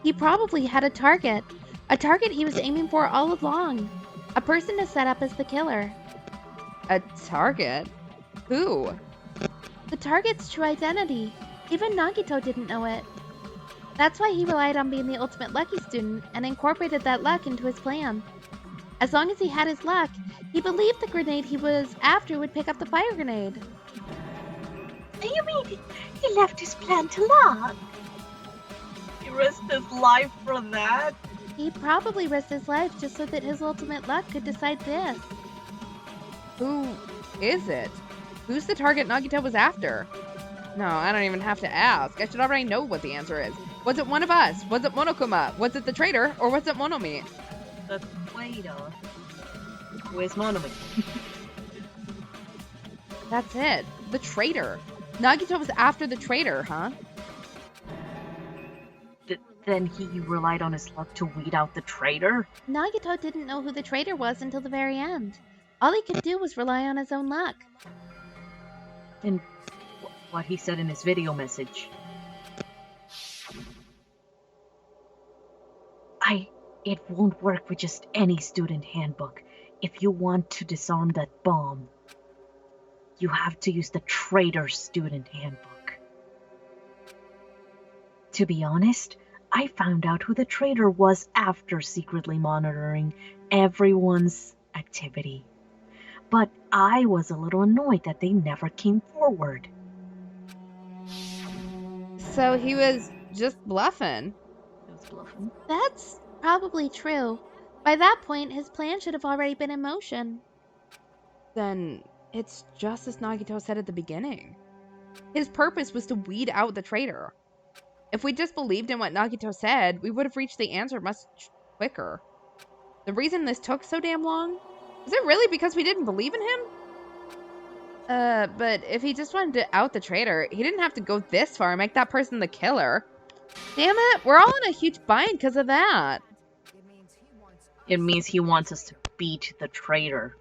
He probably had a target. A target he was aiming for all along. A person to set up as the killer. A target? Who? The target's true identity. Even Nagito didn't know it. That's why he relied on being the ultimate lucky student and incorporated that luck into his plan. As long as he had his luck, he believed the grenade he was after would pick up the fire grenade. You mean he left his plan to luck? He risked his life for that? He probably risked his life just so that his ultimate luck could decide this. Who is it? Who's the target Nagito was after? No, I don't even have to ask. I should already know what the answer is. Was it one of us? Was it Monokuma? Was it the traitor? Or was it Monomi? The traitor. Where's Monami? That's it. The traitor. Nagito was after the traitor, huh? Then he relied on his luck to weed out the traitor? Nagito didn't know who the traitor was until the very end. All he could do was rely on his own luck. And what he said in his video message. It won't work with just any student handbook. If you want to disarm that bomb, you have to use the traitor student handbook. To be honest, I found out who the traitor was after secretly monitoring everyone's activity. But I was a little annoyed that they never came forward. So he was just bluffing. He was bluffing. That's probably true. By that point, his plan should have already been in motion. Then it's just as Nagito said at the beginning. His purpose was to weed out the traitor. If we just believed in what Nagito said, we would have reached the answer much quicker. The reason this took so damn long? Was it really because we didn't believe in him? But if he just wanted to out the traitor, he didn't have to go this far and make that person the killer. Damn it, we're all in a huge bind because of that. It means he wants us to beat the traitor.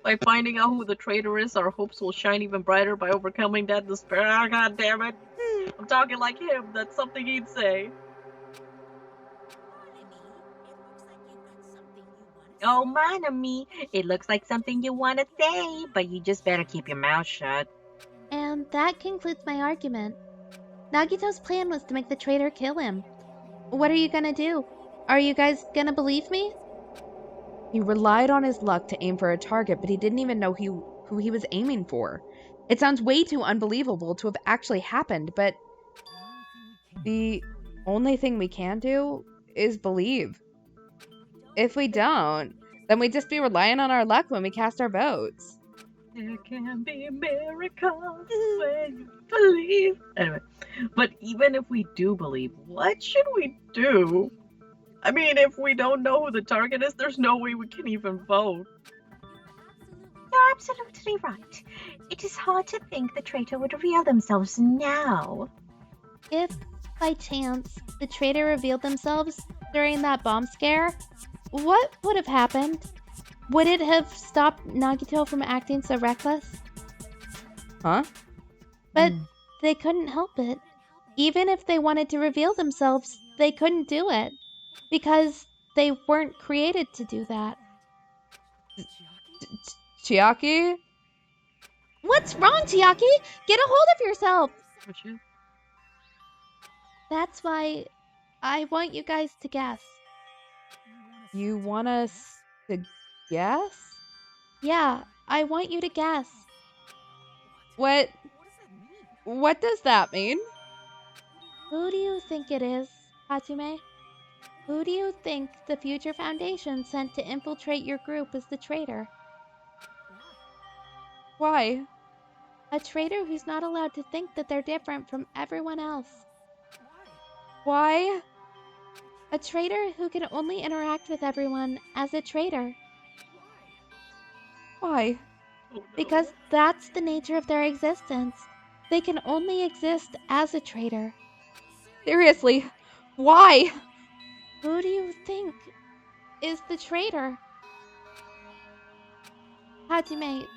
By finding out who the traitor is, our hopes will shine even brighter by overcoming that despair. Ah, God damn it. I'm talking like him. That's something he'd say. Oh, Manami, it looks like something you want to say, but you just better keep your mouth shut. And that concludes my argument. Nagito's plan was to make the traitor kill him. What are you gonna do? Are you guys gonna believe me? He relied on his luck to aim for a target, but he didn't even know who he was aiming for. It sounds way too unbelievable to have actually happened, but the only thing we can do is believe. If we don't, then we'd just be relying on our luck when we cast our votes. There can be miracles when you believe. Anyway, but even if we do believe, what should we do? I mean, if we don't know who the target is, there's no way we can even vote. You're absolutely right. It is hard to think the traitor would reveal themselves now. If, by chance, the traitor revealed themselves during that bomb scare, what would have happened? Would it have stopped Nagito from acting so reckless? Huh? But they couldn't help it. Even if they wanted to reveal themselves, they couldn't do it. Because they weren't created to do that. Chiaki? What's wrong, Chiaki? Get a hold of yourself! That's why I want you guys to guess. You want us to guess? Yeah, I want you to guess. What does that mean? Who do you think it is, Hatsume? Who do you think the Future Foundation sent to infiltrate your group as the traitor? Why? A traitor who's not allowed to think that they're different from everyone else. Why? A traitor who can only interact with everyone as a traitor. Why? Because that's the nature of their existence. They can only exist as a traitor. Seriously, why? Who do you think is the traitor? Hajime,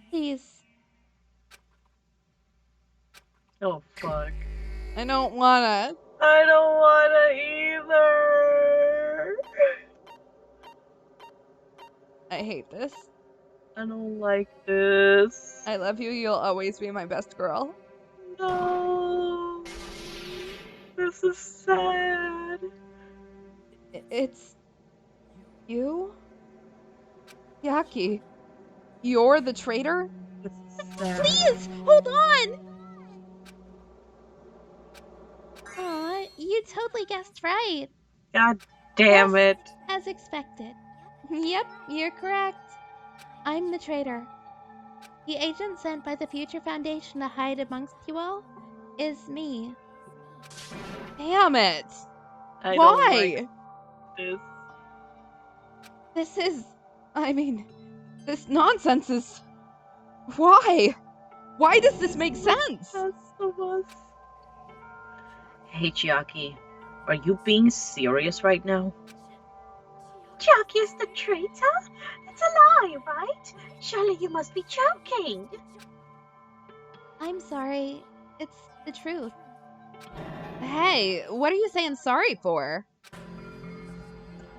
please. Oh, fuck. I don't wanna. I don't wanna either. I hate this. I don't like this. I love you. You'll always be my best girl. No. This is sad. It's you? Yaki. You're the traitor? This is sad. Please, hold on! Aw, you totally guessed right. God damn it. As expected. Yep, you're correct. I'm the traitor. The agent sent by the Future Foundation to hide amongst you all is me. Damn it! I Why? don't like this. This is... I mean... This nonsense is... Why? Why does this make sense? That's of us. Hey, Chiaki. Are you being serious right now? Chiaki is the traitor? It's a lie, right? Surely you must be joking. I'm sorry. It's the truth. Hey, what are you saying sorry for?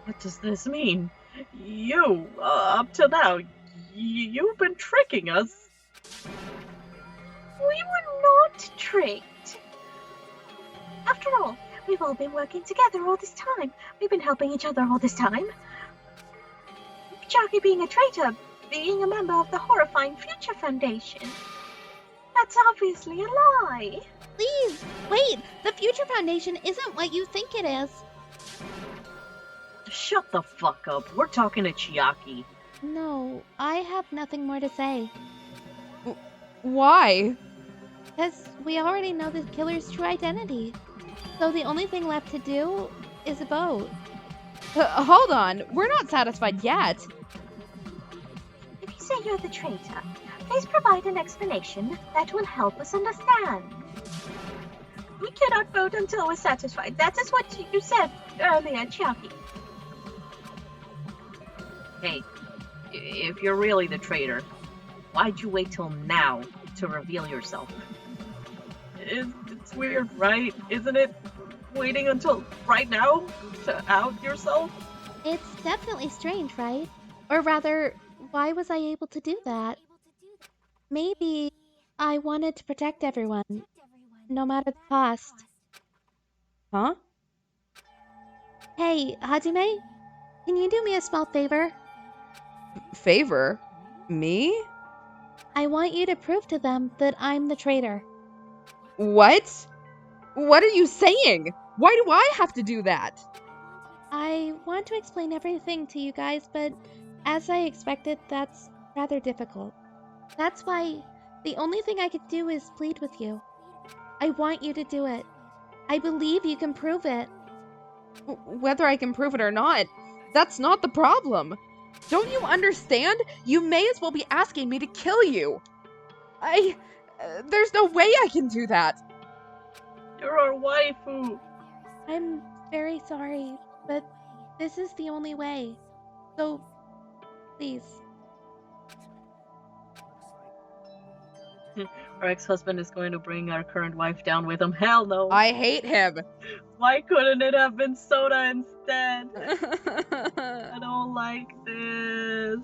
What does this mean? You, up to now, you've been tricking us. We were not tricked. After all, we've all been working together all this time. We've been helping each other all this time. Jackie being a traitor, being a member of the horrifying Future Foundation. That's obviously a lie. Please, wait! The Future Foundation isn't what you think it is. Shut the fuck up. We're talking to Chiaki. No, I have nothing more to say. Why? Because we already know the killer's true identity. So the only thing left to do is vote. Hold on, we're not satisfied yet. If you say you're the traitor, please provide an explanation that will help us understand. We cannot vote until we're satisfied. That is what you said earlier, Chiaki. Hey, if you're really the traitor, why'd you wait till now to reveal yourself? It's weird, right? Isn't it? Waiting until right now to out yourself? It's definitely strange, right? Or rather, why was I able to do that? Maybe I wanted to protect everyone, no matter the cost. Huh? Hey, Hajime, can you do me a small favor? Favor? Me? I want you to prove to them that I'm the traitor. What? What are you saying? Why do I have to do that? I want to explain everything to you guys, but as I expected, that's rather difficult. That's why the only thing I could do is plead with you. I want you to do it. I believe you can prove it. Whether I can prove it or not, that's not the problem. Don't you understand? You may as well be asking me to kill you. There's no way I can do that. You're our waifu. I'm very sorry, but this is the only way. So, please. Our ex-husband is going to bring our current wife down with him. Hell no. I hate him. Why couldn't it have been soda instead? I don't like this.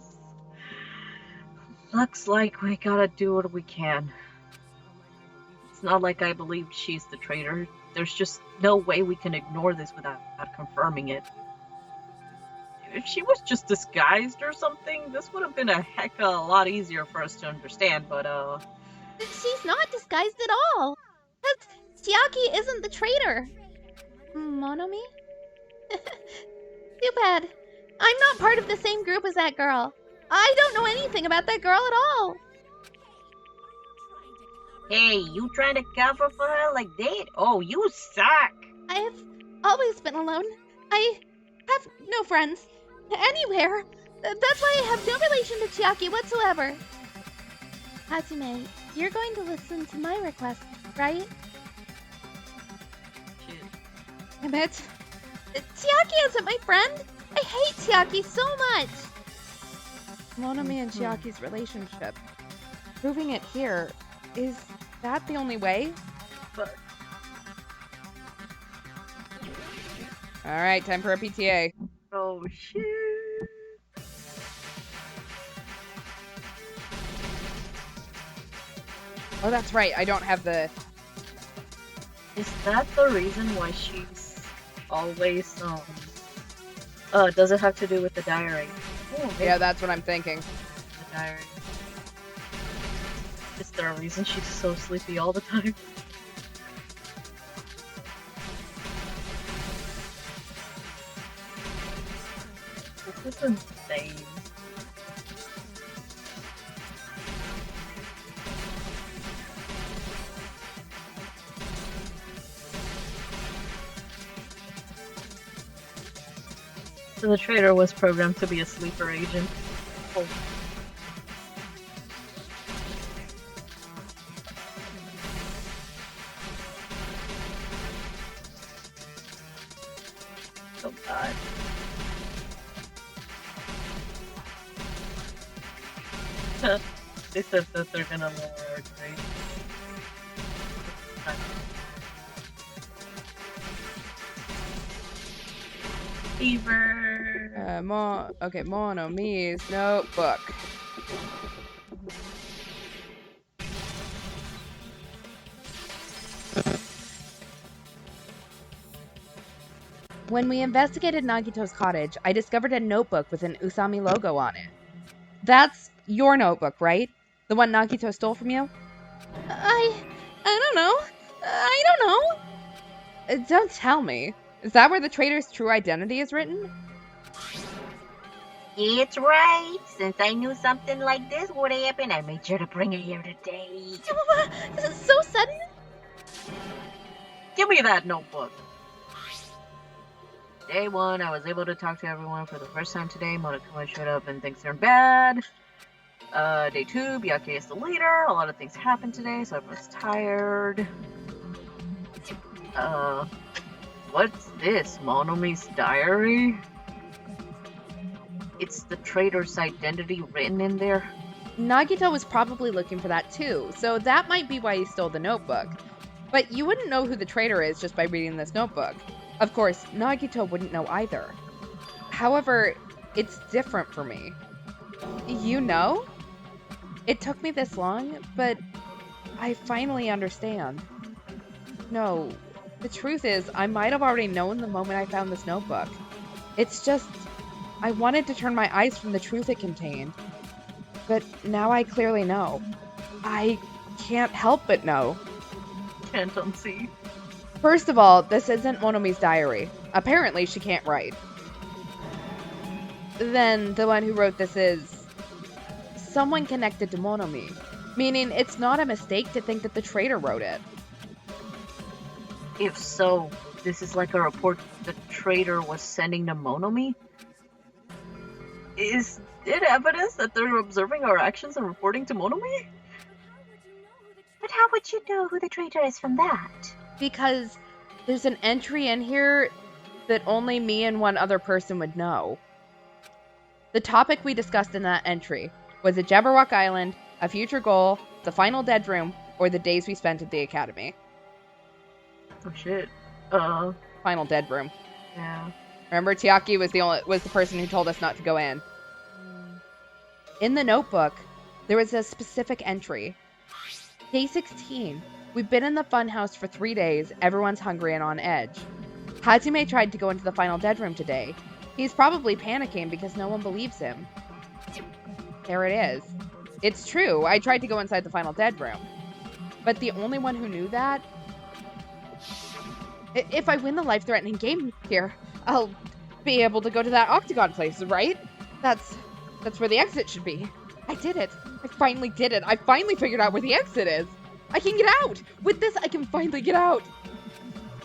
Looks like we gotta do what we can. It's not like I believe she's the traitor. There's just no way we can ignore this without confirming it. If she was just disguised or something, this would have been a heck of a lot easier for us to understand, but She's not disguised at all. Chiaki isn't the traitor. Monomi? Too bad. I'm not part of the same group as that girl. I don't know anything about that girl at all. Hey, you trying to cover for her like that? Oh, you suck! I have always been alone. I have no friends. Anywhere. That's why I have no relation to Chiaki whatsoever. Hatsume, you're going to listen to my request, right? Shit. Damn it. Chiaki isn't my friend. I hate Chiaki so much. Monomi and Chiaki's relationship. Proving it here, is that the only way? But Alright, time for a PTA. oh shit. Oh, that's right, I don't have the... Is that the reason why she's always does it have to do with the diary? Oh, maybe Yeah, that's what I'm thinking. the diary. Is there a reason she's so sleepy all the time? This is insane. So the traitor was programmed to be a sleeper agent. Oh. Oh god. They said that they're gonna lower our grade. Fever. Okay, Monomi's notebook. When we investigated Nagito's cottage, I discovered a notebook with an Usami logo on it. That's your notebook, right? The one Nagito stole from you? I don't know. I don't know. Don't tell me. Is that where the traitor's true identity is written? It's right. Since I knew something like this would happen, I made sure to bring her here today. This is so sudden. Give me that notebook. Day 1, I was able to talk to everyone for the first time today. Monokuma showed up and things turned bad. Day 2, Byakuya is the leader. A lot of things happened today, so everyone's tired. What's this? Monomi's diary? It's the traitor's identity written in there? Nagito was probably looking for that too, so that might be why he stole the notebook. But you wouldn't know who the traitor is just by reading this notebook. Of course, Nagito wouldn't know either. However, it's different for me. You know? It took me this long, but I finally understand. No, the truth is, I might have already known the moment I found this notebook. It's just, I wanted to turn my eyes from the truth it contained. But now I clearly know. I can't help but know. Can't unsee. First of all, this isn't Monomi's diary. Apparently, she can't write. Then, the one who wrote this is someone connected to Monomi, meaning it's not a mistake to think that the traitor wrote it. If so, this is like a report the traitor was sending to Monomi? Is it evidence that they're observing our actions and reporting to Monomi? But how would you know who the traitor is from that? Because there's an entry in here that only me and one other person would know. The topic we discussed in that entry was a Jabberwock Island, a future goal, the final dead room, or the days we spent at the academy. Oh shit. Final dead room. Yeah. Remember, Chiaki was the person who told us not to go in. In the notebook, there was a specific entry. Day 16. We've been in the funhouse for 3 days. Everyone's hungry and on edge. Hajime tried to go into the final dead room today. He's probably panicking because no one believes him. There it is. It's true. I tried to go inside the final dead room. But the only one who knew that... If I win the life-threatening game here, I'll be able to go to that octagon place, right? That's where the exit should be. I did it. I finally did it. I finally figured out where the exit is. I can get out. With this, I can finally get out.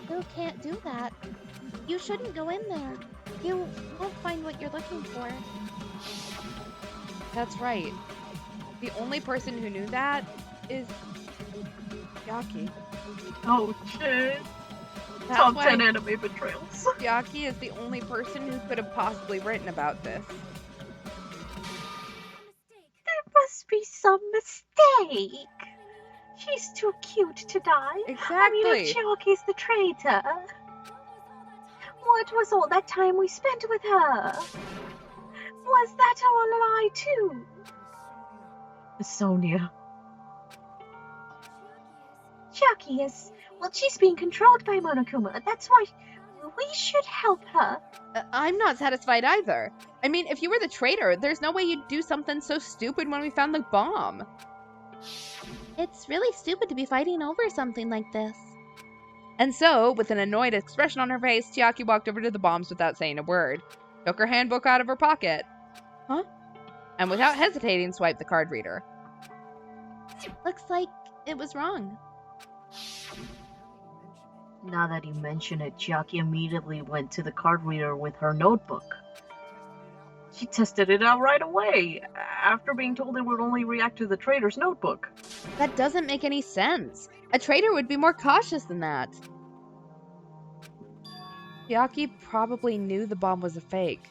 You can't do that. You shouldn't go in there. You won't find what you're looking for. That's right. The only person who knew that is Yaki. Oh shit. That's Top why 10 anime betrayals. Yaki is the only person who could have possibly written about this. There must be some mistake. She's too cute to die. Exactly. I mean, if Chiaki's the traitor. What was all that time we spent with her? Was that all a lie too? Sonia. Chiaki is... Well, she's being controlled by Monokuma. That's why we should help her. I'm not satisfied either. I mean, if you were the traitor, there's no way you'd do something so stupid when we found the bomb. It's really stupid to be fighting over something like this. And so, with an annoyed expression on her face, Chiaki walked over to the bombs without saying a word, took her handbook out of her pocket, and without hesitating, swiped the card reader. Looks like it was wrong. Now that you mention it, Chiaki immediately went to the card reader with her notebook. She tested it out right away, after being told it would only react to the traitor's notebook. That doesn't make any sense. A traitor would be more cautious than that. Chiaki probably knew the bomb was a fake.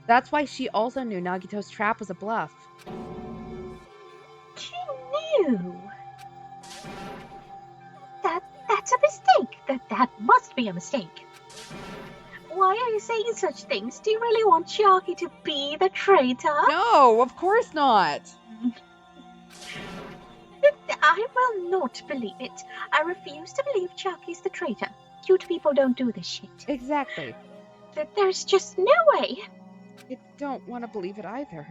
That's why she also knew Nagito's trap was a bluff. She knew. That's a mistake. That must be a mistake. why are you saying such things? Do you really want Chiaki to be the traitor? No, of course not. I will not believe it. I refuse to believe Chiaki's the traitor. Cute people don't do this shit. Exactly. There's just no way. I don't want to believe it either.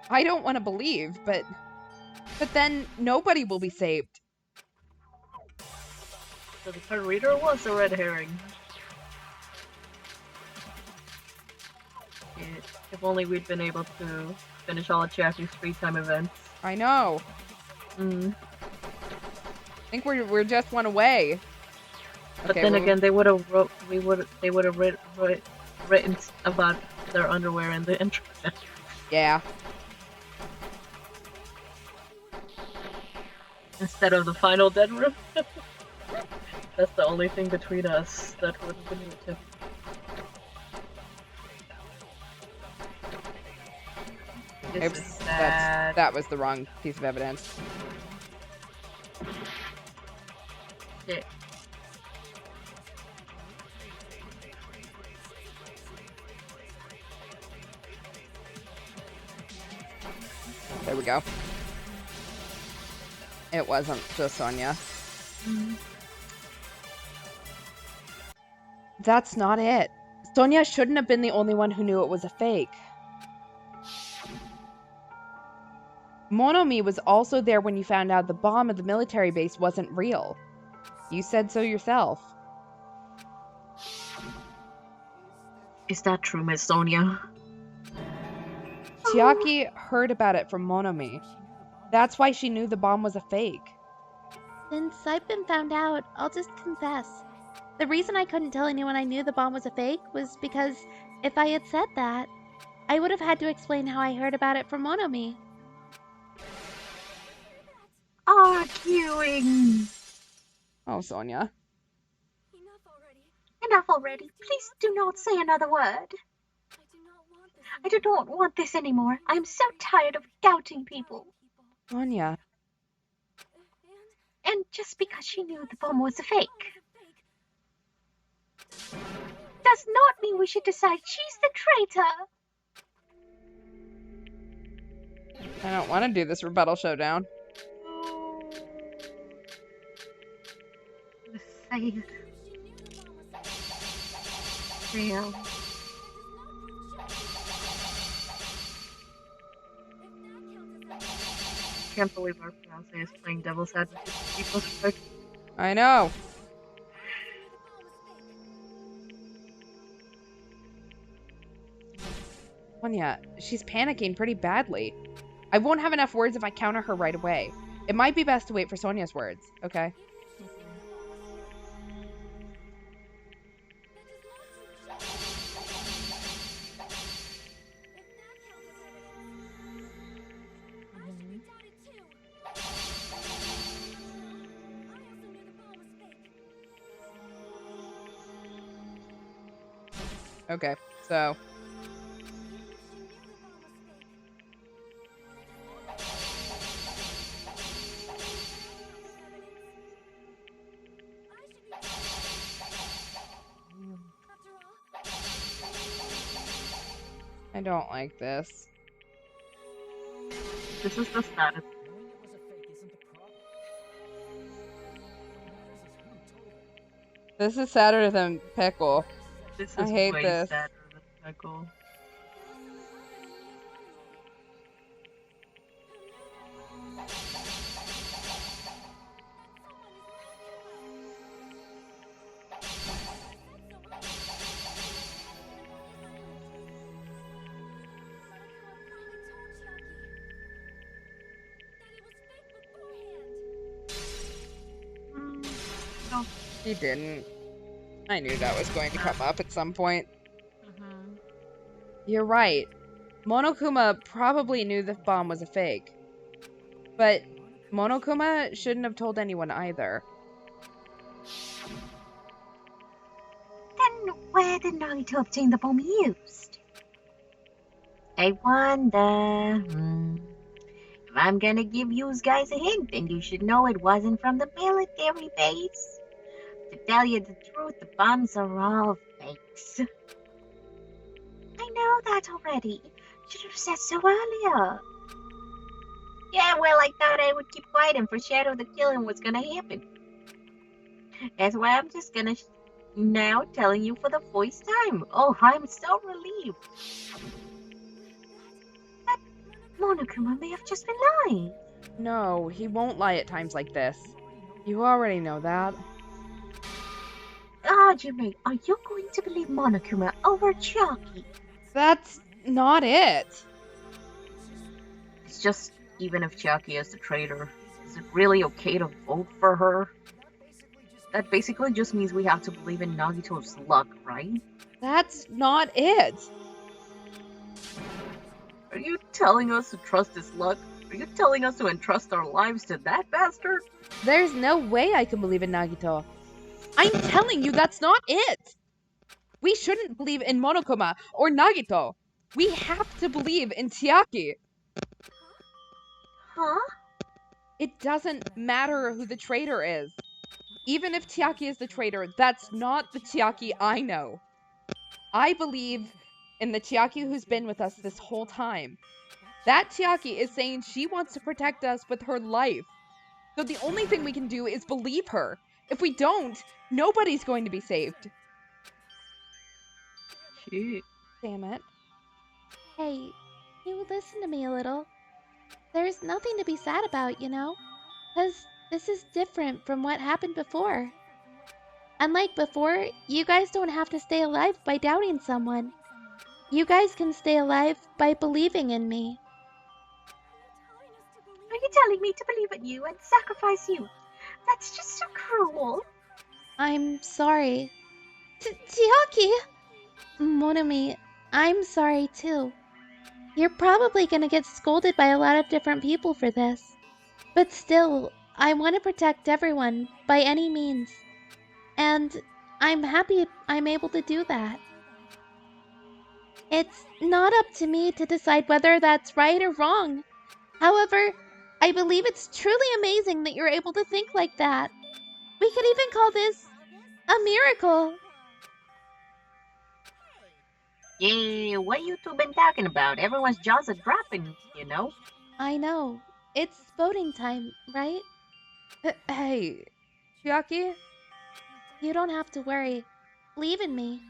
I don't want to believe, but then nobody will be saved. So the card reader was a red herring. If only we'd been able to finish all of Chiaki's free time events. I know. I think we're just one away. But then again, they would have written about their underwear in the intro. Yeah. Instead of the final dead room. That's the only thing between us that would have been to. Oops, that was the wrong piece of evidence. Yeah. There we go. It wasn't just Sonia. That's not it. Sonia shouldn't have been the only one who knew it was a fake. Monomi was also there when you found out the bomb at the military base wasn't real. You said so yourself. Is that true, Miss Sonia? Chiaki heard about it from Monomi. That's why she knew the bomb was a fake. Since I've been found out, I'll just confess. The reason I couldn't tell anyone I knew the bomb was a fake was because if I had said that, I would have had to explain how I heard about it from Monomi. Arguing. Oh, Sonia. Enough already. Please do not say another word. I do not want this anymore. I am so tired of doubting people. Sonia. And just because she knew the bomb was a fake does not mean we should decide she's the traitor. I don't want to do this rebuttal showdown. Say Damn. Can't believe our fiance is playing devil's advocate for people's right. I know. Sonia, she's panicking pretty badly. I won't have enough words if I counter her right away. It might be best to wait for Sonia's words, okay? Okay, so... I don't like this. This is the status. This is sadder than Pickle. This is I hate way this. sadder than Pickle. He didn't. I knew that was going to come up at some point. You're right. Monokuma probably knew the bomb was a fake. But Monokuma shouldn't have told anyone either. Then where the night to obtain the bomb used? I wonder. If I'm gonna give you guys a hint, then you should know it wasn't from the military base. To tell you the truth, the bombs are all fake. Thanks. I know that already. Should have said so earlier. Yeah, well, I thought I would keep quiet and foreshadow the killing was gonna happen. That's why I'm just gonna now telling you for the first time. Oh, I'm so relieved. But Monokuma may have just been lying. No, he won't lie at times like this. You already know that. Hajime, are you going to believe Monokuma over Chiaki? That's not it. It's just, even if Chiaki is the traitor, is it really okay to vote for her? That basically just means we have to believe in Nagito's luck, right? That's not it. Are you telling us to trust his luck? Are you telling us to entrust our lives to that bastard? There's no way I can believe in Nagito. I'm telling you, that's not it. We shouldn't believe in Monokuma or Nagito. We have to believe in Chiaki. Huh? It doesn't matter who the traitor is. Even if Chiaki is the traitor, that's not the Chiaki I know. I believe in the Chiaki who's been with us this whole time. That Chiaki is saying she wants to protect us with her life. So the only thing we can do is believe her. If we don't, nobody's going to be saved. Shit. Damn it. Hey, you listen to me a little. There's nothing to be sad about, you know? Because this is different from what happened before. Unlike before, you guys don't have to stay alive by doubting someone. You guys can stay alive by believing in me. Are you telling me to believe in you and sacrifice you? That's just so cruel. I'm sorry. Chiaki! Monami, I'm sorry too. You're probably gonna get scolded by a lot of different people for this. But still, I want to protect everyone by any means. And I'm happy I'm able to do that. It's not up to me to decide whether that's right or wrong. However, I believe it's truly amazing that you're able to think like that. We could even call this a miracle. Yeah, what you two been talking about? Everyone's jaws are dropping, you know? I know. It's voting time, right? Hey, Chiaki? You don't have to worry. Believe in me.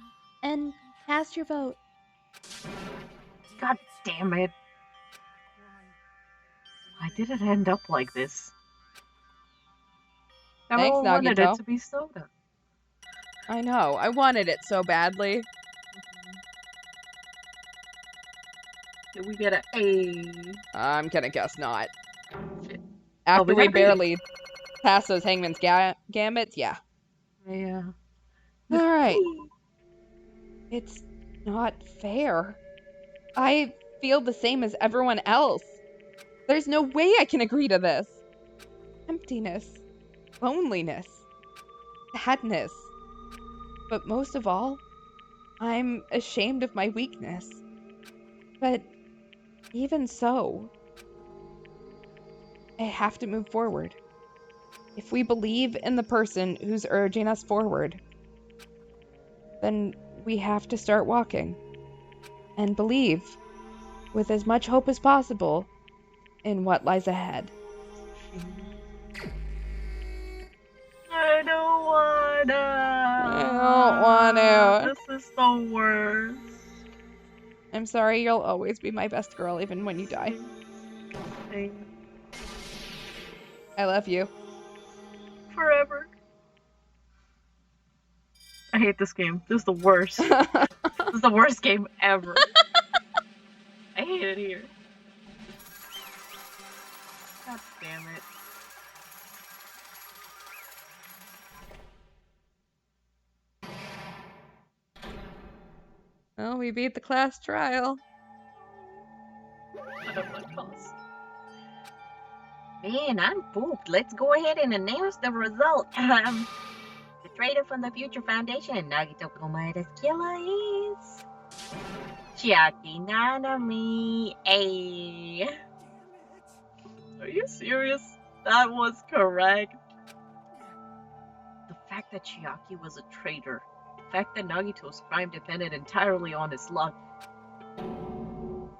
And cast your vote. God damn it. Why did it end up like this? Everyone wanted Nagito. it to be soda. I know, I wanted it so badly. Did we get an A? I'm gonna guess not. Shit. After we we got a B. barely passed those Hangman's Gambits, yeah. Yeah. Alright. It's not fair. I feel the same as everyone else. There's no way I can agree to this. Emptiness. Loneliness. Sadness. But most of all, I'm ashamed of my weakness. But even so, I have to move forward. If we believe in the person who's urging us forward, then we have to start walking. And believe, with as much hope as possible, in what lies ahead. I don't wanna. I don't want to. This is the worst. I'm sorry, you'll always be my best girl, even when you die. I love you. Forever. I hate this game. This is the worst. This is the worst game ever. I hate it here. God damn it. Well, we beat the class trial. I don't like calls. Man, I'm pooped. Let's go ahead and announce the result. The traitor from the Future Foundation, Nagito Komaeda's killer is Chiaki Nanami. A. Are you serious? That was correct. The fact that Chiaki was a traitor fact that Nagito's crime depended entirely on his luck.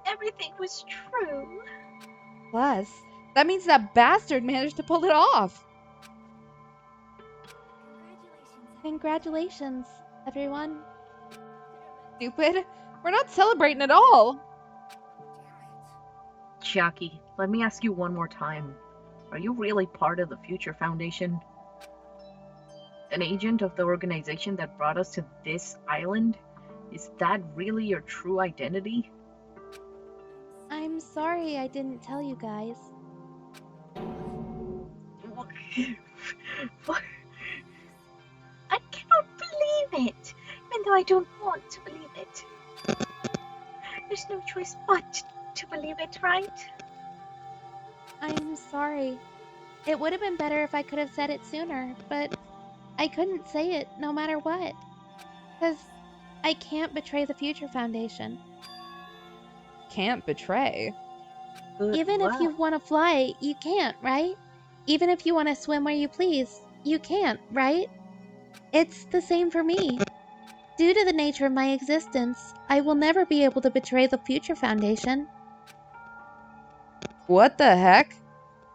Everything was true. Plus, that means that bastard managed to pull it off. Congratulations, everyone. Stupid. We're not celebrating at all. Chiaki, let me ask you one more time. Are you really part of the Future Foundation? An agent of the organization that brought us to this island? Is that really your true identity? I'm sorry I didn't tell you guys. What? I cannot believe it, even though I don't want to believe it. There's no choice but to believe it, right? I'm sorry. It would have been better if I could have said it sooner, but I couldn't say it no matter what. Because I can't betray the Future Foundation. Can't betray. Even if you want to fly, you can't, right? Even if you want to swim where you please, you can't, right? It's the same for me. Due to the nature of my existence, I will never be able to betray the Future Foundation. What the heck?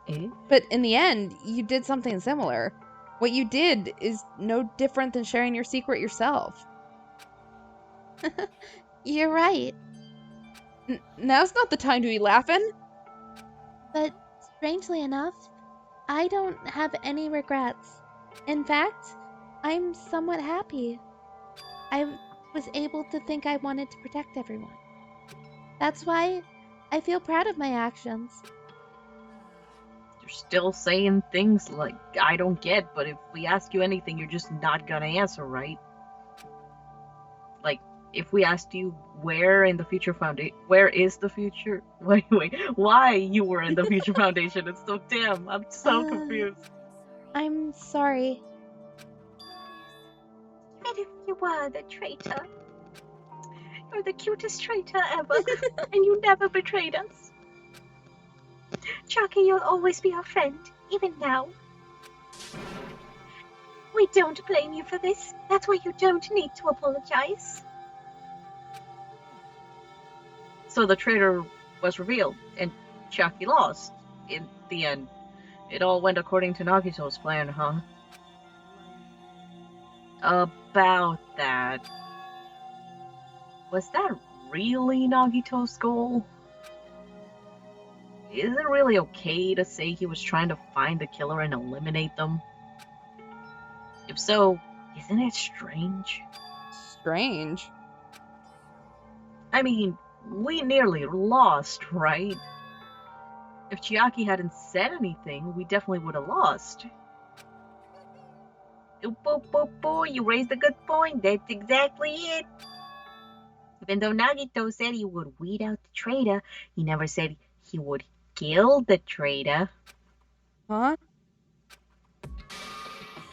Eh? But in the end, you did something similar. What you did is no different than sharing your secret yourself. You're right. Now's not the time to be laughing. But strangely enough, I don't have any regrets. In fact, I'm somewhat happy. I was able to think I wanted to protect everyone. That's why I feel proud of my actions. You're still saying things like, I don't get, but if we ask you anything, you're just not gonna answer, right? Like, if we asked you where in the Future Foundation, where is the future? Wait, why you were in the Future Foundation? It's so damn, I'm so confused. I'm sorry. Even if you were the traitor, you're the cutest traitor ever, and you never betrayed us. Chucky, you'll always be our friend, even now. We don't blame you for this. That's why you don't need to apologize. So the traitor was revealed, and Chucky lost in the end. It all went according to Nagito's plan, huh? About that. Was that really Nagito's goal? Is it really okay to say he was trying to find the killer and eliminate them? If so, isn't it strange? Strange. I mean, we nearly lost, right? If Chiaki hadn't said anything, we definitely would have lost. You raised a good point. That's exactly it. Even though Nagito said he would weed out the traitor, he never said he would kill the traitor. Huh?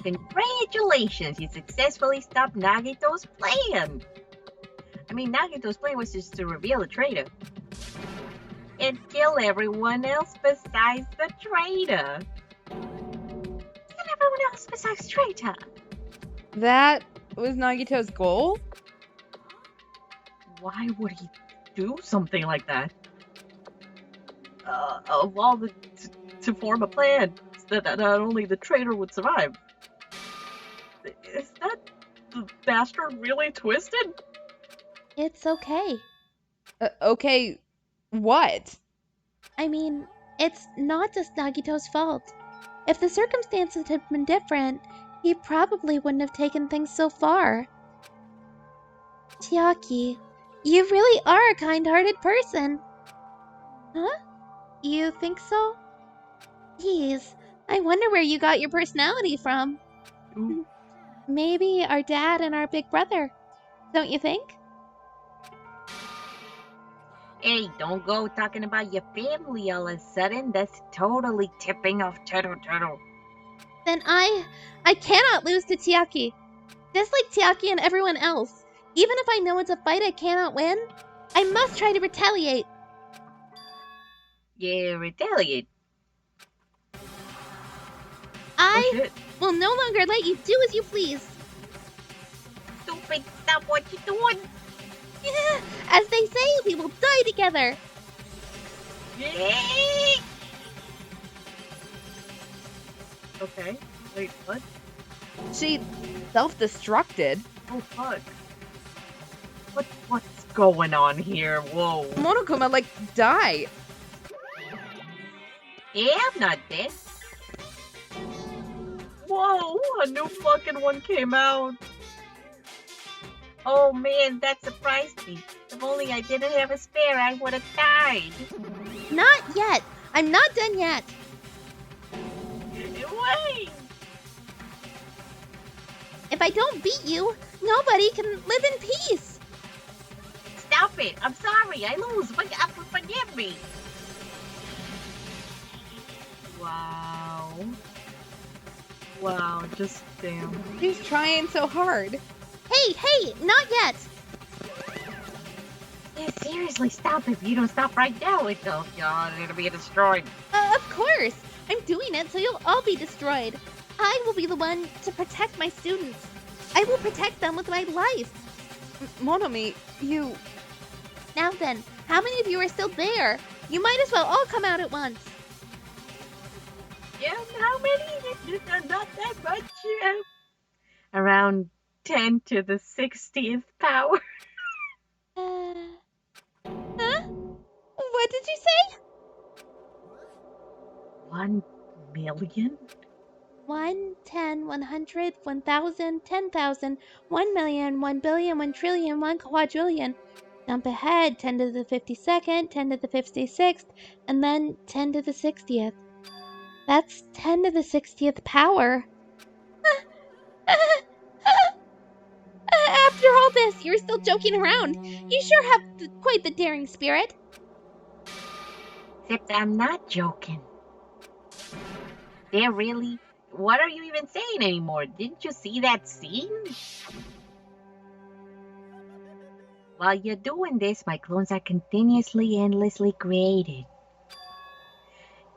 Congratulations, you successfully stopped Nagito's plan. I mean, Nagito's plan was just to reveal the traitor. And kill everyone else besides the traitor. Kill everyone else besides traitor. That was Nagito's goal? Why would he do something like that? Of all the to form a plan that not only the traitor would survive. Is that the bastard really twisted? It's okay. Okay, what? I mean, it's not just Nagito's fault. If the circumstances had been different, he probably wouldn't have taken things so far. Chiaki, you really are a kind-hearted person. Huh? You think so? Geez, I wonder where you got your personality from. Ooh. Maybe our dad and our big brother. Don't you think? Hey, don't go talking about your family all of a sudden. That's totally tipping off Turtle. Then I cannot lose to Chiaki. Just like Chiaki and everyone else. Even if I know it's a fight I cannot win, I must try to retaliate. Yeah, retaliate. I Oh, shit. will no longer let you do as you please. Stupid. it! Stop what you're doing! As they say, we will die together. Okay. Wait, what? She self-destructed. Oh, fuck. What's going on here? Whoa. Monokuma, like, died. Yeah, I'm not dead. Whoa, a new fucking one came out. Oh man, that surprised me. If only I didn't have a spare, I would have died. Not yet. I'm not done yet. Wait! If I don't beat you, nobody can live in peace. Stop it! I'm sorry, I lose. Forgive me. Wow. Wow, just damn. She's trying so hard. Hey, not yet. Yeah, seriously, stop it. If you don't stop right now, it'll be destroyed. Of course. I'm doing it so you'll all be destroyed. I will be the one to protect my students. I will protect them with my life. Monomi, you... Now then, how many of you are still there? You might as well all come out at once. Yeah, how many? Not that much. Around 10 to the 60th power. Huh? What did you say? 1 million? 1, 10, 100, 1,000, 10,000, 1 million, 1 billion, 1 trillion, 1 quadrillion. Jump ahead, 10 to the 52nd, 10 to the 56th, and then 10 to the 60th. That's 10 to the 60th power. After all this, you're still joking around. You sure have quite the daring spirit. Except I'm not joking. They're really... What are you even saying anymore? Didn't you see that scene? While you're doing this, my clones are continuously, endlessly created.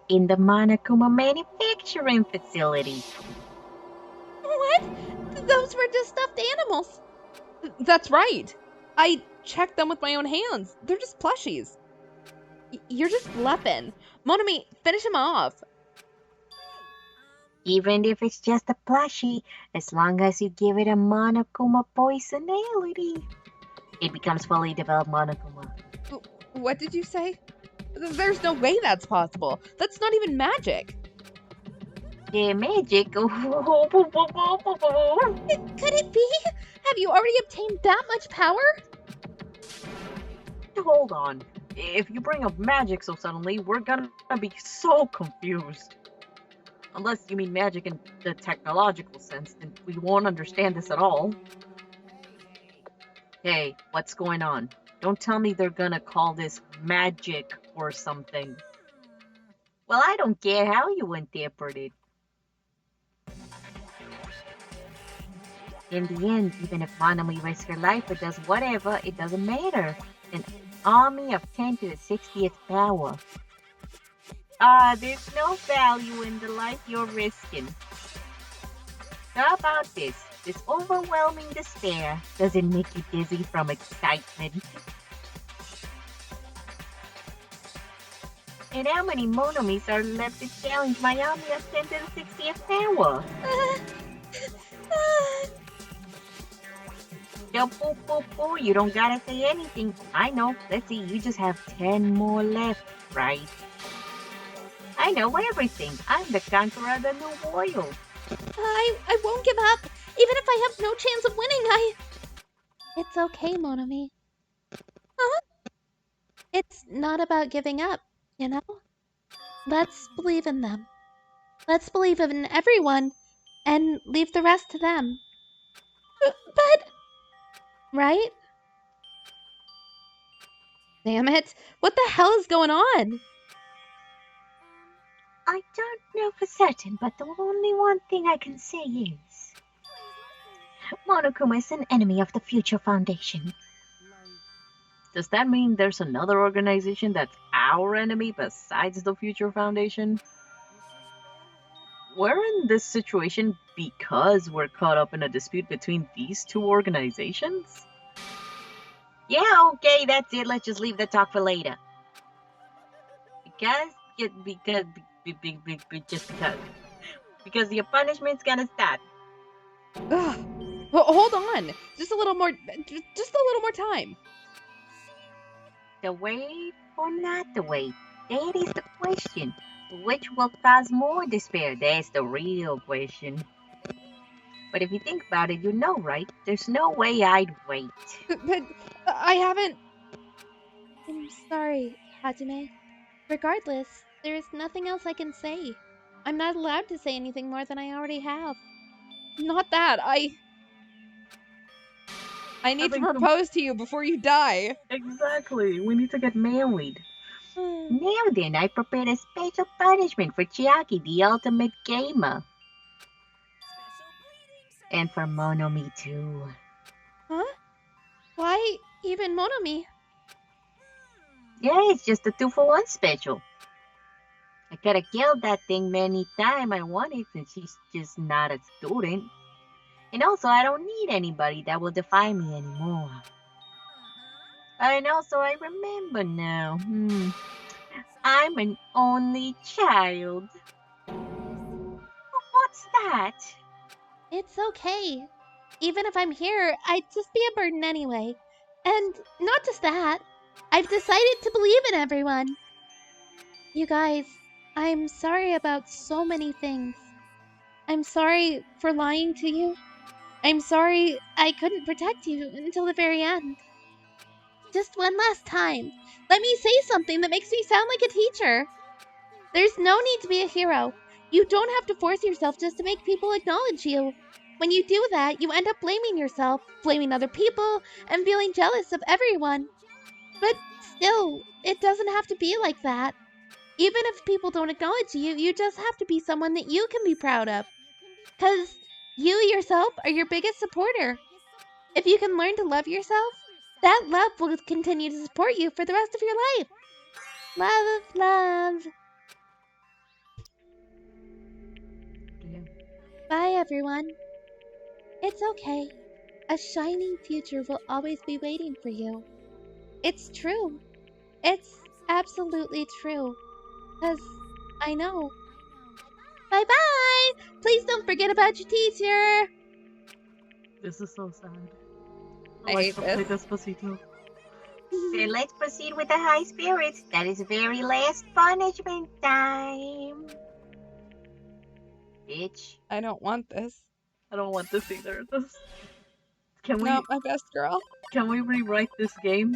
In the Monokuma manufacturing facility. What? Those were just stuffed animals. That's right. I checked them with my own hands. They're just plushies. You're just bluffing. Monomi, finish him off. Even if it's just a plushie, as long as you give it a Monokuma personality, it becomes fully developed Monokuma. What did you say? There's no way that's possible. That's not even magic. Yeah, magic. Could it be? Have you already obtained that much power? Hold on. If you bring up magic so suddenly, we're gonna be so confused. Unless you mean magic in the technological sense, then we won't understand this at all. Hey, what's going on? Don't tell me they're gonna call this magic or something. Well, I don't care how you interpret it. In the end, even if Monomi risks her life or does whatever, it doesn't matter. An army of 10 to the 60th power. There's no value in the life you're risking. How about this? This overwhelming despair doesn't make you dizzy from excitement. And how many Monomis are left to challenge my army of 10 to the 60th power? No, boo, boo, boo. You don't gotta say anything. I know. Let's see, you just have 10 more left, right? I know everything. I'm the conqueror of the new world. I won't give up. Even if I have no chance of winning, It's okay, Monomi. Huh? It's not about giving up, you know? Let's believe in them. Let's believe in everyone and leave the rest to them. But... Right? Damn it. What the hell is going on? I don't know for certain, but the only one thing I can say is... Monokuma is an enemy of the Future Foundation. Does that mean there's another organization that's our enemy besides the Future Foundation? we're in this situation because we're caught up in a dispute between these two organizations? Yeah, okay, that's it. Let's just leave the talk for later. Just because. Because your punishment's gonna start. Ugh. Hold on. Just a little more time. The wait or not the wait? That is the question. Which will cause more despair? That's the real question. But if you think about it, you know, right? There's no way I'd wait. But I haven't. I'm sorry, Hajime. Regardless, there is nothing else I can say. I'm not allowed to say anything more than I already have. Not that. I need to propose to you before you die. Exactly. We need to get married. Now then, I prepared a special punishment for Chiaki, the ultimate gamer. And for Monomi too. Huh? Why even Monomi? Yeah, it's just a 2-for-1 special. I could have killed that thing many times I wanted since she's just not a student. And also, I don't need anybody that will defy me anymore. And also, I remember now. I'm an only child. What's that? It's okay. Even if I'm here, I'd just be a burden anyway. And not just that, I've decided to believe in everyone. You guys, I'm sorry about so many things. I'm sorry for lying to you. I'm sorry I couldn't protect you until the very end. Just one last time, let me say something that makes me sound like a teacher. There's no need to be a hero. You don't have to force yourself just to make people acknowledge you. When you do that, you end up blaming yourself, blaming other people, and feeling jealous of everyone. But still, it doesn't have to be like that. Even if people don't acknowledge you, you just have to be someone that you can be proud of. 'Cause you yourself are your biggest supporter. If you can learn to love yourself, that love will continue to support you for the rest of your life. Love, love. Bye, everyone. It's okay. A shining future will always be waiting for you. It's true. It's absolutely true. 'Cause I know. Bye-bye! Please don't forget about your teacher! This is so sad. I hate this. Despacito. Then let's proceed with the high spirits. That is very last punishment time. Bitch. I don't want this. I don't want this either. Can we Not my best girl. can we rewrite this game?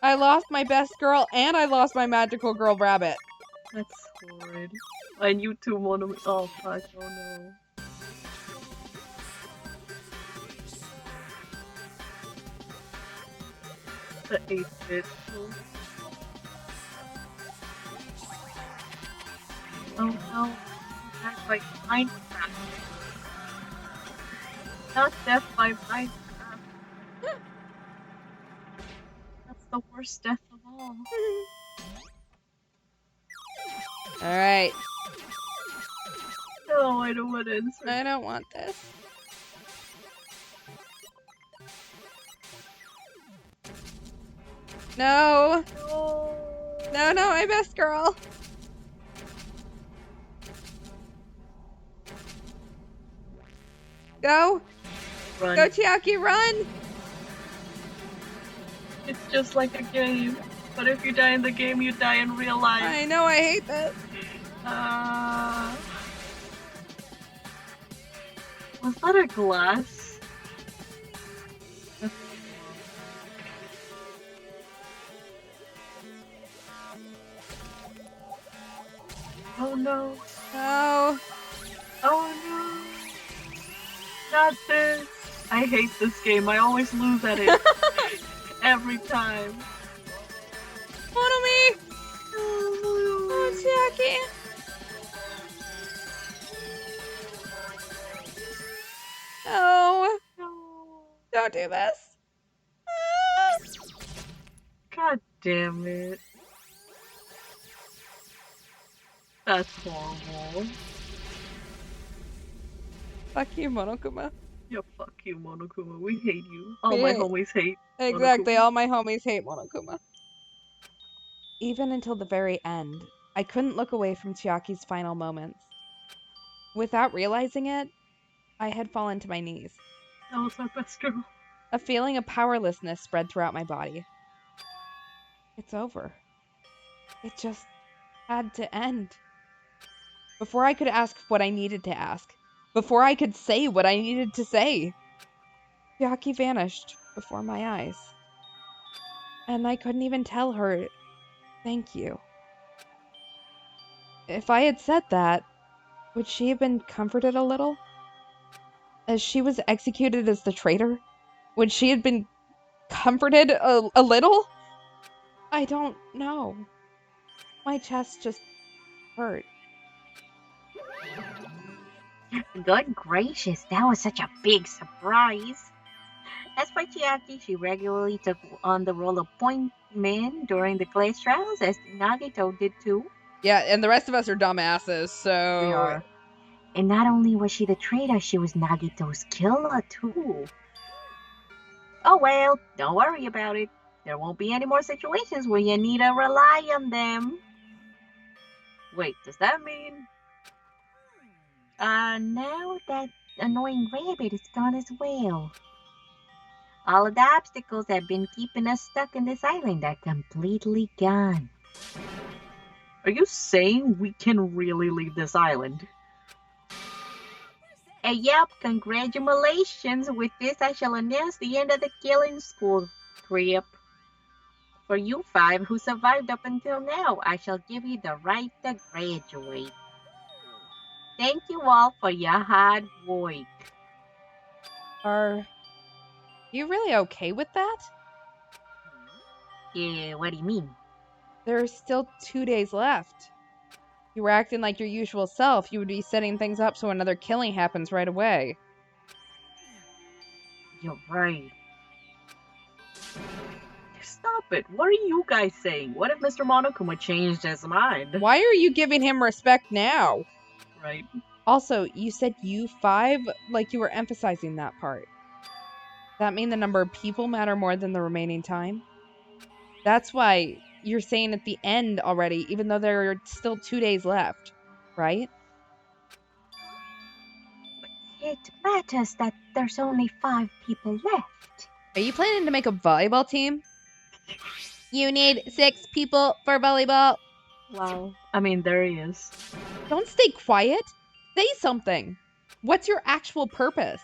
I lost my best girl and I lost my magical girl rabbit. That's horrid. And you two want to. Oh fuck! Oh no. The 8-bit. Oh no. That's like Minecraft. Not death by Minecraft. That's the worst death of all. Alright. No, I don't want to insert. I don't want this. No! No, no, my best girl! Go! Run. Go, Chiaki, run! It's just like a game. But if you die in the game, you die in real life. I know, I hate this. Was that a glass? Oh no. No. Oh no. Not this. I hate this game. I always lose at it. Every time. Monomi! Oh, Chiaki! No! Don't do this. God damn it. That's horrible. Fuck you, Monokuma. Yeah, fuck you, Monokuma. We hate you. All We my hate- homies hate Exactly, Monokuma. all my homies hate Monokuma. Even until the very end, I couldn't look away from Chiaki's final moments. Without realizing it, I had fallen to my knees. That was my best girl. A feeling of powerlessness spread throughout my body. It's over. It just had to end. Before I could ask what I needed to ask, before I could say what I needed to say, Chiaki vanished before my eyes. And I couldn't even tell her, thank you. If I had said that, would she have been comforted a little? As she was executed as the traitor? Would she have been comforted a little? I don't know. My chest just hurt. Good gracious, that was such a big surprise. As for Chiaki, she regularly took on the role of point man during the class trials, as Nagito did too. Yeah, and the rest of us are dumbasses, so... We are. And not only was she the traitor, she was Nagito's killer too. Oh well, don't worry about it. There won't be any more situations where you need to rely on them. Wait, does that mean? Now that annoying rabbit is gone as well. All of the obstacles that have been keeping us stuck in this island are completely gone. Are you saying we can really leave this island? Yep, congratulations. With this, I shall announce the end of the killing school trip. For you 5 who survived up until now, I shall give you the right to graduate. Thank you all for your hard work. Are you really okay with that? Yeah, what do you mean? There's still 2 days left. You were acting like your usual self. You would be setting things up so another killing happens right away. You're right. Stop it. What are you guys saying? What if Mr. Monokuma changed his mind? Why are you giving him respect now? Right. Also, you said you 5, like you were emphasizing that part. Does that mean the number of people matter more than the remaining time? That's why you're saying at the end already, even though there are still 2 days left, right? It matters that there's only 5 people left. Are you planning to make a volleyball team? You need 6 people for volleyball. Wow. I mean, there he is. Don't stay quiet. Say something. What's your actual purpose?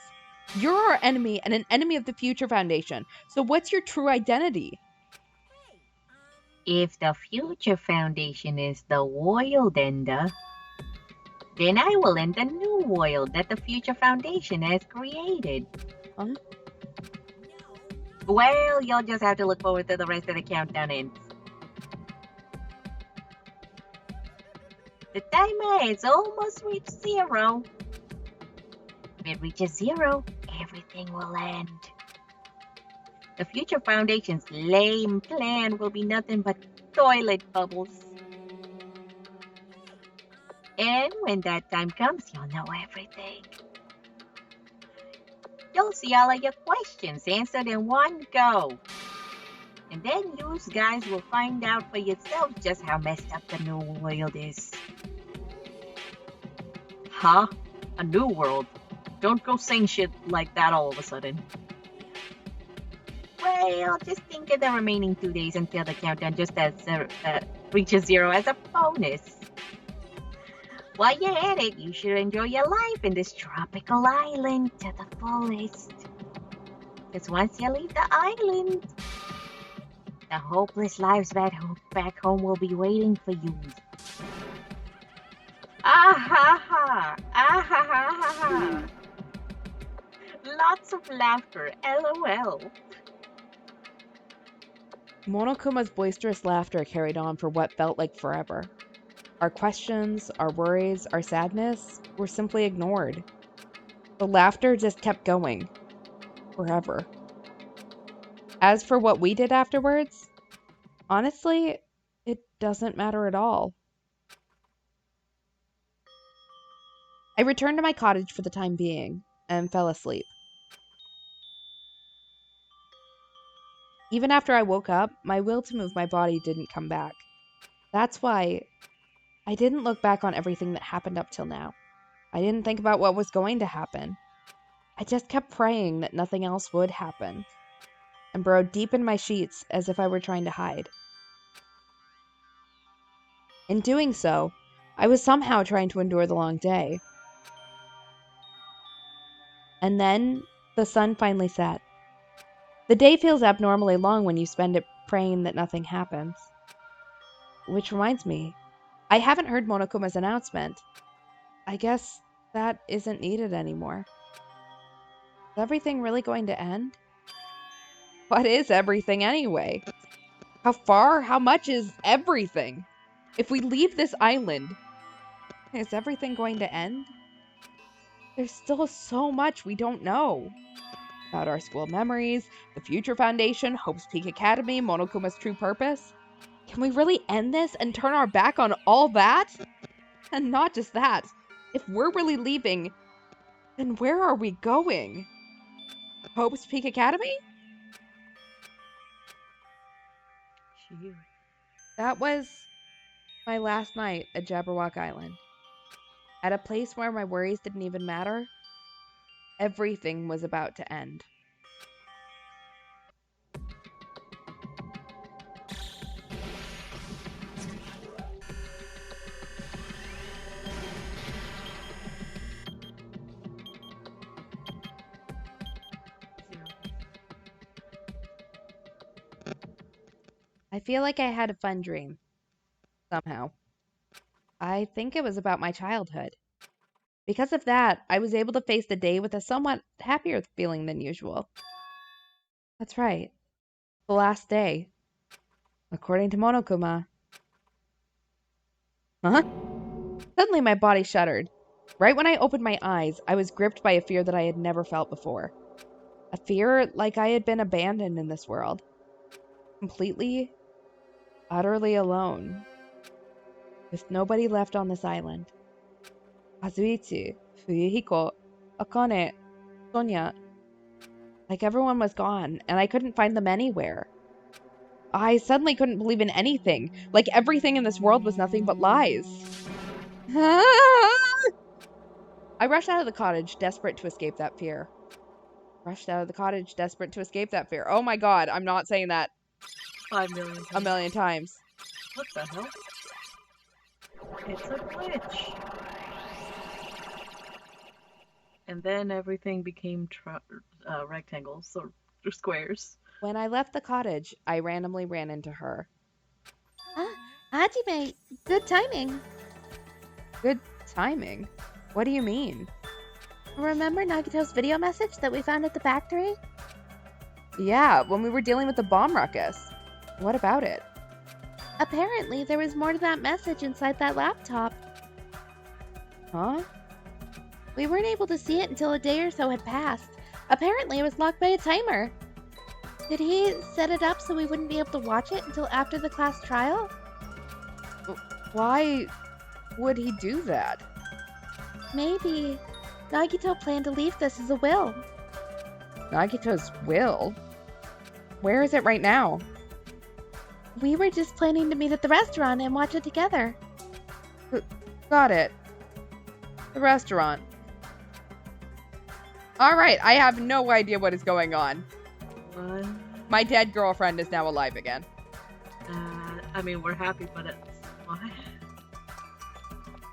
You're our enemy and an enemy of the Future Foundation. So what's your true identity? If the Future Foundation is the world ender, then I will end the new world that the Future Foundation has created. Huh? Well, you'll just have to look forward to the rest of the countdown ends. The timer has almost reached 0. If it reaches 0, everything will end. The Future Foundation's lame plan will be nothing but toilet bubbles. And when that time comes, you'll know everything. You'll see all of your questions answered in one go. And then you guys will find out for yourselves just how messed up the new world is. Huh? A new world? Don't go saying shit like that all of a sudden. Well, just think of the remaining 2 days until the countdown just as reaches 0 as a bonus. While you're at it, you should enjoy your life in this tropical island to the fullest. Because once you leave the island, the hopeless lives back home will be waiting for you. Ah ha ha! Ah ha ha ha ha! Lots of laughter, LOL. Monokuma's boisterous laughter carried on for what felt like forever. Our questions, our worries, our sadness were simply ignored. The laughter just kept going. Forever. As for what we did afterwards, honestly, it doesn't matter at all. I returned to my cottage for the time being and fell asleep. Even after I woke up, my will to move my body didn't come back. That's why I didn't look back on everything that happened up till now. I didn't think about what was going to happen. I just kept praying that nothing else would happen, and burrowed deep in my sheets as if I were trying to hide. In doing so, I was somehow trying to endure the long day. And then the sun finally set. The day feels abnormally long when you spend it praying that nothing happens. Which reminds me, I haven't heard Monokuma's announcement. I guess that isn't needed anymore. Is everything really going to end? What is everything anyway? How far? How much is everything? If we leave this island, is everything going to end? There's still so much we don't know. About our school memories, the Future Foundation, Hope's Peak Academy, Monokuma's true purpose. Can we really end this and turn our back on all that? And not just that. If we're really leaving, then where are we going? Hope's Peak Academy? Shoot. That was my last night at Jabberwock Island. At a place where my worries didn't even matter. Everything was about to end. I feel like I had a fun dream. Somehow. I think it was about my childhood. Because of that, I was able to face the day with a somewhat happier feeling than usual. That's right. The last day. According to Monokuma. Huh? Suddenly my body shuddered. Right when I opened my eyes, I was gripped by a fear that I had never felt before. A fear like I had been abandoned in this world. Completely, utterly alone. With nobody left on this island. Kazuichi, Fuyuhiko, Akane, Sonia. Like everyone was gone, and I couldn't find them anywhere. I suddenly couldn't believe in anything. Like everything in this world was nothing but lies. I rushed out of the cottage, desperate to escape that fear. Oh my god, I'm not saying that 5 million times. a million times. What the hell? It's a glitch. And then everything became rectangles or squares. When I left the cottage, I randomly ran into her. Ah, Hajime, good timing. Good timing? What do you mean? Remember Nagito's video message that we found at the factory? Yeah, when we were dealing with the bomb ruckus. What about it? Apparently, there was more to that message inside that laptop. Huh? We weren't able to see it until a day or so had passed. Apparently, it was locked by a timer. Did he set it up so we wouldn't be able to watch it until after the class trial? Why would he do that? Maybe Nagito planned to leave this as a will. Nagito's will? Where is it right now? We were just planning to meet at the restaurant and watch it together. Got it. The restaurant. Alright, I have no idea what is going on. What? My dead girlfriend is now alive again. I mean, we're happy, but it's... What?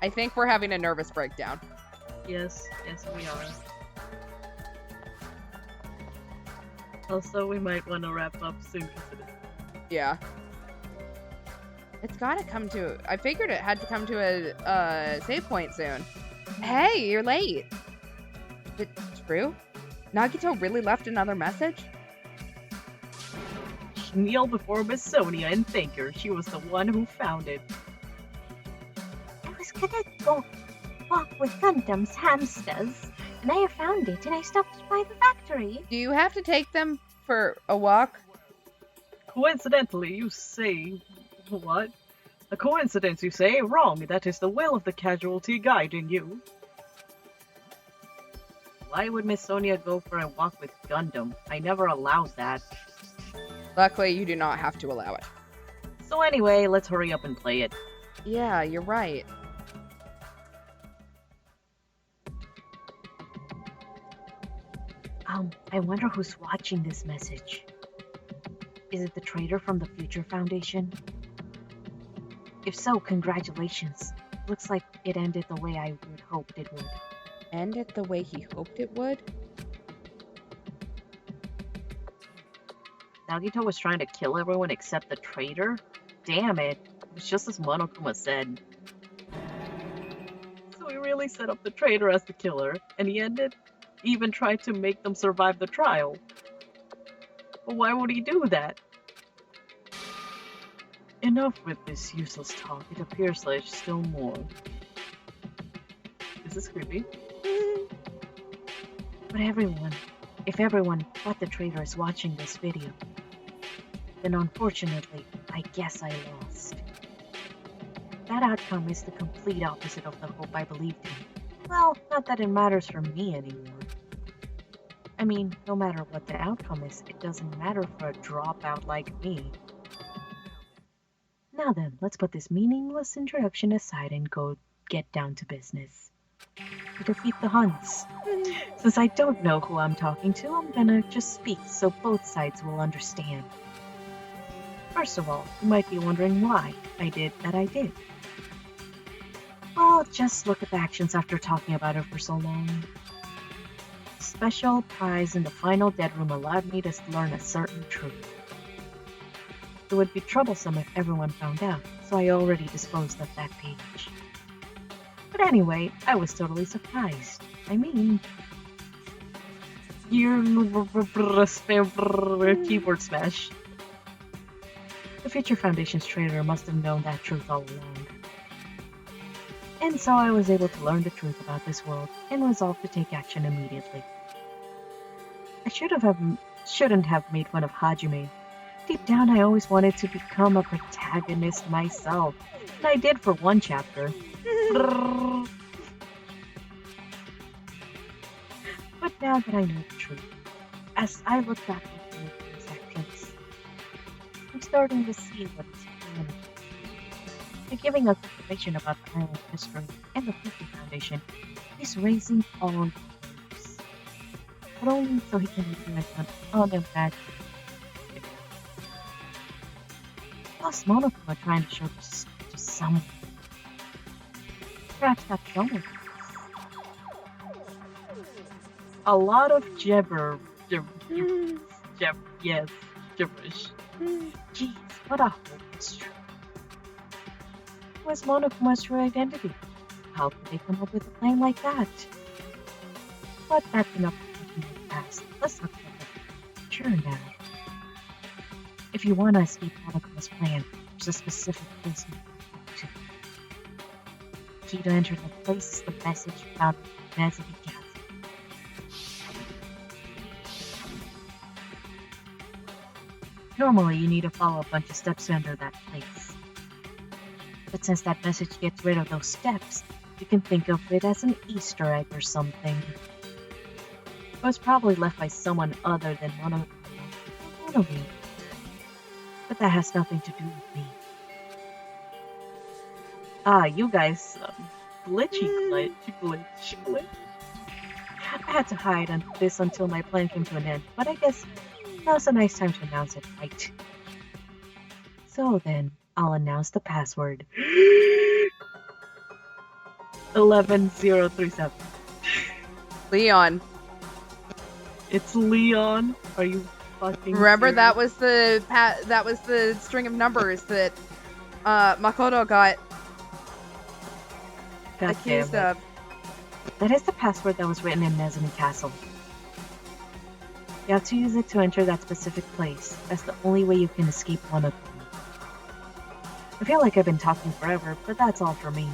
I think we're having a nervous breakdown. Yes, we are. Also, we might want to wrap up soon because it is. Yeah. It's gotta come to... I figured it had to come to a save point soon. Hey, you're late. Is it true? Nagito really left another message? Kneel before Miss Sonia and thank her. She was the one who found it. I was gonna go walk with Gundam's hamsters, and I found it, and I stopped by the factory. Do you have to take them for a walk? Coincidentally, you say... What? A coincidence, you say? Wrong. That is the will of the casualty guiding you. Why would Miss Sonia go for a walk with Gundam? I never allows that. Luckily, you do not have to allow it. So anyway, let's hurry up and play it. Yeah, you're right. I wonder who's watching this message. Is it the trader from the Future Foundation? If so, congratulations. Looks like it ended the way I would hoped it would. Ended the way he hoped it would? Nagito was trying to kill everyone except the trader? Damn it. It was just as Monokuma said. So he really set up the trader as the killer, and he even tried to make them survive the trial. But why would he do that? Enough with this useless talk. It appears there's still more. This is creepy. But if everyone but the trader is watching this video, then unfortunately, I guess I lost. That outcome is the complete opposite of the hope I believed in. Well, not that it matters for me anymore. I mean, no matter what the outcome is, it doesn't matter for a dropout like me. Now then, let's put this meaningless introduction aside and go get down to business. To defeat the Huns. Since I don't know who I'm talking to, I'm gonna just speak so both sides will understand. First of all, you might be wondering why I did that I did. Well, just look at the actions after talking about it for so long. Special prize in the final dead room allowed me to learn a certain truth. It would be troublesome if everyone found out, so I already disposed of that page. But anyway, I was totally surprised. I mean... keyboard smash. The Future Foundation's trader must have known that truth all along. And so I was able to learn the truth about this world and resolved to take action immediately. I shouldn't have made fun of Hajime. Deep down, I always wanted to become a protagonist myself, and I did for one chapter. But now that I know the truth, as I look back at these actions, I'm starting to see what is happening. By giving us information about the island history and the Future Foundation, he's raising all boats, but only so he can influence an unimaginable. Plus, Monokuma trying to show this to someone. Perhaps that someone. A lot of gibberish. Jeez, what a hopeless truth. Where's Monokuma's true identity? How could they come up with a plan like that? But that's enough of thinking in the past. Let's look at the future now. If you want to escape Monokuma's plan, there's a specific place you can go to. The key to enter the place is the message found in the Manabingu Castle. Normally, you need to follow a bunch of steps to enter that place. But since that message gets rid of those steps, you can think of it as an Easter egg or something. It was probably left by someone other than Monokuma. But that has nothing to do with me. Ah, you guys, glitch. I had to hide this until my plan came to an end, but I guess now's a nice time to announce it, right? So then, I'll announce the password. 11037. Leon. It's Leon. Are you fucking Remember serious? that was the string of numbers that Makoto got God accused damn it. of. That is the password that was written in Manabingu Castle. You have to use it to enter that specific place. That's the only way you can escape one of them. I feel like I've been talking forever, but that's all for me.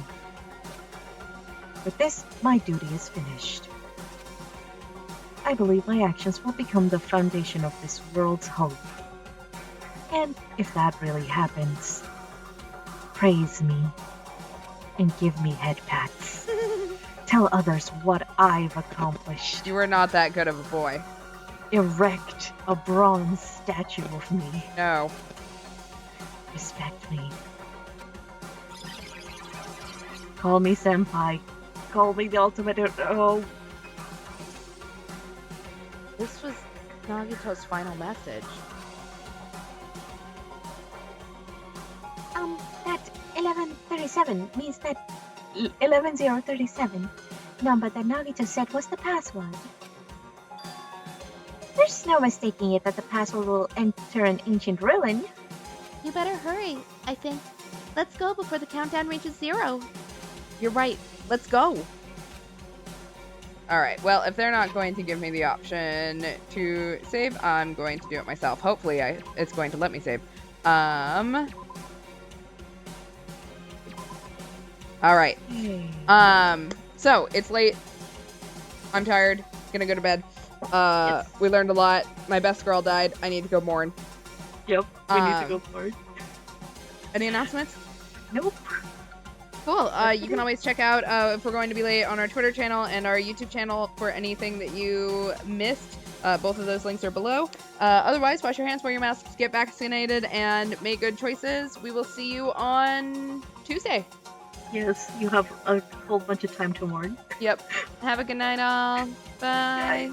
With this, my duty is finished. I believe my actions will become the foundation of this world's hope. And if that really happens, praise me and give me head pats. Tell others what I've accomplished. You are not that good of a boy. Erect a bronze statue of me. No. Respect me. Call me senpai. Call me the ultimate. Oh, This was Nagito's final message. That 1137 means that 11037 number that Nagito said was the password. There's no mistaking it that the password will enter an ancient ruin. You better hurry, I think. Let's go before the countdown reaches 0. You're right. Let's go. Alright, well, if they're not going to give me the option to save, I'm going to do it myself. Hopefully, it's going to let me save. Alright. hey. So, it's late. I'm tired. Gonna go to bed. Yes. We learned a lot. My best girl died. I need to go mourn. Yep, we need to go for it. Any announcements? Nope. Cool. You can always check out if we're going to be late on our Twitter channel and our YouTube channel for anything that you missed. Both of those links are below. Otherwise, wash your hands, wear your masks, get vaccinated, and make good choices. We will see you on Tuesday. Yes, you have a whole bunch of time to mourn. Yep. Have a good night, all. Bye. Bye.